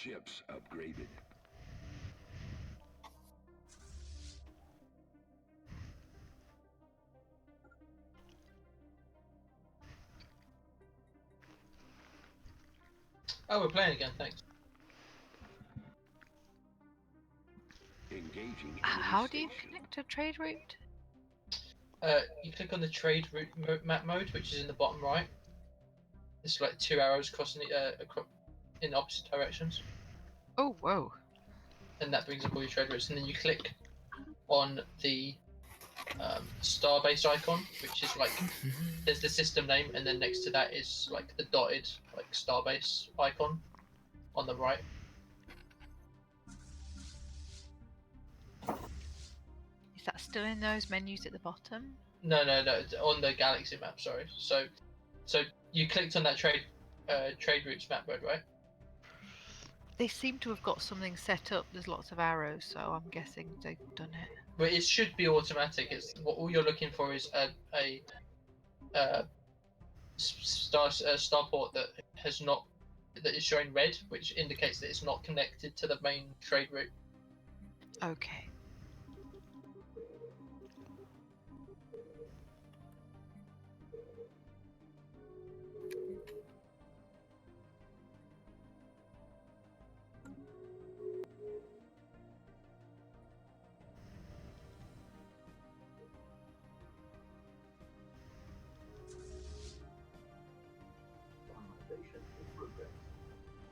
[SPEAKER 7] Ships upgraded.
[SPEAKER 1] Oh, we're playing again. Thanks.
[SPEAKER 7] Engaging
[SPEAKER 3] How do you
[SPEAKER 7] station.
[SPEAKER 3] connect a trade route?
[SPEAKER 1] You click on the trade route map mode, which is in the bottom right. It's like 2 arrows crossing in opposite directions,
[SPEAKER 3] Oh, whoa.
[SPEAKER 1] and that brings up all your trade routes. And then you click on the starbase icon, which is like there's the system name, and then next to that is like the dotted like starbase icon on the right.
[SPEAKER 3] Is that still in those menus at the bottom?
[SPEAKER 1] No, on the galaxy map. Sorry. So you clicked on that trade routes map mode, right?
[SPEAKER 3] They seem to have got something set up. There's lots of arrows, so I'm guessing they've done it.
[SPEAKER 1] But it should be automatic. It's what all you're looking for is a starport that is showing red, which indicates that it's not connected to the main trade route.
[SPEAKER 3] Okay.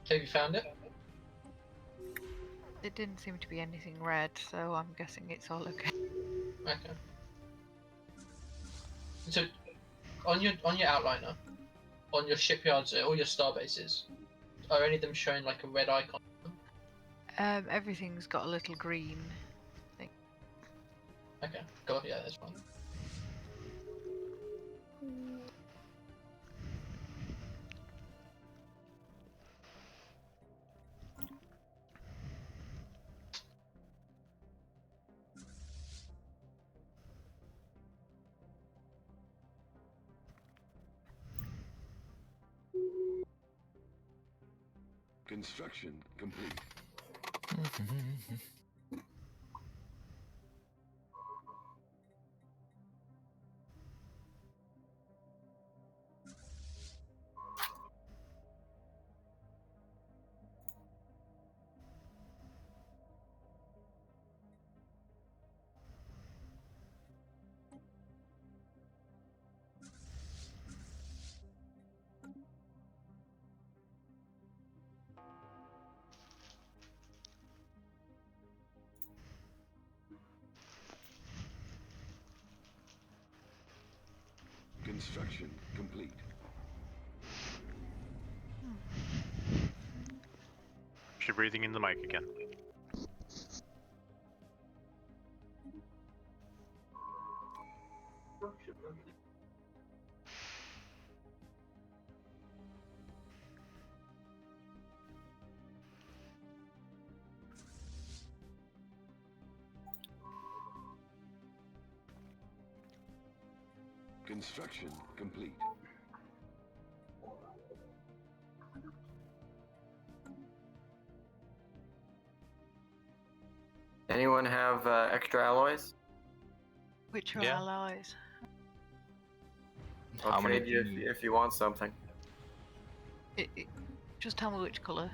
[SPEAKER 1] Have you found it?
[SPEAKER 3] It didn't seem to be anything red, so I'm guessing it's all okay.
[SPEAKER 1] Okay. So, on your outliner, on your shipyards, all your star bases, are any of them showing like a red icon?
[SPEAKER 3] Everything's got a little green thing.
[SPEAKER 1] Okay, go. Yeah, that's fine.
[SPEAKER 7] Construction complete. Construction complete.
[SPEAKER 4] You're breathing in the mic again.
[SPEAKER 7] Construction complete.
[SPEAKER 5] Anyone have extra alloys?
[SPEAKER 3] Which are
[SPEAKER 6] Yeah.
[SPEAKER 3] allies?
[SPEAKER 5] I'll
[SPEAKER 6] How many
[SPEAKER 5] trade you
[SPEAKER 6] do you-
[SPEAKER 5] if you want something.
[SPEAKER 3] Just tell me which colour.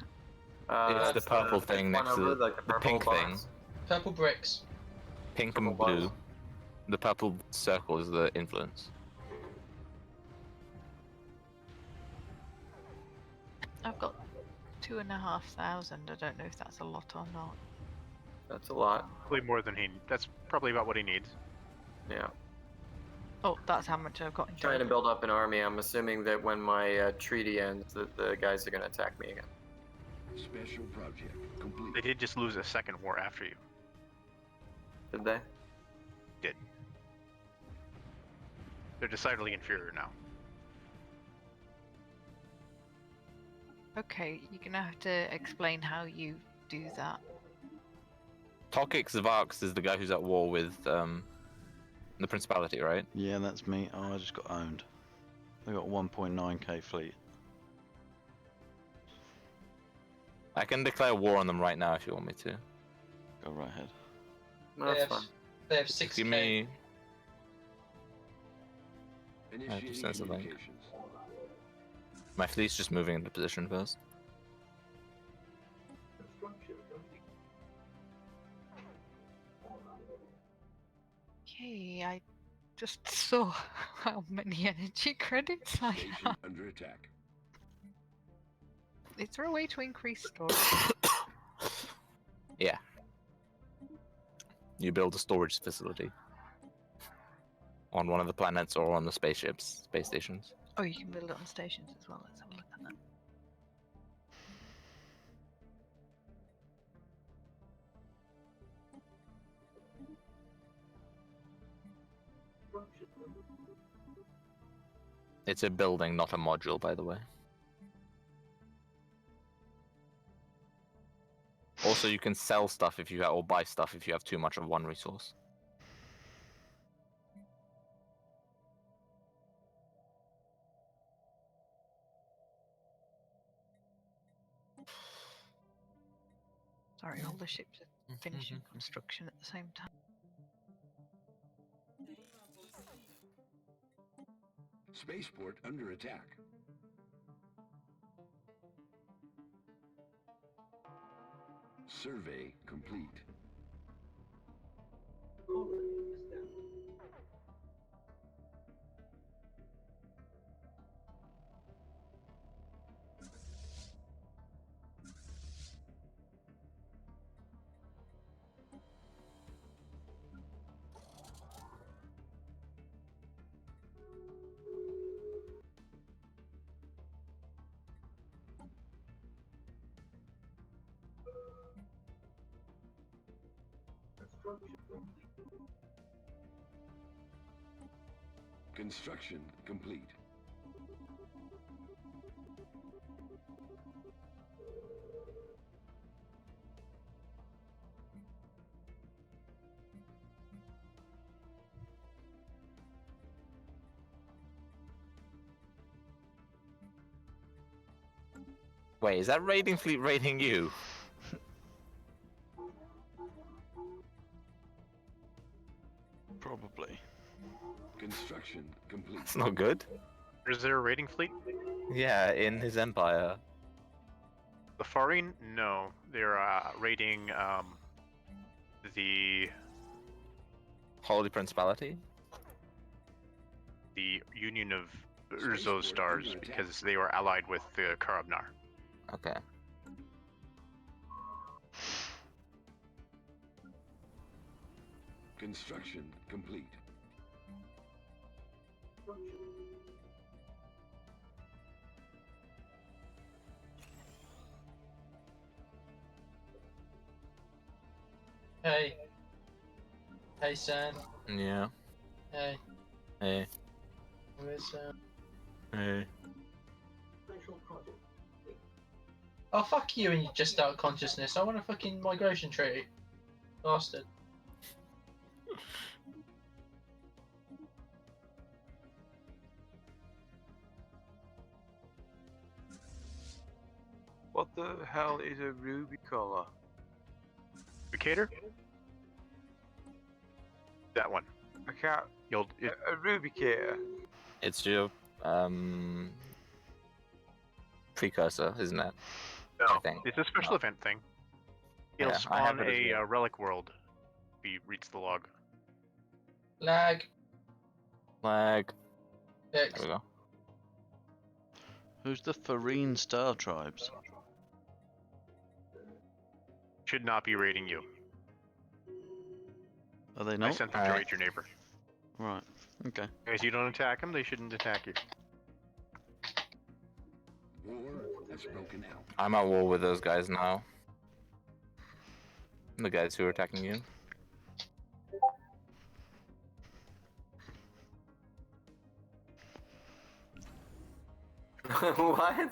[SPEAKER 6] It's the purple thing
[SPEAKER 5] one
[SPEAKER 6] next to
[SPEAKER 5] over,
[SPEAKER 6] the
[SPEAKER 5] purple
[SPEAKER 6] pink thing.
[SPEAKER 5] box.
[SPEAKER 1] Purple bricks.
[SPEAKER 6] Pink
[SPEAKER 5] Purple
[SPEAKER 6] and blue.
[SPEAKER 5] box.
[SPEAKER 6] The purple circle is the influence.
[SPEAKER 3] I've got 2,500. I don't know if that's a lot or not.
[SPEAKER 5] That's a lot.
[SPEAKER 4] Probably more than he. That's probably about what he needs.
[SPEAKER 5] Yeah.
[SPEAKER 3] Oh, that's how much I've got in
[SPEAKER 5] Trying to
[SPEAKER 3] total.
[SPEAKER 5] build up an army. I'm assuming that when my treaty ends, that the guys are going to attack me again.
[SPEAKER 7] Special project complete.
[SPEAKER 4] They did just lose a second war after you.
[SPEAKER 5] Did they?
[SPEAKER 4] They're decidedly inferior now.
[SPEAKER 3] Okay, you're gonna have to explain how you do that.
[SPEAKER 6] Tokik Zvarks is the guy who's at war with the Principality, right?
[SPEAKER 2] Yeah, that's me. Oh, I just got owned. I got 1.9k fleet.
[SPEAKER 6] I can declare war on them right now if you want me to.
[SPEAKER 2] Go right ahead.
[SPEAKER 5] No,
[SPEAKER 1] They
[SPEAKER 5] that's
[SPEAKER 1] have,
[SPEAKER 5] fine.
[SPEAKER 1] they have 6k.
[SPEAKER 6] Give me.
[SPEAKER 7] Initiating
[SPEAKER 6] send something.
[SPEAKER 7] communications.
[SPEAKER 6] My fleet's just moving into position first.
[SPEAKER 3] Okay, I just saw how many energy credits I
[SPEAKER 7] Station
[SPEAKER 3] have.
[SPEAKER 7] under attack.
[SPEAKER 3] Is there a way to increase storage?
[SPEAKER 6] Yeah. You build a storage facility on one of the planets or on the spaceships, space stations.
[SPEAKER 3] Oh, you can build it on stations as well. Let's have a look at that.
[SPEAKER 6] It's a building, not a module, by the way. Also, you can sell stuff if you or buy stuff if you have too much of one resource.
[SPEAKER 3] Sorry, all the ships are finishing construction at the same time.
[SPEAKER 7] Spaceport under attack. Survey complete. Construction complete.
[SPEAKER 6] Wait, is that raiding fleet raiding you?
[SPEAKER 2] Probably.
[SPEAKER 7] Construction complete.
[SPEAKER 6] That's not good.
[SPEAKER 4] Is there a raiding fleet?
[SPEAKER 6] Yeah, in his empire.
[SPEAKER 4] The Farine? No, they're raiding the
[SPEAKER 6] Holy Principality?
[SPEAKER 4] Union of Urzo Stars because they were allied with the Karabnar.
[SPEAKER 6] Okay.
[SPEAKER 7] Construction complete.
[SPEAKER 1] Hey. Hey, Sam.
[SPEAKER 6] Yeah.
[SPEAKER 1] Hey.
[SPEAKER 6] Hey.
[SPEAKER 1] Where's Sam?
[SPEAKER 6] Hey.
[SPEAKER 1] Oh, fuck you and you just out of consciousness. I want a fucking migration treaty. Bastard.
[SPEAKER 9] What the hell is a ruby color?
[SPEAKER 4] Indicator? That one.
[SPEAKER 9] I can't.
[SPEAKER 4] It,
[SPEAKER 9] A rubicator.
[SPEAKER 6] It's your precursor, isn't it?
[SPEAKER 4] no,
[SPEAKER 6] I think.
[SPEAKER 4] it's a special event thing. It'll
[SPEAKER 6] Yeah, I
[SPEAKER 4] spawn
[SPEAKER 6] have it as
[SPEAKER 4] a
[SPEAKER 6] well.
[SPEAKER 4] relic world. If he reads the log.
[SPEAKER 1] Lag.
[SPEAKER 6] Flag. There
[SPEAKER 1] Fix.
[SPEAKER 6] we go.
[SPEAKER 2] Who's the Farine Star Tribes?
[SPEAKER 4] Should not be raiding you.
[SPEAKER 2] Are they
[SPEAKER 4] I
[SPEAKER 2] not?
[SPEAKER 4] sent them to
[SPEAKER 6] Alright.
[SPEAKER 4] raid your neighbor.
[SPEAKER 2] Right. Okay.
[SPEAKER 4] As you don't attack them, they shouldn't attack you.
[SPEAKER 7] War has broken out.
[SPEAKER 6] I'm at war with those guys now. The guys who are attacking you.
[SPEAKER 5] What?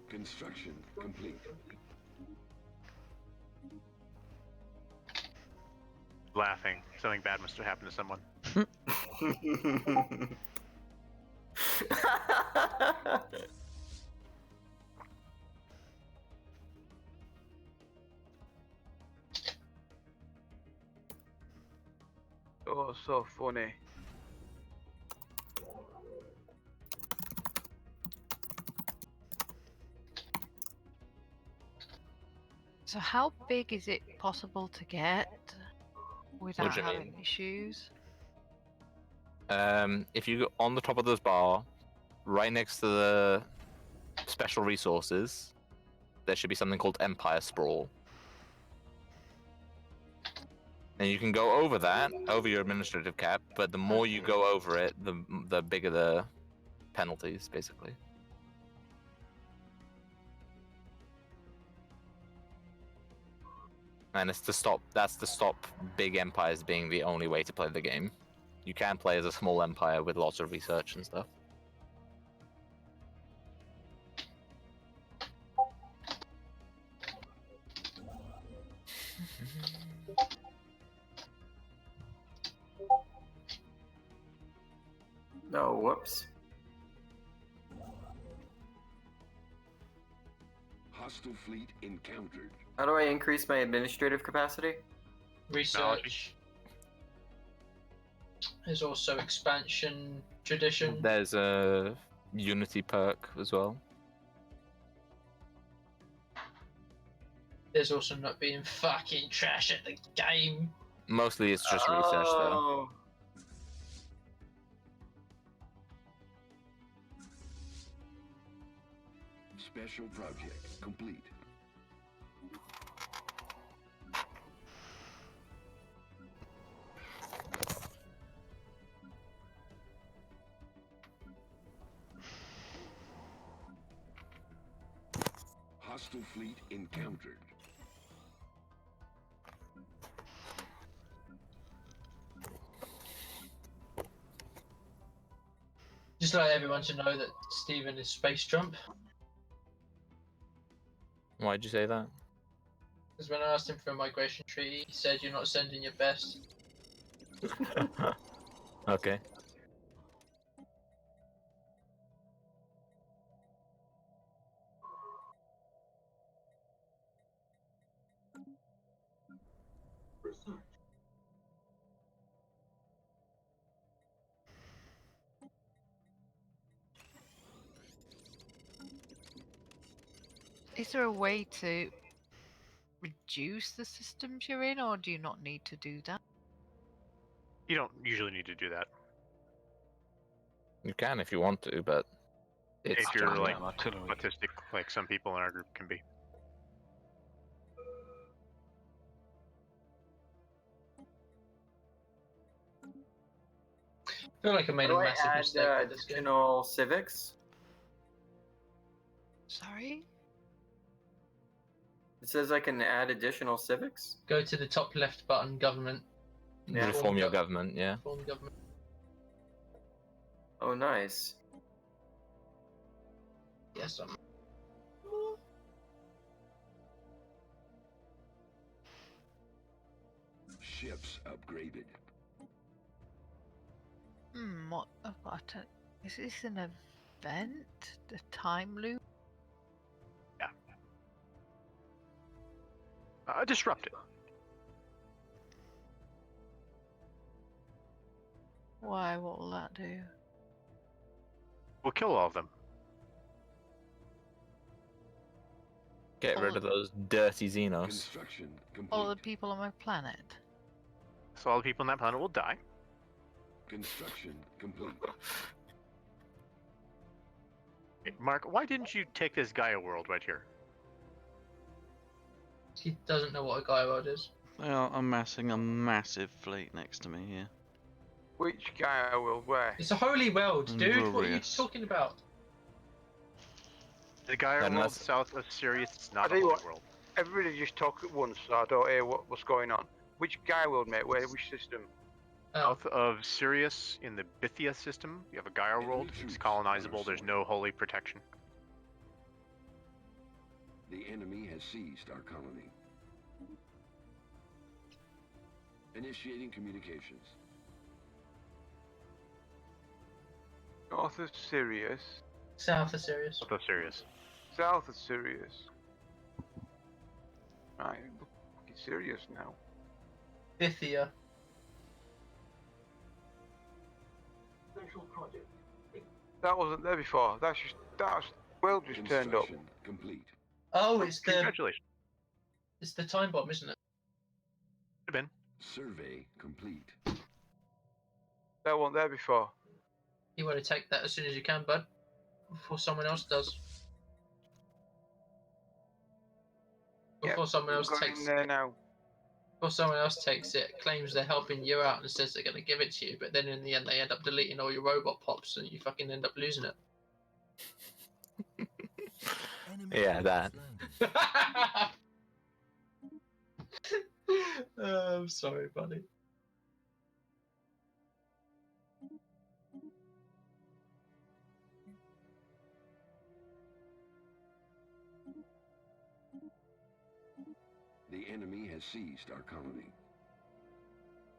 [SPEAKER 7] Construction complete.
[SPEAKER 4] Laughing. Something bad must have happened to someone.
[SPEAKER 9] Oh, so funny.
[SPEAKER 3] So how big is it possible to get without
[SPEAKER 6] do you
[SPEAKER 3] having
[SPEAKER 6] mean?
[SPEAKER 3] issues?
[SPEAKER 6] If you go on the top of this bar, right next to the special resources, there should be something called Empire Sprawl. And you can go over that, over your administrative cap, but the more you go over it, the bigger the penalties, basically. And it's to stop. That's to stop big empires being the only way to play the game. You can play as a small empire with lots of research and stuff.
[SPEAKER 5] No, whoops.
[SPEAKER 7] Hostile fleet encountered.
[SPEAKER 5] How do I increase my administrative capacity?
[SPEAKER 1] Research. There's also expansion, tradition.
[SPEAKER 6] There's a Unity perk as well.
[SPEAKER 1] There's also not being fucking trash at the game.
[SPEAKER 6] Mostly it's just research though.
[SPEAKER 5] Oh.
[SPEAKER 7] Special project complete. Hostile fleet encountered.
[SPEAKER 1] Just to let everyone to know that Stephen is space jump.
[SPEAKER 6] Why'd you say that?
[SPEAKER 1] Because when I asked him for a migration treaty, he said you're not sending your best.
[SPEAKER 6] Okay.
[SPEAKER 3] Is there a way to reduce the systems you're in, or do you not need to do that?
[SPEAKER 4] You don't usually need to do that.
[SPEAKER 6] You can if you want to, but it's
[SPEAKER 4] If you're
[SPEAKER 6] just-
[SPEAKER 4] like
[SPEAKER 8] artillery.
[SPEAKER 4] autistic, like some people in our group can be.
[SPEAKER 1] I feel like I made
[SPEAKER 5] How
[SPEAKER 1] a
[SPEAKER 5] do I
[SPEAKER 1] massive
[SPEAKER 5] add
[SPEAKER 1] mistake with this game.
[SPEAKER 5] additional civics?
[SPEAKER 3] Sorry?
[SPEAKER 5] It says I can add additional civics?
[SPEAKER 1] Go to the top left button, government.
[SPEAKER 5] Yeah.
[SPEAKER 6] reform your government, yeah.
[SPEAKER 1] Form government.
[SPEAKER 5] Oh, nice.
[SPEAKER 1] Yes, I'm.
[SPEAKER 7] Ships upgraded.
[SPEAKER 3] What about it? Is this an event? The time loop?
[SPEAKER 4] Disrupt it.
[SPEAKER 3] Why? What will that do?
[SPEAKER 4] We'll kill all of them.
[SPEAKER 6] Get rid of those dirty Xenos.
[SPEAKER 7] Construction
[SPEAKER 3] All the
[SPEAKER 7] complete.
[SPEAKER 3] people on my planet?
[SPEAKER 4] So all the people on that planet will die.
[SPEAKER 7] Construction complete.
[SPEAKER 4] Hey, Mark, why didn't you take this Gaia world right here?
[SPEAKER 1] He doesn't know what a Gaia world is.
[SPEAKER 2] They are amassing a massive fleet next to me here.
[SPEAKER 9] Which guy will where?
[SPEAKER 1] It's a holy world, dude. What are you
[SPEAKER 2] Glorious.
[SPEAKER 1] talking about?
[SPEAKER 4] The Gaia
[SPEAKER 6] Then
[SPEAKER 4] world
[SPEAKER 6] that's-
[SPEAKER 4] south of Sirius is
[SPEAKER 9] I
[SPEAKER 4] not a
[SPEAKER 9] tell you
[SPEAKER 4] holy
[SPEAKER 9] what.
[SPEAKER 4] world.
[SPEAKER 9] Everybody just talk at once so I don't hear what's going on. Which guy will, mate? Where? Which system?
[SPEAKER 4] South of Sirius in the Bithia system, you have a Gaia world. It's colonizable. There's no holy protection.
[SPEAKER 7] The enemy has seized our colony. Initiating communications.
[SPEAKER 9] North of Sirius.
[SPEAKER 1] South of Sirius.
[SPEAKER 4] South of Sirius.
[SPEAKER 9] South of Sirius. Right, look fucking serious now.
[SPEAKER 1] Bithia.
[SPEAKER 9] That wasn't there before. That's world just turned up.
[SPEAKER 7] Construction complete.
[SPEAKER 1] Oh, it's the
[SPEAKER 4] Congratulations.
[SPEAKER 1] time bomb, isn't it?
[SPEAKER 4] Have been.
[SPEAKER 7] Survey complete.
[SPEAKER 9] That wasn't there before.
[SPEAKER 1] You want to take that as soon as you can, bud, before someone else does. Before someone else
[SPEAKER 9] Going
[SPEAKER 1] takes
[SPEAKER 9] in there now.
[SPEAKER 1] Before someone else takes it, claims they're helping you out and says they're going to give it to you, but then in the end they end up deleting all your robot pops and you fucking end up losing it.
[SPEAKER 6] Yeah, that.
[SPEAKER 1] I'm sorry, buddy.
[SPEAKER 7] The enemy has seized our colony.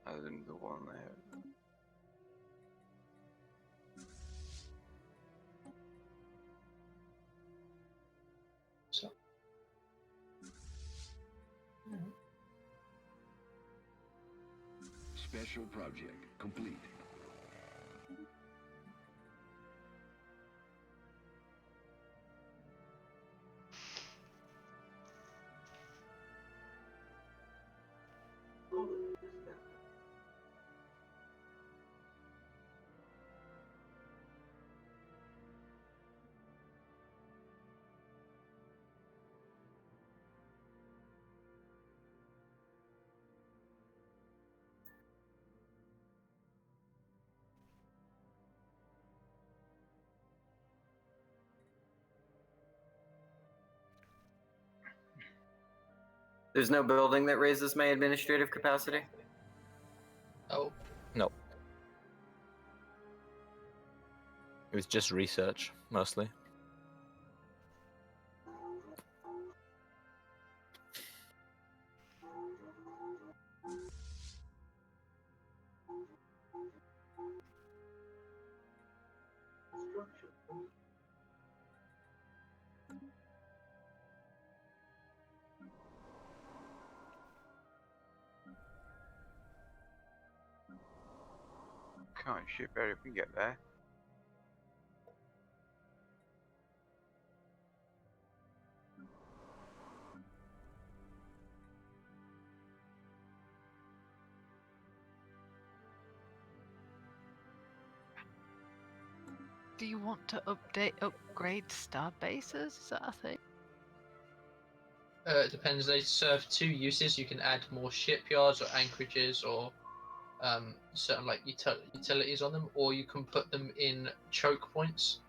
[SPEAKER 9] Other than the one there.
[SPEAKER 1] So.
[SPEAKER 7] Special project complete.
[SPEAKER 5] There's no building that raises my administrative capacity?
[SPEAKER 1] Oh.
[SPEAKER 6] No. It was just research, mostly.
[SPEAKER 9] Can't ship out if we can get there.
[SPEAKER 3] Do you want to upgrade star bases? Is that a thing?
[SPEAKER 1] It depends. They serve two uses. You can add more shipyards or anchorages or certain like utilities on them, or you can put them in choke points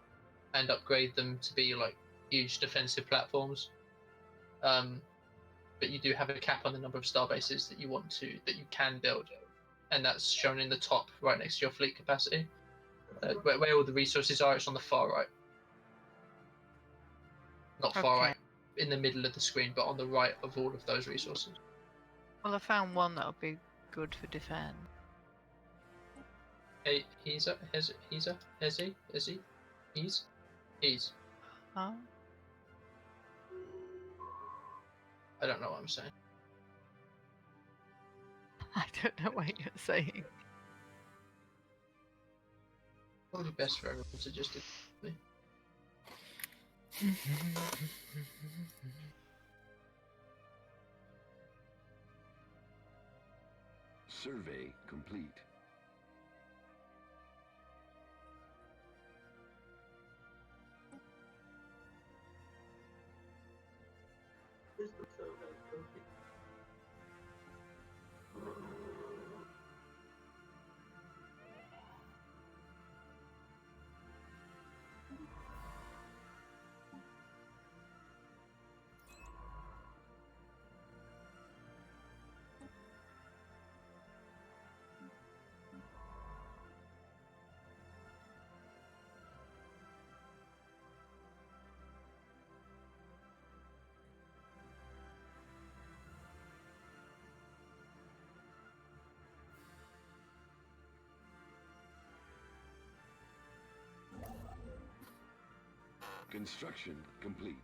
[SPEAKER 1] and upgrade them to be like huge defensive platforms. But you do have a cap on the number of star bases that you can build, and that's shown in the top right next to your fleet capacity. Where all the resources are, it's on the far right. Not far right, in the middle of the screen, but on the right of all of those resources.
[SPEAKER 3] Well, I found one that'll be good for defend.
[SPEAKER 1] Hey, he's.
[SPEAKER 3] Huh?
[SPEAKER 1] I don't know what I'm saying.
[SPEAKER 3] I don't know what you're saying.
[SPEAKER 1] Probably best for everyone to just do.
[SPEAKER 7] Survey complete. Construction complete.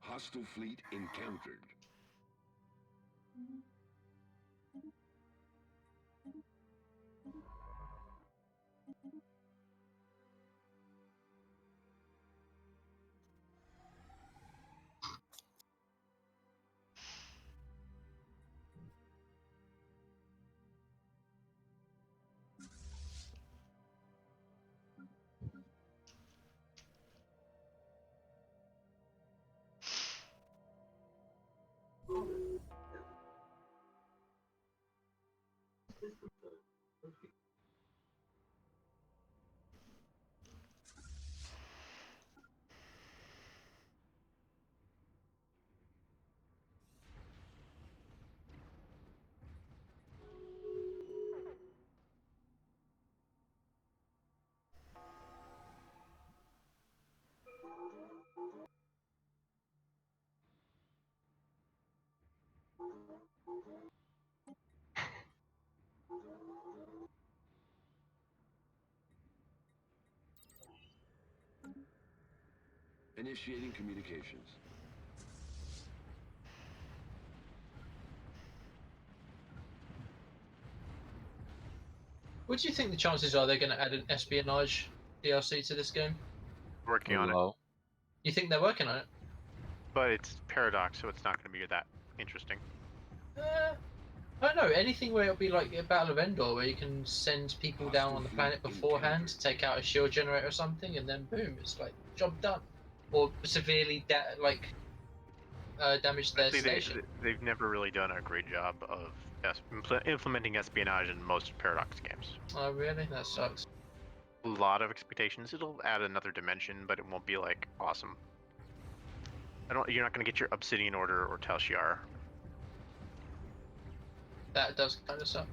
[SPEAKER 7] Hostile fleet encountered. Initiating communications.
[SPEAKER 1] What do you think the chances are they're going to add an espionage DLC to this game?
[SPEAKER 4] Working on it,
[SPEAKER 2] Low.
[SPEAKER 1] You think they're working on it?
[SPEAKER 4] but it's Paradox, so it's not going to be that interesting.
[SPEAKER 1] I don't know. Anything where it'll be like a Battle of Endor, where you can send people down on the planet beforehand, take out a shield generator or something, and then boom, it's like job done. Or severely damage their
[SPEAKER 4] Honestly,
[SPEAKER 1] station.
[SPEAKER 4] they've never really done a great job of implementing espionage in most Paradox games.
[SPEAKER 1] Oh really? That sucks.
[SPEAKER 4] A lot of expectations. It'll add another dimension, but it won't be like awesome. You're not going to get your Obsidian Order or Tal Shiar.
[SPEAKER 1] That does kind of suck.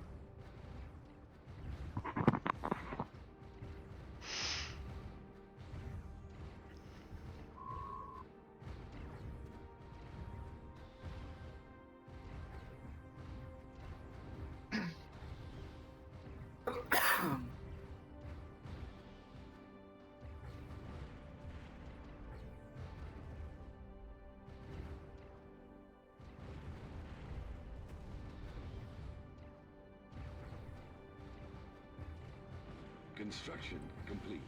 [SPEAKER 7] Construction complete.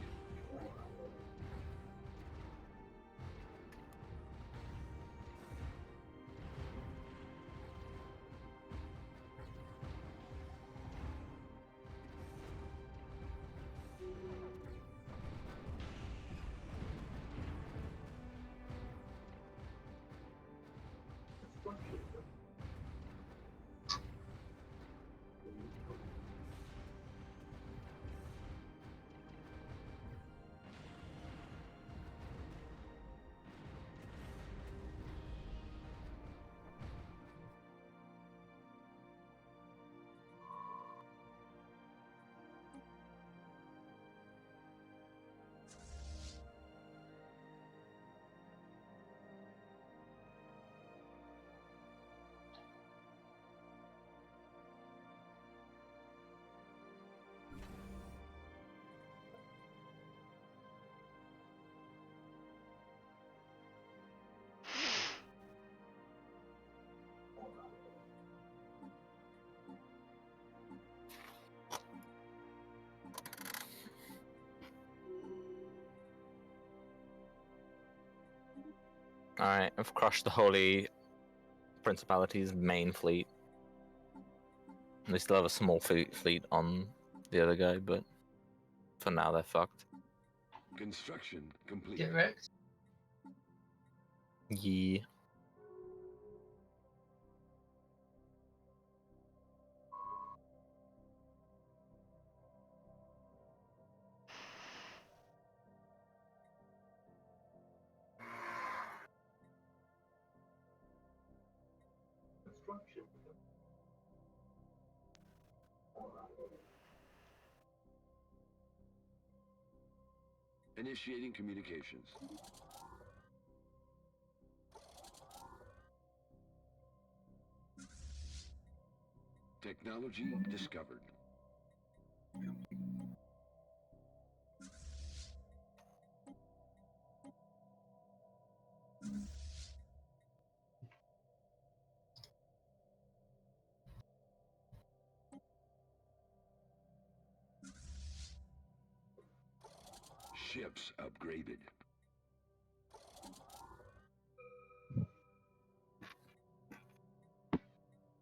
[SPEAKER 6] Alright, I've crushed the Holy Principality's main fleet. They still have a small fleet on the other guy, but for now they're fucked.
[SPEAKER 7] Construction complete.
[SPEAKER 1] Get wrecked.
[SPEAKER 6] Yeah.
[SPEAKER 7] Initiating communications. Technology discovered. Ships upgraded.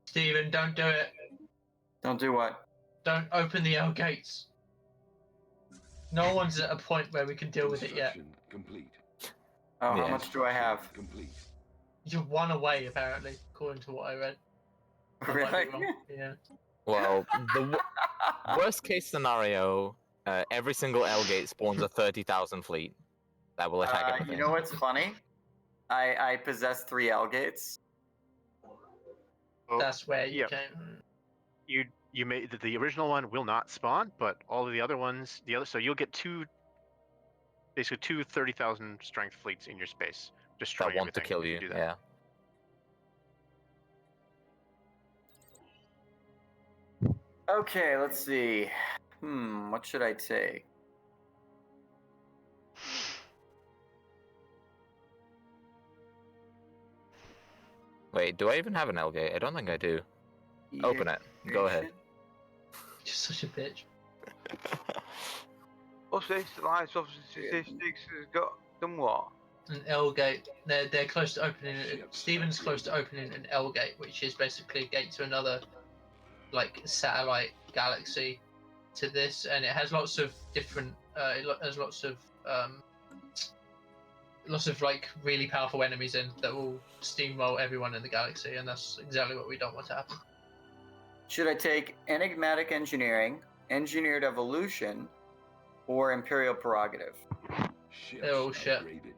[SPEAKER 1] Steven, don't do it.
[SPEAKER 5] Don't do what?
[SPEAKER 1] Don't open the L gates. No one's at a point where we can deal with it yet.
[SPEAKER 7] Construction complete.
[SPEAKER 5] Oh, how
[SPEAKER 6] Yeah.
[SPEAKER 5] much do I have?
[SPEAKER 7] Complete.
[SPEAKER 1] You're one away, apparently, according to what I read. I might be
[SPEAKER 5] Really?
[SPEAKER 1] wrong. Yeah.
[SPEAKER 6] Well, the worst case scenario, every single L gate spawns a 30,000 fleet that will attack everything.
[SPEAKER 5] You know what's funny? I possess 3 L gates.
[SPEAKER 4] Oh,
[SPEAKER 1] That's where you
[SPEAKER 4] yep.
[SPEAKER 1] came.
[SPEAKER 4] You made the original one will not spawn, but all of the other ones, so you'll get basically two 30,000 strength fleets in your space, destroying
[SPEAKER 6] that want to
[SPEAKER 4] everything
[SPEAKER 6] kill
[SPEAKER 4] if
[SPEAKER 6] you.
[SPEAKER 4] do that.
[SPEAKER 6] Yeah.
[SPEAKER 5] Okay, let's see. What should I take?
[SPEAKER 6] Wait, do I even have an L gate? I don't think I do. Open it. Go ahead.
[SPEAKER 1] You're such a bitch.
[SPEAKER 9] What's this? The Alliance Officer Statistics has got done what?
[SPEAKER 1] An L gate. They're close to opening. Stephen's close to opening an L gate, which is basically a gate to another, like, satellite galaxy, to this, and it has lots of different. It has lots of like really powerful enemies in that will steamroll everyone in the galaxy, and that's exactly what we don't want to happen.
[SPEAKER 5] Should I take Enigmatic Engineering, Engineered Evolution, or Imperial Prerogative?
[SPEAKER 7] Ships
[SPEAKER 1] They're all shit.
[SPEAKER 7] upgraded.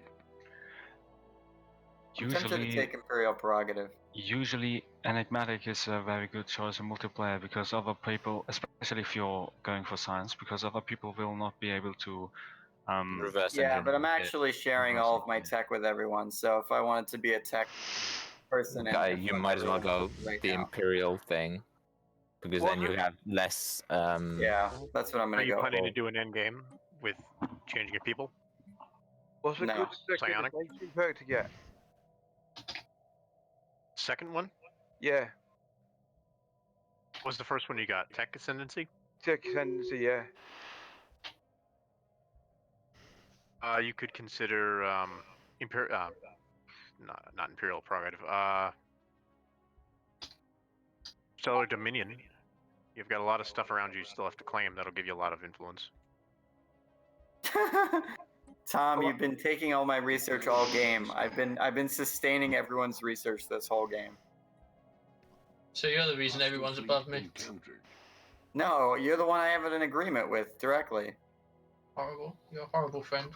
[SPEAKER 5] I'm tempted to
[SPEAKER 8] Usually,
[SPEAKER 5] take Imperial Prerogative.
[SPEAKER 8] usually enigmatic is a very good choice in multiplayer because other people, especially if you're going for science, because other people will not be able to.
[SPEAKER 6] Reverse
[SPEAKER 5] Yeah, but I'm
[SPEAKER 6] engineer it.
[SPEAKER 5] actually sharing all of my tech with everyone, so if I wanted to be a tech person,
[SPEAKER 6] Okay,
[SPEAKER 5] and
[SPEAKER 6] you might as well go
[SPEAKER 5] right
[SPEAKER 6] the
[SPEAKER 5] now.
[SPEAKER 6] Imperial thing, because then you have less.
[SPEAKER 5] Yeah, that's what I'm
[SPEAKER 4] Are
[SPEAKER 5] gonna
[SPEAKER 4] you
[SPEAKER 5] go.
[SPEAKER 4] planning to do an end game with changing your people?
[SPEAKER 9] What's a
[SPEAKER 5] No.
[SPEAKER 9] good second
[SPEAKER 4] Psionic?
[SPEAKER 9] advancing perk to get?
[SPEAKER 4] Second one?
[SPEAKER 9] Yeah,
[SPEAKER 4] What was the first one you got? Tech Ascendancy?
[SPEAKER 9] tech ascendancy, yeah.
[SPEAKER 4] You could consider not Imperial Prerogative. Stellar Dominion. You've got a lot of stuff around you still have to claim. That'll give you a lot of influence.
[SPEAKER 5] Tom, you've been taking all my research all game. I've been sustaining everyone's research this whole game.
[SPEAKER 1] So you're the reason everyone's above me.
[SPEAKER 7] Encountered.
[SPEAKER 5] No, you're the one I have an agreement with directly.
[SPEAKER 1] Horrible. You're a horrible friend.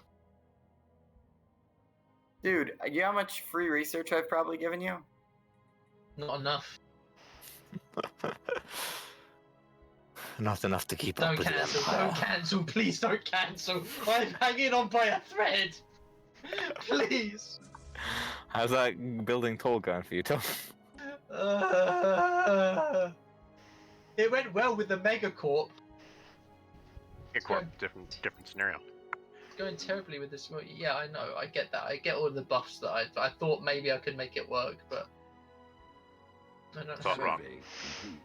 [SPEAKER 5] Dude, you know how much free research I've probably given you?
[SPEAKER 1] Not enough.
[SPEAKER 6] Not enough to keep up
[SPEAKER 1] Don't
[SPEAKER 6] with the
[SPEAKER 1] cancel.
[SPEAKER 6] Empire.
[SPEAKER 1] Don't cancel. Please don't cancel. I'm hanging on by a thread. Please.
[SPEAKER 6] How's that building tall going for you, Tom?
[SPEAKER 1] It went well with the Megacorp.
[SPEAKER 4] Different scenario.
[SPEAKER 1] It's going terribly with this. Well, yeah, I know. I get that. I get all the buffs that I thought maybe I could make it work, but I don't
[SPEAKER 4] Thought
[SPEAKER 1] know.
[SPEAKER 4] wrong.
[SPEAKER 7] Survey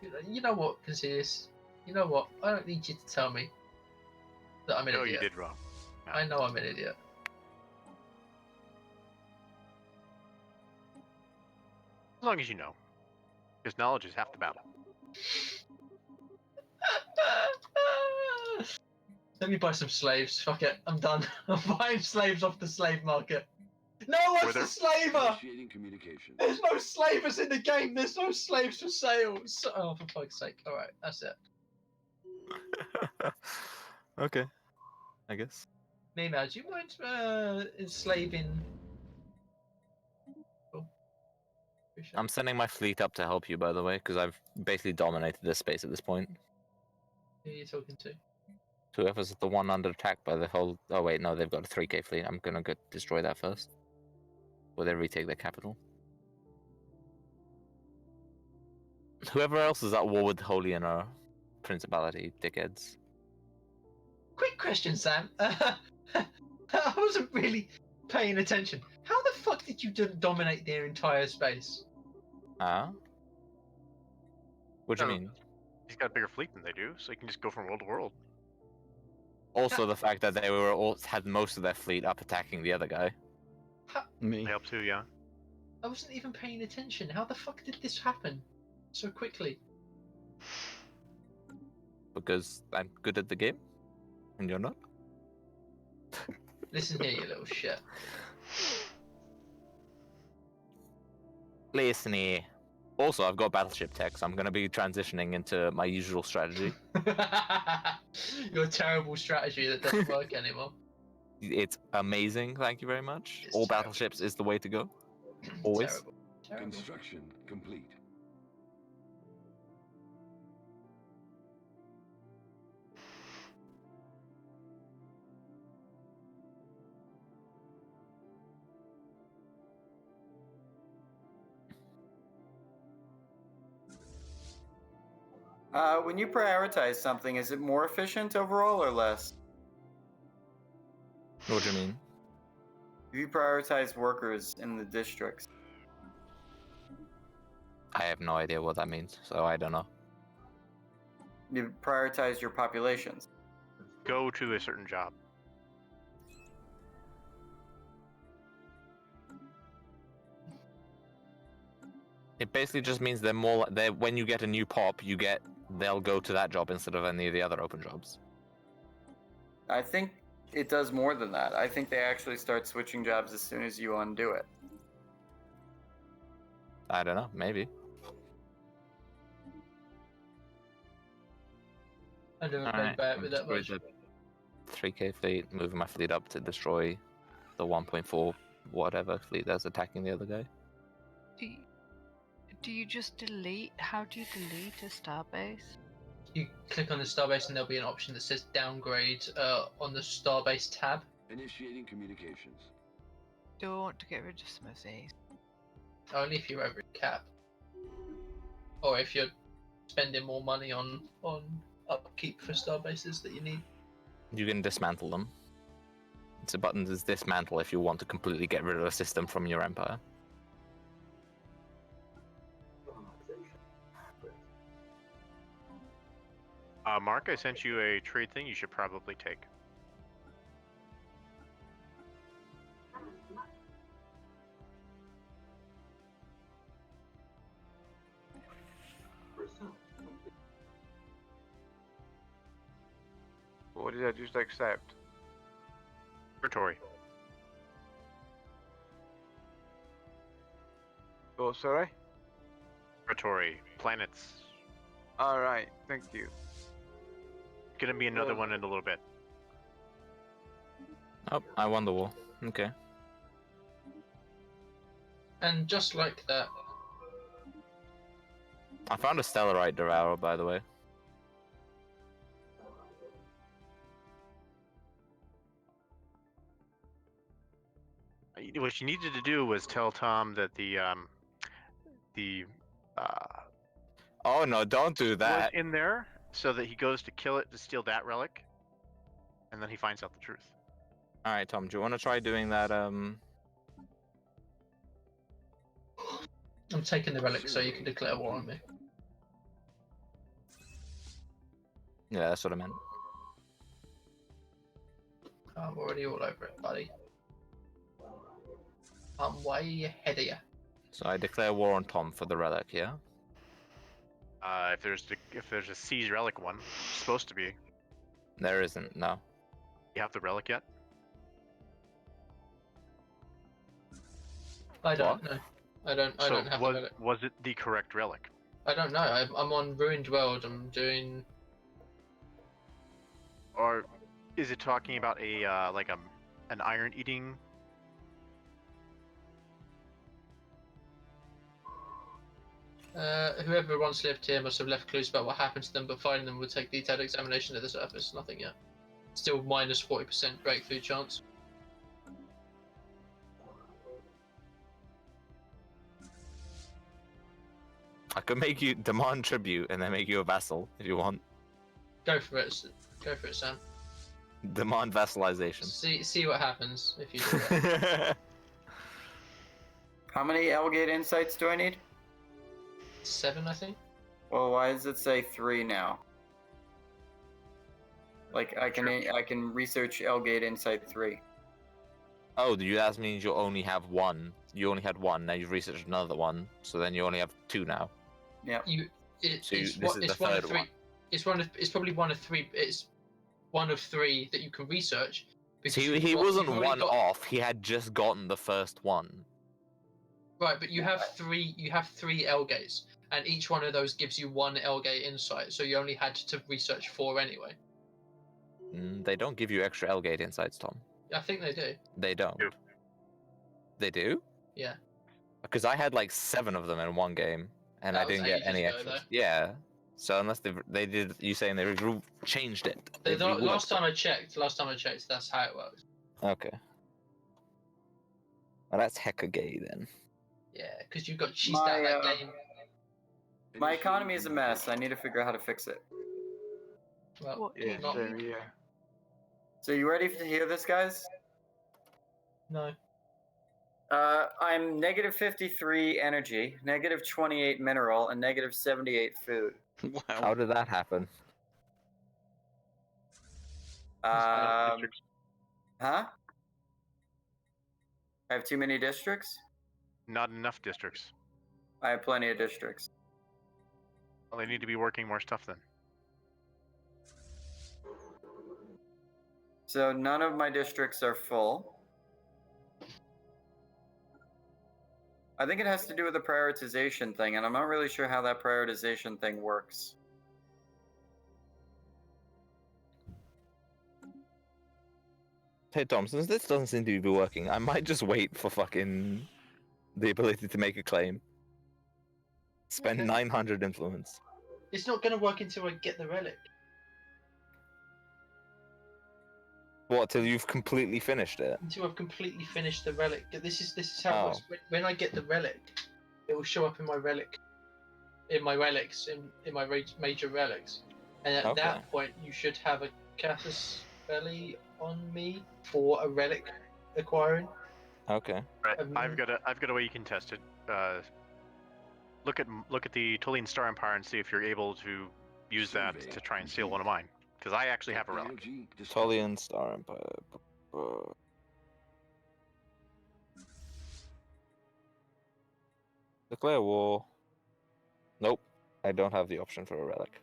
[SPEAKER 7] complete.
[SPEAKER 1] You know what, Casillas? You know what? I don't need you to tell me that I'm an
[SPEAKER 4] No,
[SPEAKER 1] idiot.
[SPEAKER 4] you did wrong.
[SPEAKER 1] I know I'm an idiot.
[SPEAKER 4] As long as you know. Because knowledge is half the battle.
[SPEAKER 1] Let me buy some slaves. Fuck it. I'm done. I'm buying slaves off the slave market. No one's
[SPEAKER 4] there-
[SPEAKER 1] the slaver!
[SPEAKER 7] Initiating communication.
[SPEAKER 1] There's no slavers in the game. There's no slaves for sale. Oh, for fuck's sake. Alright, that's it.
[SPEAKER 6] Okay, I guess.
[SPEAKER 1] Mima, do you mind enslaving? Oh. Appreciate
[SPEAKER 6] I'm sending my fleet up to help you, by the way, because I've basically dominated this space at this point.
[SPEAKER 1] Who are you talking to?
[SPEAKER 6] Whoever's the one under attack by the whole. Oh wait, no, they've got a 3K fleet. I'm gonna go destroy that first. Or they retake their capital. Whoever else is at war with the Holy Inner Principality, dickheads.
[SPEAKER 1] Quick question, Sam. I wasn't really paying attention. How the fuck did you dominate their entire space?
[SPEAKER 6] Huh? What do you
[SPEAKER 4] Oh.
[SPEAKER 6] mean?
[SPEAKER 4] He's got a bigger fleet than they do, so he can just go from world to world.
[SPEAKER 6] Also, the fact that they were all had most of their fleet up attacking the other guy.
[SPEAKER 2] Me.
[SPEAKER 4] They help too, yeah.
[SPEAKER 1] I wasn't even paying attention. How the fuck did this happen so quickly?
[SPEAKER 6] Because I'm good at the game, and you're not.
[SPEAKER 1] Listen here, you little shit.
[SPEAKER 6] Listen here. Also, I've got battleship tech, so I'm going to be transitioning into my usual strategy.
[SPEAKER 1] Your terrible strategy that doesn't work anymore.
[SPEAKER 6] It's amazing, thank you very much.
[SPEAKER 1] It's
[SPEAKER 6] All
[SPEAKER 1] terrible.
[SPEAKER 6] battleships is the way to go. Always.
[SPEAKER 1] Terrible. Terrible.
[SPEAKER 7] Construction complete.
[SPEAKER 5] When you prioritize something, is it more efficient overall or less?
[SPEAKER 6] What do you mean?
[SPEAKER 5] If you prioritize workers in the districts,
[SPEAKER 6] I have no idea what that means, so I don't know.
[SPEAKER 5] you prioritize your populations.
[SPEAKER 4] Go to a certain job.
[SPEAKER 6] It basically just means they're more. They when you get a new pop, they'll go to that job instead of any of the other open jobs.
[SPEAKER 5] I think it does more than that. I think they actually start switching jobs as soon as you undo it.
[SPEAKER 6] I don't know, maybe.
[SPEAKER 1] I never played
[SPEAKER 6] Alright,
[SPEAKER 1] bad with that much.
[SPEAKER 6] 3K fleet, moving my fleet up to destroy the 1.4 whatever fleet that's attacking the other guy.
[SPEAKER 3] Do you just delete? How do you delete a starbase?
[SPEAKER 1] You click on the starbase and there'll be an option that says downgrade on the starbase tab.
[SPEAKER 7] Initiating communications.
[SPEAKER 3] Don't get rid of some of these.
[SPEAKER 1] Only if you're over a cap. Or if you're spending more money on upkeep for starbases that you need.
[SPEAKER 6] You can dismantle them. It's a button that's dismantle if you want to completely get rid of a system from your empire.
[SPEAKER 4] Mark, I sent you a trade thing you should probably take.
[SPEAKER 9] What did I just accept?
[SPEAKER 4] Territory.
[SPEAKER 9] Oh, sorry?
[SPEAKER 4] Territory. Planets.
[SPEAKER 9] Alright, thank you.
[SPEAKER 4] Gonna be another one in a little bit.
[SPEAKER 6] Oh, I won the war. Okay.
[SPEAKER 1] And just like that,
[SPEAKER 6] I found a Stellarite Devourer, by the way.
[SPEAKER 4] What you needed to do was tell Tom that
[SPEAKER 6] Oh no, don't do
[SPEAKER 4] was
[SPEAKER 6] that.
[SPEAKER 4] in there, so that he goes to kill it to steal that relic, and then he finds out the truth.
[SPEAKER 6] Alright, Tom, do you want to try doing that,
[SPEAKER 1] I'm taking the relic so you can declare war on me.
[SPEAKER 6] Yeah, that's what I meant.
[SPEAKER 1] I'm already all over it, buddy. I'm way ahead of you.
[SPEAKER 6] So I declare war on Tom for the relic, yeah?
[SPEAKER 4] If there's a seized relic one, it's supposed to be.
[SPEAKER 6] There isn't, no.
[SPEAKER 4] You have the relic yet?
[SPEAKER 1] I don't know. I don't have the
[SPEAKER 4] was,
[SPEAKER 1] relic.
[SPEAKER 4] was it the correct relic?
[SPEAKER 1] I don't know. I'm on Ruined World. I'm doing.
[SPEAKER 4] Or is it talking about a like an iron eating?
[SPEAKER 1] Whoever once lived here must have left clues about what happened to them, but finding them would take detailed examination of the surface. Nothing yet. Still minus 40% breakthrough chance.
[SPEAKER 6] I could make you demand tribute and then make you a vassal if you want.
[SPEAKER 1] Go for it. Go for it, Sam.
[SPEAKER 6] Demand vassalization.
[SPEAKER 1] See what happens if you do that.
[SPEAKER 5] How many Elgate insights do I need?
[SPEAKER 1] 7, I think.
[SPEAKER 5] Well, why does it say 3 now? Like I can research Elgate Insight 3.
[SPEAKER 6] Oh, that means you only have 1. You only had 1. Now you've researched another one, so then you only have 2 now.
[SPEAKER 5] Yep.
[SPEAKER 1] It's one of 3. It's probably one of 3. It's one of 3 that you can research.
[SPEAKER 6] So he wasn't one off. He had just gotten the first one.
[SPEAKER 1] Right, but you have 3. You have 3 Elgates, and each one of those gives you 1 Elgate insight. So you only had to research 4 anyway.
[SPEAKER 6] They don't give you extra Elgate insights, Tom.
[SPEAKER 1] I think they do.
[SPEAKER 6] They don't. They do?
[SPEAKER 1] Yeah.
[SPEAKER 6] Because I had like 7 of them in one game, and I didn't get any extras. Yeah. So unless they did, you saying they changed it?
[SPEAKER 1] Last time I checked, that's how it works.
[SPEAKER 6] Okay. Well, that's hecka gay then.
[SPEAKER 1] Yeah, because you got cheesed out that game.
[SPEAKER 5] My economy is a mess. I need to figure out how to fix it.
[SPEAKER 1] Well,
[SPEAKER 9] Yeah, same here.
[SPEAKER 5] So you ready to hear this, guys?
[SPEAKER 1] No.
[SPEAKER 5] I'm negative 53 energy, negative 28 mineral, and negative 78 food.
[SPEAKER 2] Wow.
[SPEAKER 6] How did that happen?
[SPEAKER 5] Huh? I have too many districts?
[SPEAKER 4] Not enough districts.
[SPEAKER 5] I have plenty of districts.
[SPEAKER 4] Well, they need to be working more stuff then.
[SPEAKER 5] So none of my districts are full. I think it has to do with the prioritization thing, and I'm not really sure how that prioritization thing works.
[SPEAKER 6] Hey Tom, since this doesn't seem to be working, I might just wait for fucking the ability to make a claim. Spend 900 influence.
[SPEAKER 1] It's not going to work until I get the relic.
[SPEAKER 6] What, till you've completely finished it?
[SPEAKER 1] Until I've completely finished the relic. This is how it works.
[SPEAKER 6] Oh.
[SPEAKER 1] When I get the relic, it will show up in my relic, in my major relics, and at that point you should have a Casus Belli on me for a relic acquiring.
[SPEAKER 6] Okay.
[SPEAKER 4] Right. I've got a way you can test it. Look at the Tullian Star Empire and see if you're able to use that to try and steal one of mine. Because I actually have a relic.
[SPEAKER 6] Tullian Star Empire. Declare war. Nope. I don't have the option for a relic.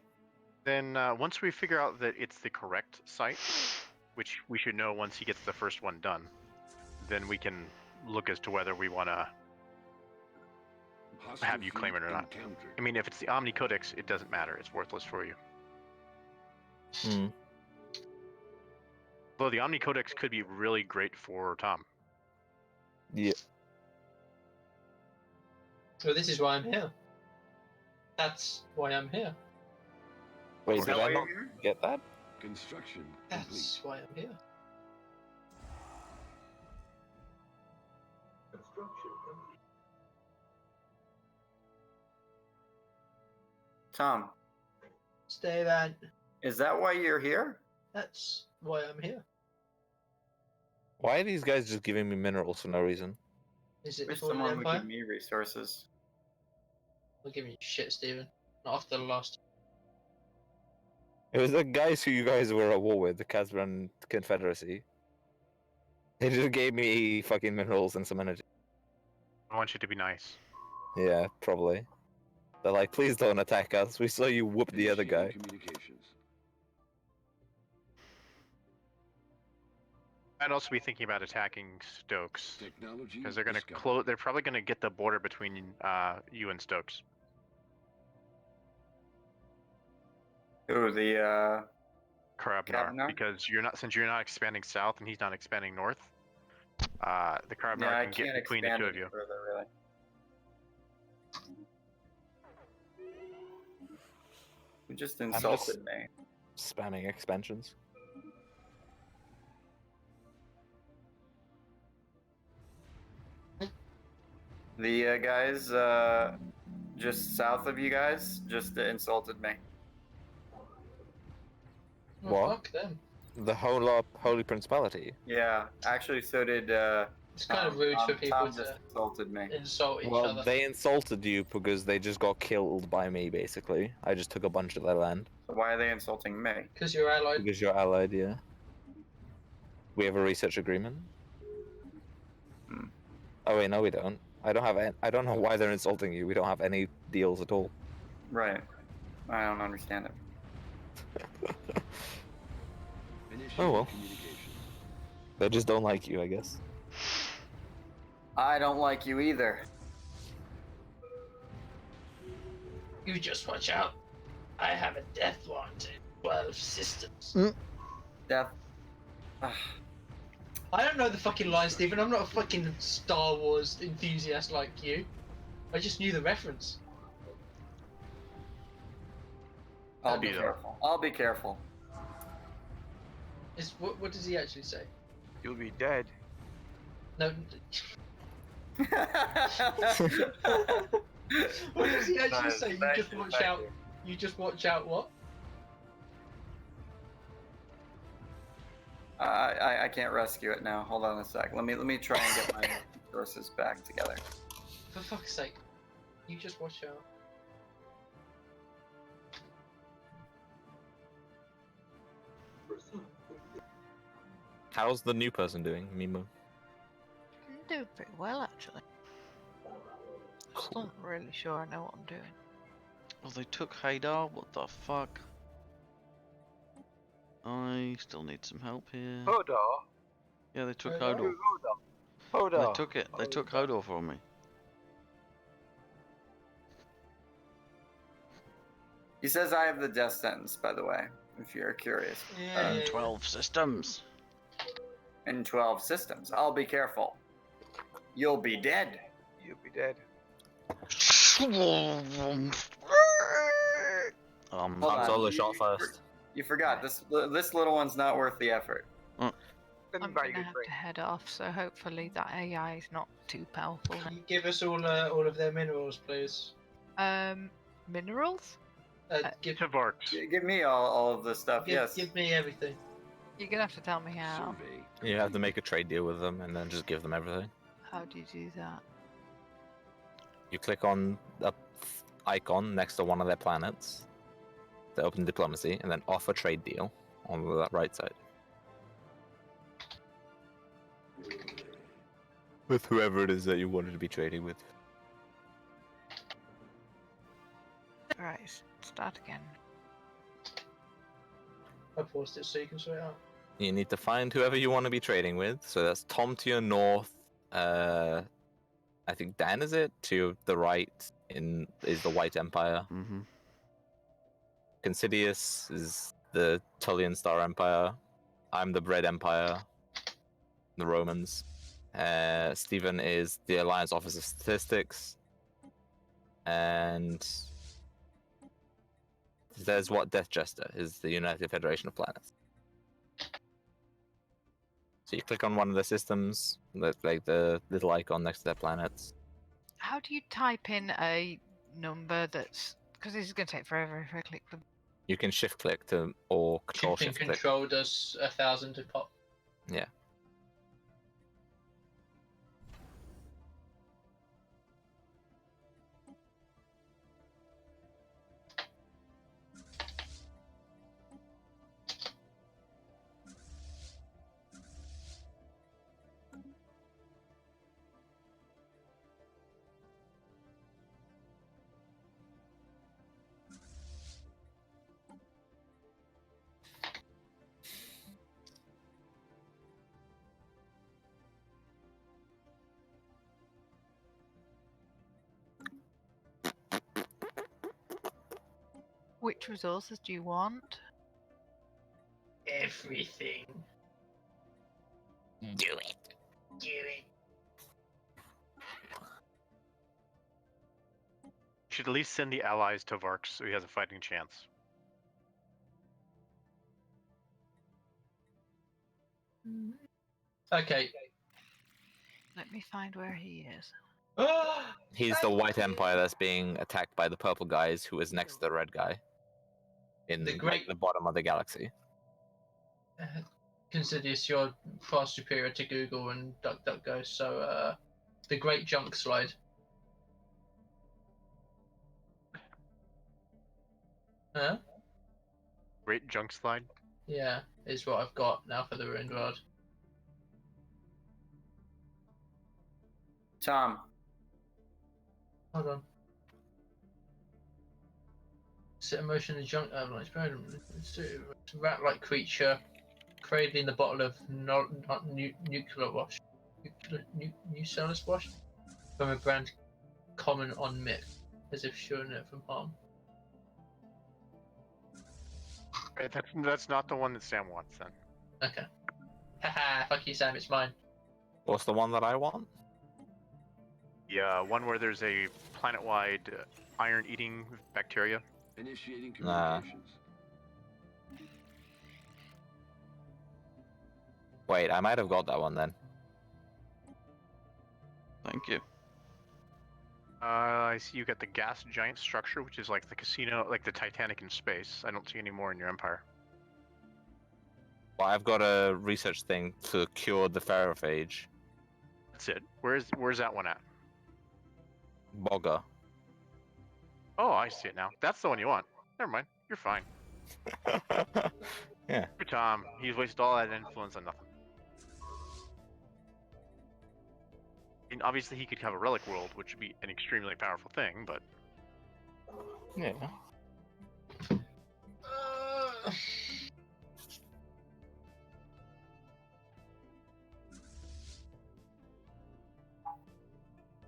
[SPEAKER 4] Then once we figure out that it's the correct site, which we should know once he gets the first one done, then we can look as to whether we want to have you claim it or not. I mean, if it's the Omni Codex, it doesn't matter. It's worthless for you. Though the Omni Codex could be really great for Tom.
[SPEAKER 6] Yeah.
[SPEAKER 1] So this is why I'm here. That's why I'm here.
[SPEAKER 6] Wait, did I not get that?
[SPEAKER 7] Construction
[SPEAKER 1] That's why I'm here.
[SPEAKER 5] Tom,
[SPEAKER 1] Stay that.
[SPEAKER 5] is that why you're here?
[SPEAKER 1] That's why I'm here.
[SPEAKER 6] Why are these guys just giving me minerals for no reason?
[SPEAKER 1] Is it
[SPEAKER 5] Wish
[SPEAKER 1] for the
[SPEAKER 5] someone would
[SPEAKER 1] Empire?
[SPEAKER 5] give me resources.
[SPEAKER 1] I'll give you shit, Stephen. Not after the last.
[SPEAKER 6] It was the guys who you guys were at war with, the Kazran Confederacy. They just gave me fucking minerals and some energy.
[SPEAKER 4] I want you to be nice.
[SPEAKER 6] Yeah, probably. They're like, please don't attack us. We saw you whoop the other guy.
[SPEAKER 4] I'd also be thinking about attacking Stokes because they're gonna close. They're probably gonna get the border between you and Stokes.
[SPEAKER 5] Ooh, the
[SPEAKER 4] Karabnar, because since you're not expanding south and he's not expanding north. The Karabnar can get between the two of you.
[SPEAKER 5] Further, really. You just insulted me.
[SPEAKER 6] Spamming expansions.
[SPEAKER 5] The guys just south of you guys just insulted me.
[SPEAKER 1] Well,
[SPEAKER 6] What?
[SPEAKER 1] fuck them.
[SPEAKER 6] The whole Holy Principality.
[SPEAKER 5] Yeah, actually, so did.
[SPEAKER 1] It's kind of rude for people
[SPEAKER 5] Tom just
[SPEAKER 1] to
[SPEAKER 5] insulted me.
[SPEAKER 1] insult each
[SPEAKER 6] Well,
[SPEAKER 1] other.
[SPEAKER 6] they insulted you because they just got killed by me, basically. I just took a bunch of their land.
[SPEAKER 5] Why are they insulting me?
[SPEAKER 1] Because you're allied.
[SPEAKER 6] Because you're allied, yeah. We have a research agreement.
[SPEAKER 5] Hmm.
[SPEAKER 6] Oh wait, no, we don't. I don't know why they're insulting you. We don't have any deals at all.
[SPEAKER 5] Right. I don't understand it.
[SPEAKER 6] Oh well.
[SPEAKER 7] Communications.
[SPEAKER 6] They just don't like you, I guess.
[SPEAKER 5] I don't like you either.
[SPEAKER 1] You just watch out. I have a death wand in 12 systems.
[SPEAKER 5] Death.
[SPEAKER 1] I don't know the fucking line, Stephen. I'm not a fucking Star Wars enthusiast like you. I just knew the reference.
[SPEAKER 5] I'll be
[SPEAKER 4] Be though.
[SPEAKER 5] careful. I'll be careful.
[SPEAKER 1] What does he actually say?
[SPEAKER 9] You'll be dead.
[SPEAKER 1] No. What does he actually
[SPEAKER 5] Nice,
[SPEAKER 1] say? You
[SPEAKER 5] thank
[SPEAKER 1] just
[SPEAKER 5] you,
[SPEAKER 1] watch
[SPEAKER 5] thank
[SPEAKER 1] out.
[SPEAKER 5] you.
[SPEAKER 1] You just watch out. What?
[SPEAKER 5] I can't rescue it now. Hold on a sec. Let me try and get my resources back together.
[SPEAKER 1] For fuck's sake. You just watch out.
[SPEAKER 6] How's the new person doing, Mimo?
[SPEAKER 3] I'm doing pretty well, actually. Still not really sure I know what I'm doing.
[SPEAKER 2] Well, they took Haidar. What the fuck? I still need some help here.
[SPEAKER 9] Hodor?
[SPEAKER 2] Yeah, they took
[SPEAKER 1] Hodor?
[SPEAKER 2] Hodor.
[SPEAKER 9] Hodor.
[SPEAKER 2] They took it. They took Hodor from me.
[SPEAKER 5] He says I have the death sentence, by the way, if you're curious.
[SPEAKER 1] Yeah.
[SPEAKER 2] 12 systems.
[SPEAKER 5] In 12 systems. I'll be careful. You'll be dead.
[SPEAKER 9] You'll be dead.
[SPEAKER 5] Hold
[SPEAKER 6] Han
[SPEAKER 5] on.
[SPEAKER 6] Solo shot first.
[SPEAKER 5] You forgot, this little one's not worth the effort.
[SPEAKER 9] Then
[SPEAKER 3] I'm
[SPEAKER 9] buy you
[SPEAKER 3] gonna
[SPEAKER 9] a
[SPEAKER 3] have
[SPEAKER 9] drink.
[SPEAKER 3] to head off, so hopefully that AI is not too powerful.
[SPEAKER 1] Can you give us all of their minerals, please?
[SPEAKER 3] Minerals?
[SPEAKER 1] Give
[SPEAKER 4] Tavarks.
[SPEAKER 5] Give me all of the stuff, yes.
[SPEAKER 1] give me everything.
[SPEAKER 3] You're gonna have to tell me how.
[SPEAKER 7] Survey.
[SPEAKER 6] You have to make a trade deal with them and then just give them everything.
[SPEAKER 3] How do you do that?
[SPEAKER 6] You click on the icon next to one of their planets to open diplomacy and then offer trade deal on the right side. With whoever it is that you wanted to be trading with.
[SPEAKER 3] Right, start again.
[SPEAKER 1] I paused it so you can sort it out.
[SPEAKER 6] You need to find whoever you want to be trading with. So that's Tom to your north. I think Dan is it to the right is the White Empire.
[SPEAKER 2] Mm-hmm.
[SPEAKER 6] Considious is the Tullian Star Empire. I'm the Bread Empire. The Romans. Stephen is the Alliance Office of Statistics. And there's what Death Jester is the United Federation of Planets. So you click on one of the systems, like the little icon next to their planets.
[SPEAKER 3] How do you type in a number that's... Because this is going to take forever if I click them.
[SPEAKER 6] You can shift click to or control
[SPEAKER 1] Shift and
[SPEAKER 6] shift click.
[SPEAKER 1] control does 1,000 to pop.
[SPEAKER 6] Yeah.
[SPEAKER 3] Which resources do you want?
[SPEAKER 1] Everything.
[SPEAKER 6] Do it.
[SPEAKER 1] Do it.
[SPEAKER 4] Should at least send the allies to Varks so he has a fighting chance.
[SPEAKER 1] Okay.
[SPEAKER 3] Let me find where he is.
[SPEAKER 6] He's the white empire that's being attacked by the purple guys, who is next to the red guy. In
[SPEAKER 1] The
[SPEAKER 6] like
[SPEAKER 1] great-
[SPEAKER 6] the bottom of the galaxy.
[SPEAKER 1] Consider this you're far superior to Google and DuckDuckGo, so the Great Junk Slide. Huh?
[SPEAKER 4] Great junk slide.
[SPEAKER 1] Yeah, is what I've got now for the Ruined World.
[SPEAKER 5] Tom,
[SPEAKER 1] Hold on. Set in motion the junk avalanche. Rat-like creature created in the bottle of nuclear wash. Stellaris wash? From a brand common on Mick, as if shielding it from harm.
[SPEAKER 4] Right, that's not the one that Sam wants then.
[SPEAKER 1] Okay. Haha, fuck you, Sam, it's mine.
[SPEAKER 6] What's the one that I want?
[SPEAKER 4] Yeah, one where there's a planet-wide iron-eating bacteria.
[SPEAKER 7] Initiating
[SPEAKER 6] Nah.
[SPEAKER 7] communications.
[SPEAKER 6] Wait, I might have got that one then.
[SPEAKER 2] Thank you.
[SPEAKER 4] I see you got the gas giant structure, which is like the casino, like the Titanic in space. I don't see any more in your empire.
[SPEAKER 6] Well, I've got a research thing to cure the ferrophage.
[SPEAKER 4] That's it. Where's that one at?
[SPEAKER 6] Bogger.
[SPEAKER 4] Oh, I see it now. That's the one you want. Never mind. You're fine.
[SPEAKER 6] Yeah.
[SPEAKER 4] For Tom, he's wasted all that influence on nothing. I mean, obviously he could have a relic world, which would be an extremely powerful thing, but
[SPEAKER 6] Yeah.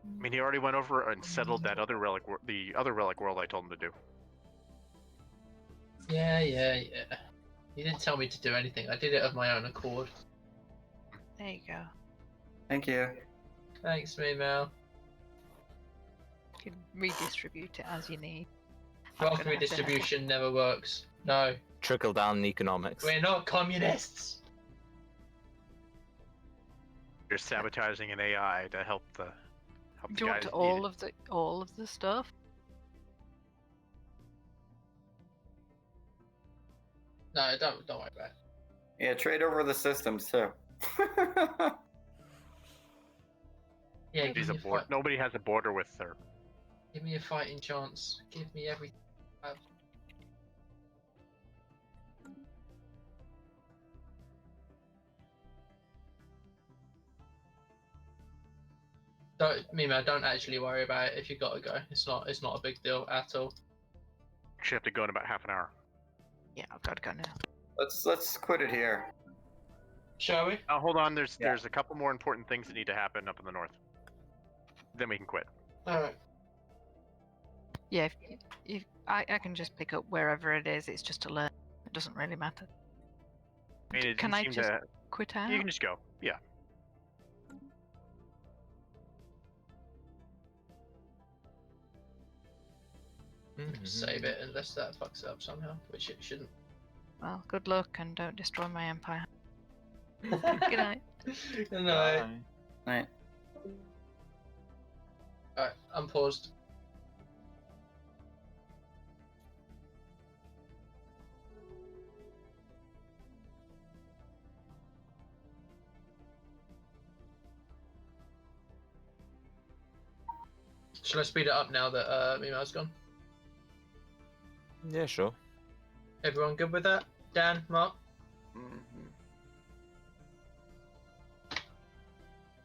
[SPEAKER 4] I mean, he already went over and settled that other relic, the other relic world I told him to do.
[SPEAKER 1] Yeah. You didn't tell me to do anything. I did it of my own accord.
[SPEAKER 3] There you go.
[SPEAKER 5] thank you.
[SPEAKER 1] Thanks, Mel.
[SPEAKER 3] You can redistribute it as you need.
[SPEAKER 1] Wealth
[SPEAKER 3] I'm gonna have to-
[SPEAKER 1] redistribution never works. No,
[SPEAKER 6] Trickle down economics.
[SPEAKER 1] we're not communists.
[SPEAKER 4] You're sabotaging an AI to help the
[SPEAKER 3] Do you want
[SPEAKER 4] guys
[SPEAKER 3] all of the stuff?
[SPEAKER 1] No, don't worry about it.
[SPEAKER 5] Yeah, trade over the systems too.
[SPEAKER 1] Yeah,
[SPEAKER 4] Nobody's
[SPEAKER 1] give
[SPEAKER 4] a
[SPEAKER 1] me,
[SPEAKER 4] board. Nobody has a border with her.
[SPEAKER 1] give me a fighting chance. Give me everything. I have. Don't actually worry about it if you gotta go. It's not a big deal at all.
[SPEAKER 4] Actually, have to go in about half an hour.
[SPEAKER 3] Yeah, I've got to go now.
[SPEAKER 5] Let's quit it here.
[SPEAKER 1] Shall we?
[SPEAKER 4] Hold on. There's
[SPEAKER 5] Yeah.
[SPEAKER 4] a couple more important things that need to happen up in the north. Then we can quit.
[SPEAKER 1] Alright.
[SPEAKER 3] Yeah, if I can just pick up wherever it is. It's just a learn. It doesn't really matter.
[SPEAKER 4] I mean, it
[SPEAKER 3] Can
[SPEAKER 4] didn't
[SPEAKER 3] I
[SPEAKER 4] seem
[SPEAKER 3] just
[SPEAKER 4] to.
[SPEAKER 3] quit out?
[SPEAKER 4] You can just go. Yeah.
[SPEAKER 1] Save it unless that fucks it up somehow, which it shouldn't.
[SPEAKER 3] Well, good luck and don't destroy my empire. Good night.
[SPEAKER 1] Good night.
[SPEAKER 5] Right.
[SPEAKER 1] Alright, I'm paused. Shall I speed it up now that Mima's gone?
[SPEAKER 6] Yeah, sure.
[SPEAKER 1] Everyone good with that? Dan, Mark?
[SPEAKER 9] Mm-hmm.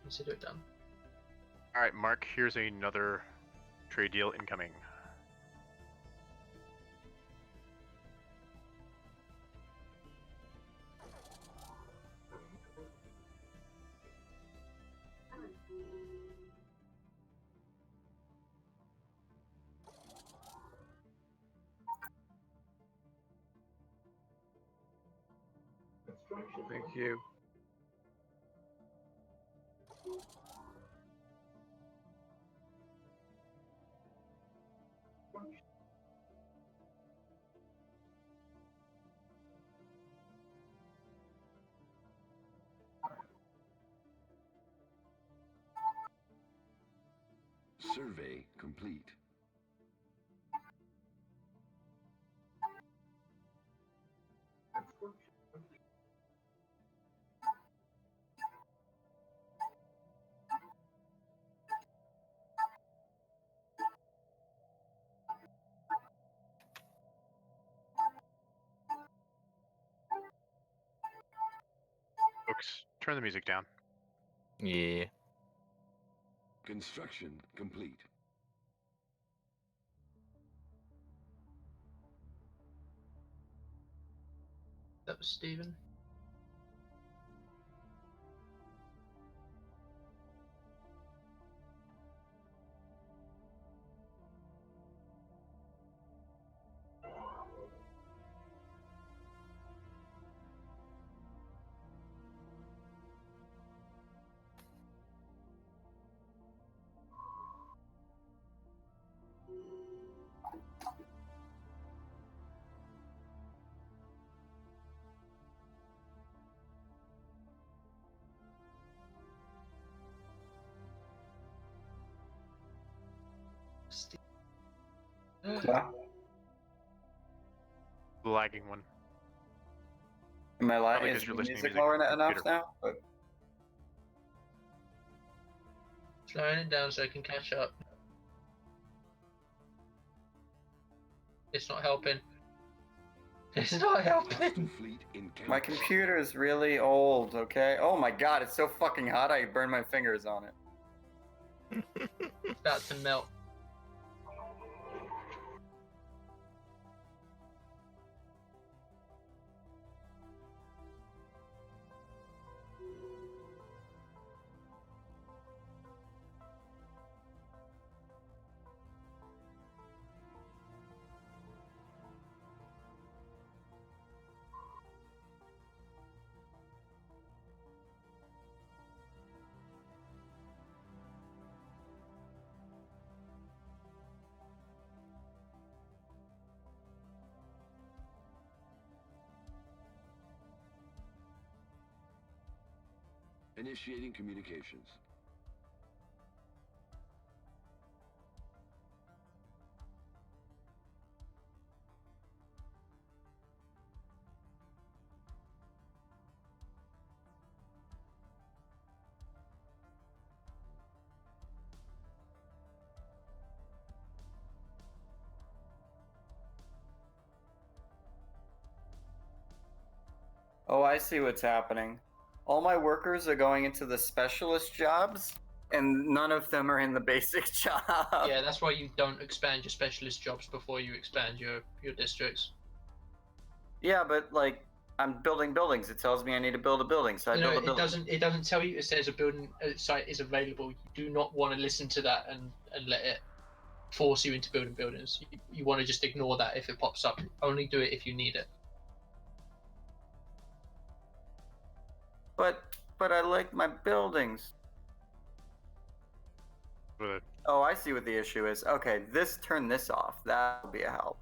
[SPEAKER 1] Consider it done.
[SPEAKER 4] All right, Mark. Here's another trade deal incoming.
[SPEAKER 9] Thank you.
[SPEAKER 7] Survey complete.
[SPEAKER 4] Folks, turn the music down.
[SPEAKER 6] Yeah.
[SPEAKER 7] Construction complete.
[SPEAKER 1] That was Stephen.
[SPEAKER 5] Yeah.
[SPEAKER 4] The lagging one.
[SPEAKER 5] Am I
[SPEAKER 4] Probably
[SPEAKER 5] lying?
[SPEAKER 4] 'cause
[SPEAKER 5] Is
[SPEAKER 4] you're
[SPEAKER 5] the
[SPEAKER 4] listening to
[SPEAKER 5] music
[SPEAKER 4] music
[SPEAKER 5] low
[SPEAKER 4] from the
[SPEAKER 5] enough
[SPEAKER 4] computer.
[SPEAKER 5] now? But
[SPEAKER 1] Slowing it down so I can catch up. It's not helping. It's not helping.
[SPEAKER 7] Hostile fleet in
[SPEAKER 5] my computer is really old, okay? Oh my god, it's so fucking hot I burned my fingers on it.
[SPEAKER 1] It's about to melt.
[SPEAKER 7] Initiating communications.
[SPEAKER 5] Oh, I see what's happening. All my workers are going into the specialist jobs, and none of them are in the basic job.
[SPEAKER 1] Yeah, that's why you don't expand your specialist jobs before you expand your districts.
[SPEAKER 5] Yeah, but like I'm building buildings. It tells me I need to build a building, so I
[SPEAKER 1] You know,
[SPEAKER 5] build a
[SPEAKER 1] it
[SPEAKER 5] building.
[SPEAKER 1] doesn't tell you it says a building site is available. You do not want to listen to that and let it force you into building buildings. You want to just ignore that if it pops up. Only do it if you need it.
[SPEAKER 5] But I like my buildings.
[SPEAKER 4] But
[SPEAKER 5] Oh, I see what the issue is. Okay, turn this off. That will be a help.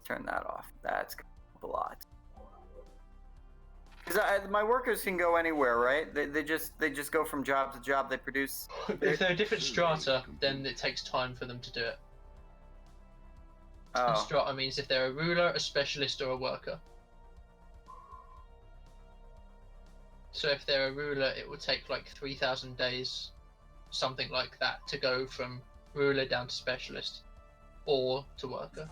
[SPEAKER 5] Turn that off. That's gonna help a lot. Because my workers can go anywhere, right? They just go from job to job. They produce.
[SPEAKER 1] If they're a different strata, then it takes time for them to do it. And
[SPEAKER 5] Oh,
[SPEAKER 1] strata means if they're a ruler, a specialist, or a worker. So if they're a ruler, it will take like 3,000 days, something like that, to go from ruler down to specialist or to worker.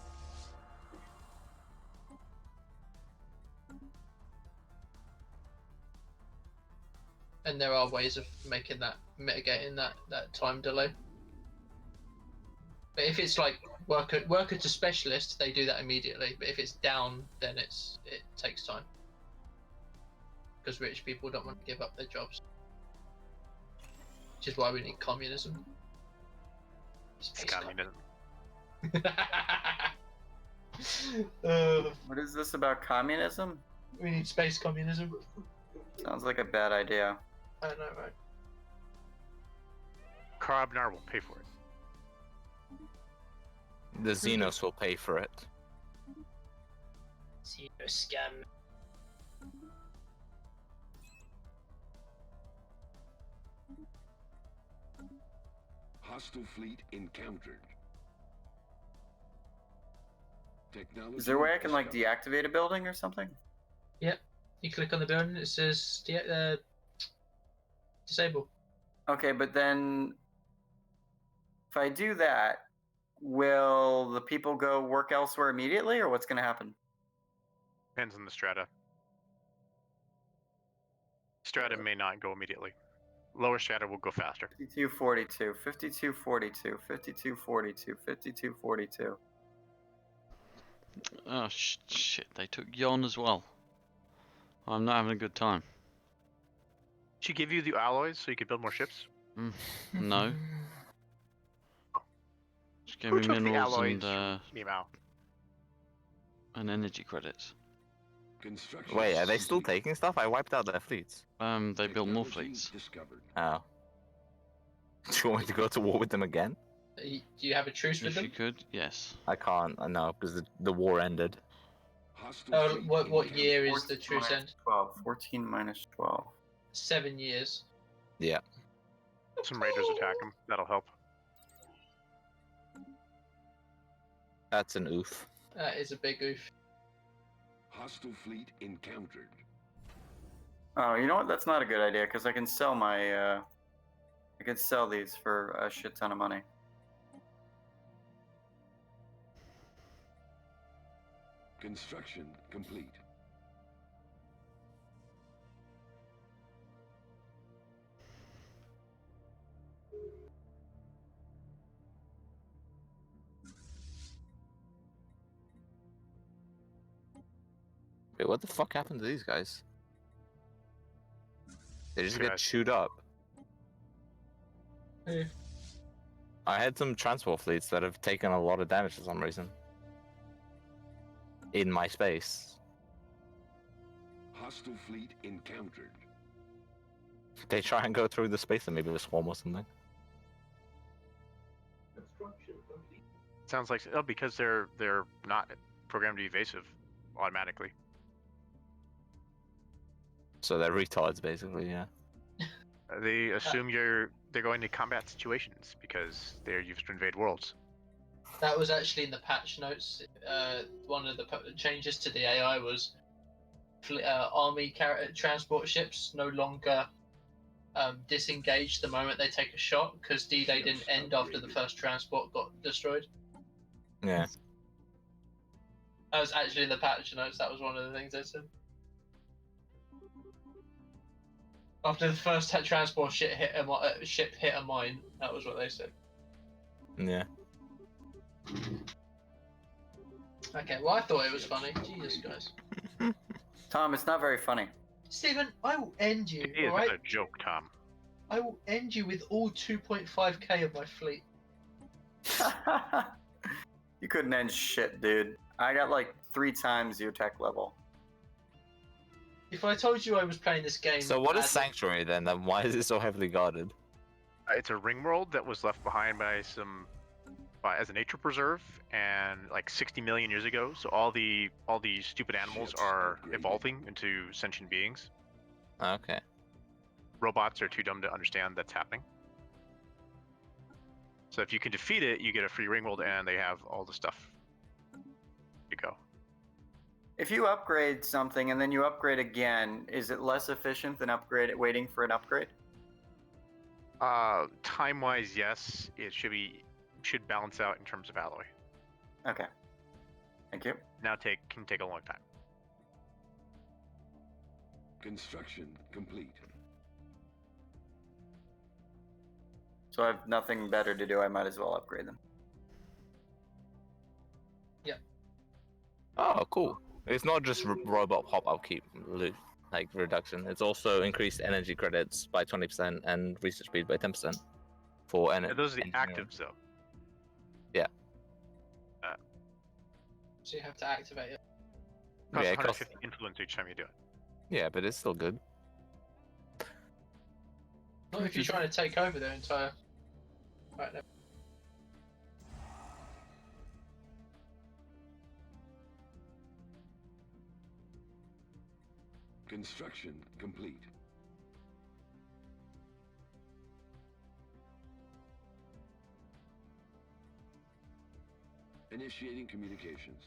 [SPEAKER 1] And there are ways of mitigating that time delay. But if it's like worker to specialist, they do that immediately. But if it's down, then it takes time. Because rich people don't want to give up their jobs. Which is why we need communism.
[SPEAKER 4] it's communism.
[SPEAKER 5] what is this about communism?
[SPEAKER 1] We need space communism.
[SPEAKER 5] Sounds like a bad idea.
[SPEAKER 1] I know, right?
[SPEAKER 4] Karabnar will pay for it.
[SPEAKER 6] The Xenos will pay for it.
[SPEAKER 1] See no scam.
[SPEAKER 7] Hostile fleet encountered. Technology
[SPEAKER 5] Is there a way I can like
[SPEAKER 7] discovered.
[SPEAKER 5] deactivate a building or something?
[SPEAKER 1] Yep. You click on the building, it says disable.
[SPEAKER 5] Okay, but then if I do that, will the people go work elsewhere immediately, or what's going to happen?
[SPEAKER 4] Depends on the strata. Strata may not go immediately. Lower strata will go faster.
[SPEAKER 5] 5242, 5242, 5242, 5242.
[SPEAKER 2] Oh shit! They took Yon as well. I'm not having a good time.
[SPEAKER 4] She give you the alloys so you could build more ships.
[SPEAKER 2] No. Just gave
[SPEAKER 4] Who
[SPEAKER 2] me
[SPEAKER 4] took the
[SPEAKER 2] minerals
[SPEAKER 4] alloys
[SPEAKER 2] and
[SPEAKER 4] from Meow?
[SPEAKER 2] energy credits.
[SPEAKER 7] Construction
[SPEAKER 6] Wait, are they still
[SPEAKER 7] complete.
[SPEAKER 6] taking stuff? I wiped out their fleets.
[SPEAKER 2] They built more
[SPEAKER 7] Technology
[SPEAKER 2] fleets.
[SPEAKER 7] discovered.
[SPEAKER 6] Oh. Do you want me to go to war with them again?
[SPEAKER 1] Do you have a truce with
[SPEAKER 2] If you
[SPEAKER 1] them?
[SPEAKER 2] could, yes.
[SPEAKER 6] I can't. No, because the war ended.
[SPEAKER 7] Hostile
[SPEAKER 1] Oh,
[SPEAKER 7] fleet
[SPEAKER 1] what
[SPEAKER 7] encountered.
[SPEAKER 1] year is the
[SPEAKER 5] 14
[SPEAKER 1] truce
[SPEAKER 5] minus
[SPEAKER 1] end?
[SPEAKER 5] 12. 14 minus 12.
[SPEAKER 1] 7 years.
[SPEAKER 6] Yeah.
[SPEAKER 4] Some raiders attack them. That'll help.
[SPEAKER 6] That's an oof.
[SPEAKER 1] That is a big oof.
[SPEAKER 7] Hostile fleet encountered.
[SPEAKER 5] Oh, you know what? That's not a good idea because I can sell my. I could sell these for a shit ton of money.
[SPEAKER 7] Construction complete.
[SPEAKER 6] Wait, what the fuck happened to these guys? They just
[SPEAKER 4] Two
[SPEAKER 6] get
[SPEAKER 4] guys.
[SPEAKER 6] chewed up.
[SPEAKER 1] Hey.
[SPEAKER 6] I had some transport fleets that have taken a lot of damage for some reason. In my space.
[SPEAKER 7] Hostile fleet encountered.
[SPEAKER 6] They try and go through the space and maybe a swarm or something.
[SPEAKER 4] Sounds like because they're not programmed to be evasive automatically.
[SPEAKER 6] So they're retards, basically, yeah.
[SPEAKER 4] They assume they're going to combat situations because they're used to invade worlds.
[SPEAKER 1] That was actually in the patch notes. One of the changes to the AI was army transport ships no longer disengage the moment they take a shot because D-Day didn't end after the first transport got destroyed.
[SPEAKER 6] Yeah.
[SPEAKER 1] That was actually in the patch notes. That was one of the things they said. After the first transport ship hit a mine, that was what they said.
[SPEAKER 6] Yeah.
[SPEAKER 1] Okay, well I thought it was funny. Jesus, guys.
[SPEAKER 5] Tom, it's not very funny.
[SPEAKER 1] Stephen, I will end you.
[SPEAKER 4] It is
[SPEAKER 1] Alright?
[SPEAKER 4] not a joke, Tom.
[SPEAKER 1] I will end you with all 2.5k of my fleet.
[SPEAKER 5] You couldn't end shit, dude. I got like 3 times your tech level.
[SPEAKER 1] If I told you I was playing this game...
[SPEAKER 6] So what is Sanctuary then? Then why is it so heavily guarded?
[SPEAKER 4] It's a ring world that was left behind by as a nature preserve, and like 60 million years ago. So all these stupid animals
[SPEAKER 7] Ships
[SPEAKER 4] are
[SPEAKER 7] upgraded.
[SPEAKER 4] evolving into sentient beings.
[SPEAKER 6] Okay.
[SPEAKER 4] Robots are too dumb to understand that's happening. So if you can defeat it, you get a free ring world, and they have all the stuff. You go.
[SPEAKER 5] If you upgrade something and then you upgrade again, is it less efficient than waiting for an upgrade?
[SPEAKER 4] Time-wise, yes. It should balance out in terms of alloy.
[SPEAKER 5] Okay. Thank you.
[SPEAKER 4] Now can take a long time.
[SPEAKER 7] Construction complete.
[SPEAKER 5] So I have nothing better to do. I might as well upgrade them.
[SPEAKER 6] Oh, cool. It's not just robot pop upkeep loot, like reduction. It's also increased energy credits by 20% and research speed by 10% for
[SPEAKER 4] Those are the
[SPEAKER 6] engineering.
[SPEAKER 4] actives, though.
[SPEAKER 1] So you have to activate it.
[SPEAKER 4] Costs
[SPEAKER 6] Yeah, it costs-
[SPEAKER 4] 150 influence each time you do it.
[SPEAKER 6] Yeah, but it's still good.
[SPEAKER 1] Not if you're trying to take over their entire... Right, no.
[SPEAKER 7] Construction complete. Initiating communications.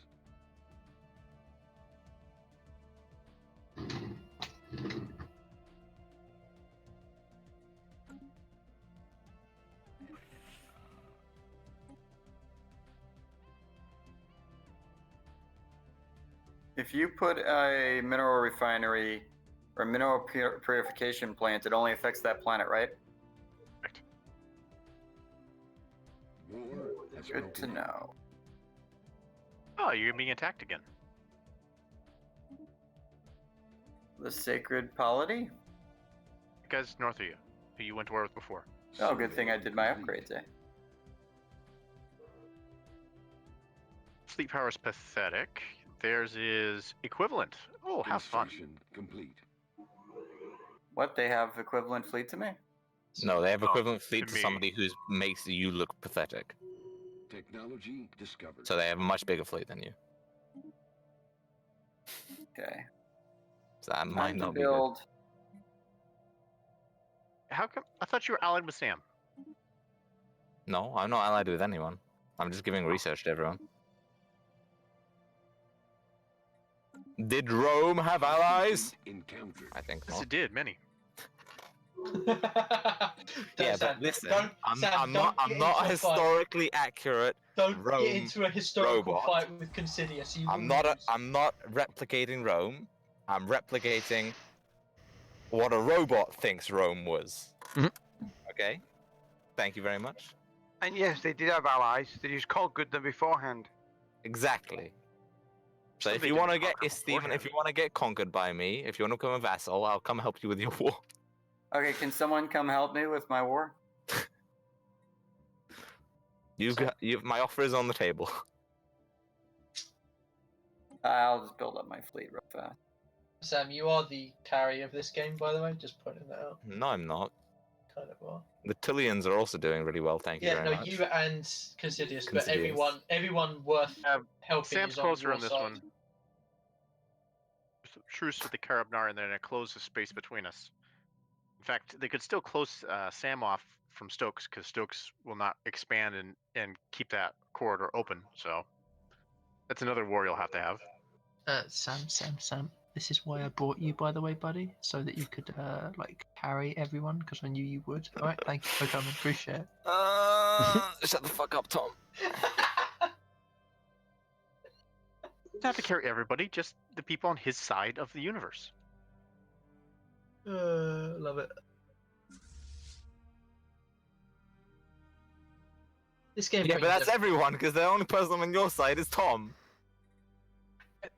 [SPEAKER 5] If you put a mineral refinery or mineral purification plant, it only affects that planet, right?
[SPEAKER 4] Correct.
[SPEAKER 7] War has
[SPEAKER 5] Good to
[SPEAKER 7] broken
[SPEAKER 5] know.
[SPEAKER 4] Oh, you're being attacked again.
[SPEAKER 5] The Sacred Polity?
[SPEAKER 4] The guys north of you, who you went to war with before.
[SPEAKER 5] Oh, good thing I did my upgrades, eh?
[SPEAKER 4] Fleet power is pathetic. Theirs is equivalent. Oh, have fun.
[SPEAKER 7] Construction complete.
[SPEAKER 5] What, they have equivalent fleet to me?
[SPEAKER 6] No, they have equivalent
[SPEAKER 4] to
[SPEAKER 6] fleet to
[SPEAKER 4] me.
[SPEAKER 6] somebody who makes you look pathetic.
[SPEAKER 7] Technology discovered.
[SPEAKER 6] So they have a much bigger fleet than you.
[SPEAKER 5] Okay.
[SPEAKER 6] So that might
[SPEAKER 5] Time to
[SPEAKER 6] not be good.
[SPEAKER 5] build.
[SPEAKER 4] How come? I thought you were allied with Sam.
[SPEAKER 6] No, I'm not allied with anyone. I'm just giving research to everyone. Did Rome have allies?
[SPEAKER 7] Encountered.
[SPEAKER 6] I think
[SPEAKER 4] Yes,
[SPEAKER 6] not.
[SPEAKER 4] it did. Many.
[SPEAKER 6] Yeah,
[SPEAKER 1] Sam,
[SPEAKER 6] but listen,
[SPEAKER 1] don't-
[SPEAKER 6] I'm
[SPEAKER 1] Sam,
[SPEAKER 6] not
[SPEAKER 1] don't get
[SPEAKER 6] not
[SPEAKER 1] into a fight.
[SPEAKER 6] historically accurate.
[SPEAKER 1] Don't
[SPEAKER 6] Rome
[SPEAKER 1] get into a historical
[SPEAKER 6] robot.
[SPEAKER 1] fight with Considious. You
[SPEAKER 6] I'm
[SPEAKER 1] will
[SPEAKER 6] not
[SPEAKER 1] lose.
[SPEAKER 6] I'm not replicating Rome. I'm replicating what a robot thinks Rome was.
[SPEAKER 8] Mhm.
[SPEAKER 6] Okay? Thank you very much.
[SPEAKER 9] And yes, they did have allies. They just conquered them beforehand.
[SPEAKER 6] Exactly. So
[SPEAKER 4] So
[SPEAKER 6] if
[SPEAKER 4] they
[SPEAKER 6] you
[SPEAKER 4] didn't
[SPEAKER 6] want to get
[SPEAKER 4] conquer
[SPEAKER 6] Stephen, if
[SPEAKER 4] beforehand.
[SPEAKER 6] you want to get conquered by me, if you want to become a vassal, I'll come help you with your war.
[SPEAKER 5] Okay, can someone come help me with my war?
[SPEAKER 6] My offer is on the table.
[SPEAKER 5] I'll just build up my fleet real fast.
[SPEAKER 1] Sam, you are the carry of this game, by the way. Just pointing that out.
[SPEAKER 6] No, I'm not.
[SPEAKER 1] Kind of are.
[SPEAKER 6] The Tillians are also doing really well, thank you
[SPEAKER 1] Yeah,
[SPEAKER 6] very
[SPEAKER 1] no,
[SPEAKER 6] much.
[SPEAKER 1] you and Considious, but
[SPEAKER 6] Considious.
[SPEAKER 1] everyone worth helping
[SPEAKER 4] Sam's
[SPEAKER 1] is on
[SPEAKER 4] closer
[SPEAKER 1] your
[SPEAKER 4] on this
[SPEAKER 1] side.
[SPEAKER 4] one. Truce with the Karabnar, and then it closes space between us. In fact, they could still close Sam off from Stokes, because Stokes will not expand and keep that corridor open. So that's another war you'll have to have.
[SPEAKER 1] Sam. This is why I brought you, by the way, buddy, so that you could like carry everyone, because I knew you would. All right, thank you for coming. Appreciate it.
[SPEAKER 6] Shut the fuck up, Tom.
[SPEAKER 4] You don't have to carry everybody, just the people on his side of the universe.
[SPEAKER 1] Love it. This game.
[SPEAKER 6] Yeah, but
[SPEAKER 1] brings
[SPEAKER 6] that's everyone, because the only person on your side is Tom.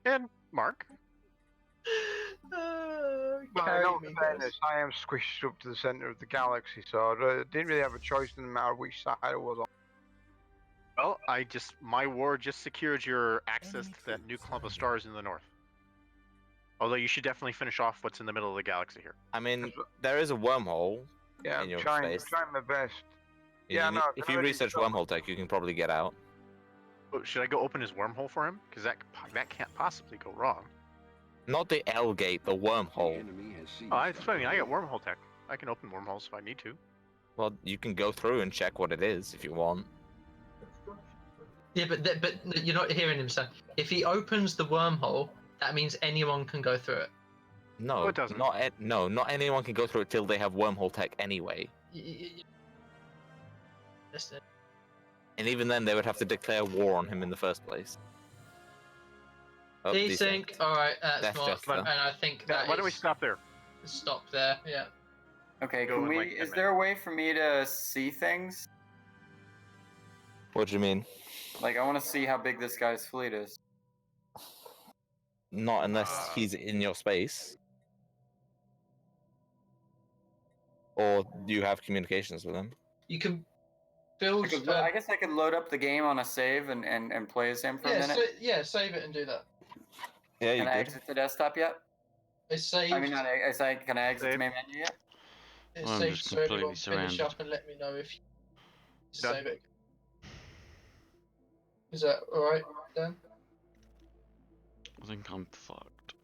[SPEAKER 4] And Mark.
[SPEAKER 9] Well, in
[SPEAKER 1] Carry
[SPEAKER 9] all
[SPEAKER 1] me, guys.
[SPEAKER 9] fairness, I am squished up to the center of the galaxy, so I didn't really have a choice no matter which side I was on.
[SPEAKER 4] Well, my war just secured your access to that new clump of stars in the north. Although you should definitely finish off what's in the middle of the galaxy here.
[SPEAKER 6] I mean, there is a wormhole
[SPEAKER 9] Yeah,
[SPEAKER 6] in your
[SPEAKER 9] I'm trying
[SPEAKER 6] space.
[SPEAKER 9] my best.
[SPEAKER 6] You
[SPEAKER 9] Yeah,
[SPEAKER 6] need-
[SPEAKER 9] no,
[SPEAKER 6] if
[SPEAKER 9] I
[SPEAKER 6] you
[SPEAKER 9] already
[SPEAKER 6] research
[SPEAKER 9] saw-
[SPEAKER 6] wormhole tech, you can probably get out.
[SPEAKER 4] Oh, should I go open his wormhole for him? Because that can't possibly go wrong.
[SPEAKER 6] Not the L gate, the
[SPEAKER 7] The
[SPEAKER 6] wormhole.
[SPEAKER 7] enemy has seized
[SPEAKER 4] Oh, that's
[SPEAKER 7] the
[SPEAKER 4] what I mean. I got
[SPEAKER 7] control.
[SPEAKER 4] wormhole tech. I can open wormholes if I need to.
[SPEAKER 6] Well, you can go through and check what it is if you want.
[SPEAKER 1] Yeah, but you're not hearing him, Sam. If he opens the wormhole, that means anyone can go through it.
[SPEAKER 6] No,
[SPEAKER 4] Oh, it doesn't.
[SPEAKER 6] not anyone can go through it till they have wormhole tech anyway.
[SPEAKER 1] Listen.
[SPEAKER 6] And even then, they would have to declare war on him in the first place. Oh,
[SPEAKER 1] Desync. All right, that's
[SPEAKER 6] Death
[SPEAKER 1] Mark,
[SPEAKER 6] Jester.
[SPEAKER 1] and I think that
[SPEAKER 4] Why don't we
[SPEAKER 1] is-
[SPEAKER 4] stop there?
[SPEAKER 1] stop there. Yeah.
[SPEAKER 5] Okay,
[SPEAKER 4] Go
[SPEAKER 5] can
[SPEAKER 4] in,
[SPEAKER 5] we?
[SPEAKER 4] like, 10
[SPEAKER 5] Is there a way for me to see things?
[SPEAKER 6] What do you mean?
[SPEAKER 5] Like, I want to see how big this guy's fleet is.
[SPEAKER 6] Not unless he's in your space. Or you have communications with him.
[SPEAKER 1] You can build.
[SPEAKER 5] I guess I could load up the game on a save and play as him for a minute.
[SPEAKER 1] Save it and do that.
[SPEAKER 6] Yeah, you
[SPEAKER 5] Can I
[SPEAKER 6] could.
[SPEAKER 5] exit the desktop yet?
[SPEAKER 1] It's saved.
[SPEAKER 5] I mean, can I exit the
[SPEAKER 4] Save.
[SPEAKER 5] main menu yet?
[SPEAKER 1] It's
[SPEAKER 8] I'm
[SPEAKER 1] saved,
[SPEAKER 8] just
[SPEAKER 1] so everyone
[SPEAKER 8] completely
[SPEAKER 1] finish
[SPEAKER 8] surrounded.
[SPEAKER 1] up and let me know if you
[SPEAKER 4] Done.
[SPEAKER 1] save it. Is that alright, Dan?
[SPEAKER 8] I think I'm fucked.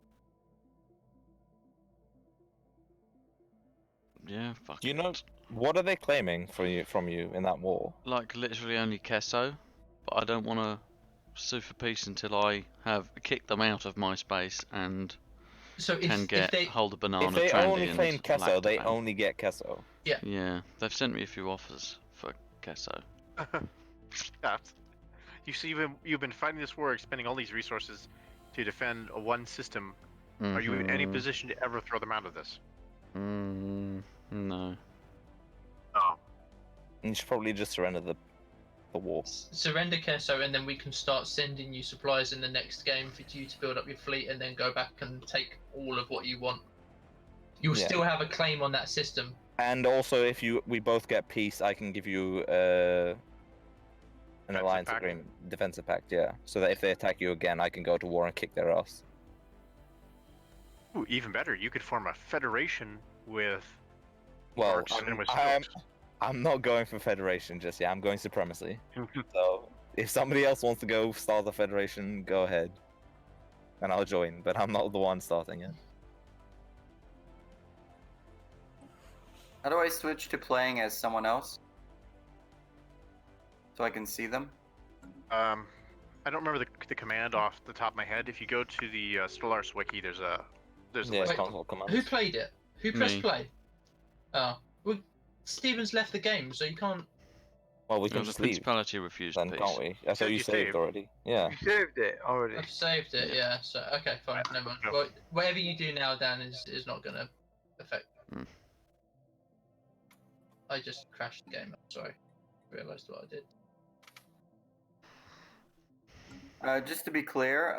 [SPEAKER 8] Yeah, fuck.
[SPEAKER 6] You know,
[SPEAKER 8] it.
[SPEAKER 6] what are they claiming from you in that war?
[SPEAKER 8] Like literally only Kesso, but I don't want to
[SPEAKER 2] sue for peace until I have kicked them out of my space and
[SPEAKER 1] So
[SPEAKER 2] can
[SPEAKER 1] if
[SPEAKER 2] get
[SPEAKER 1] they
[SPEAKER 2] hold of Banana
[SPEAKER 6] If they
[SPEAKER 2] Trendy
[SPEAKER 6] only
[SPEAKER 2] and
[SPEAKER 6] claim Kesso, they
[SPEAKER 2] Lactaban.
[SPEAKER 6] only get Kesso.
[SPEAKER 2] Yeah, they've sent me a few offers for Kesso.
[SPEAKER 4] Yeah. You see, you've been fighting this war, expending all these resources to defend one system. Are you in any
[SPEAKER 2] Mhm.
[SPEAKER 4] position to ever throw them out of this?
[SPEAKER 2] No.
[SPEAKER 4] Oh.
[SPEAKER 6] You should probably just surrender the war.
[SPEAKER 1] surrender Kesso, and then we can start sending you supplies in the next game for you to build up your fleet, and then go back and take all of what you want. You'll
[SPEAKER 6] Yeah.
[SPEAKER 1] still have a claim on that system.
[SPEAKER 6] And also, if we both get peace, I can give you an
[SPEAKER 4] Defensive
[SPEAKER 6] alliance
[SPEAKER 4] pact.
[SPEAKER 6] agreement, defensive pact. Yeah, so that if they attack you again, I can go to war and kick their ass.
[SPEAKER 4] Ooh, even better, you could form a federation with
[SPEAKER 6] Well,
[SPEAKER 4] orcs and with
[SPEAKER 6] I'm
[SPEAKER 4] Stokes.
[SPEAKER 6] not going for federation just yet. I'm going supremacy. So if somebody else wants to go start the federation, go ahead, and I'll join. But I'm not the one starting it.
[SPEAKER 5] How do I switch to playing as someone else? So I can see them?
[SPEAKER 4] I don't remember the command off the top of my head. If you go to the Stellaris wiki, there's a
[SPEAKER 6] Yeah,
[SPEAKER 4] list.
[SPEAKER 1] Wait,
[SPEAKER 6] console commands.
[SPEAKER 1] Who played it? Who pressed
[SPEAKER 2] Me.
[SPEAKER 1] play? Oh, well, Steven's left the game, so you can't.
[SPEAKER 6] Well, we
[SPEAKER 2] No,
[SPEAKER 6] can
[SPEAKER 2] the
[SPEAKER 6] just leave
[SPEAKER 2] Principality refused
[SPEAKER 6] then,
[SPEAKER 2] peace.
[SPEAKER 6] can't we? I thought
[SPEAKER 4] Said
[SPEAKER 6] you
[SPEAKER 4] you
[SPEAKER 6] saved
[SPEAKER 4] saved.
[SPEAKER 6] already. Yeah.
[SPEAKER 9] You saved it already.
[SPEAKER 1] I've saved it, yeah. So okay, fine, never mind.
[SPEAKER 4] No.
[SPEAKER 1] Well, whatever you do now, Dan, is not gonna affect.
[SPEAKER 2] Hmm.
[SPEAKER 1] I just crashed the game. I'm sorry. Realised what I did.
[SPEAKER 5] Just to be clear,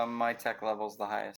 [SPEAKER 5] my tech level's the highest.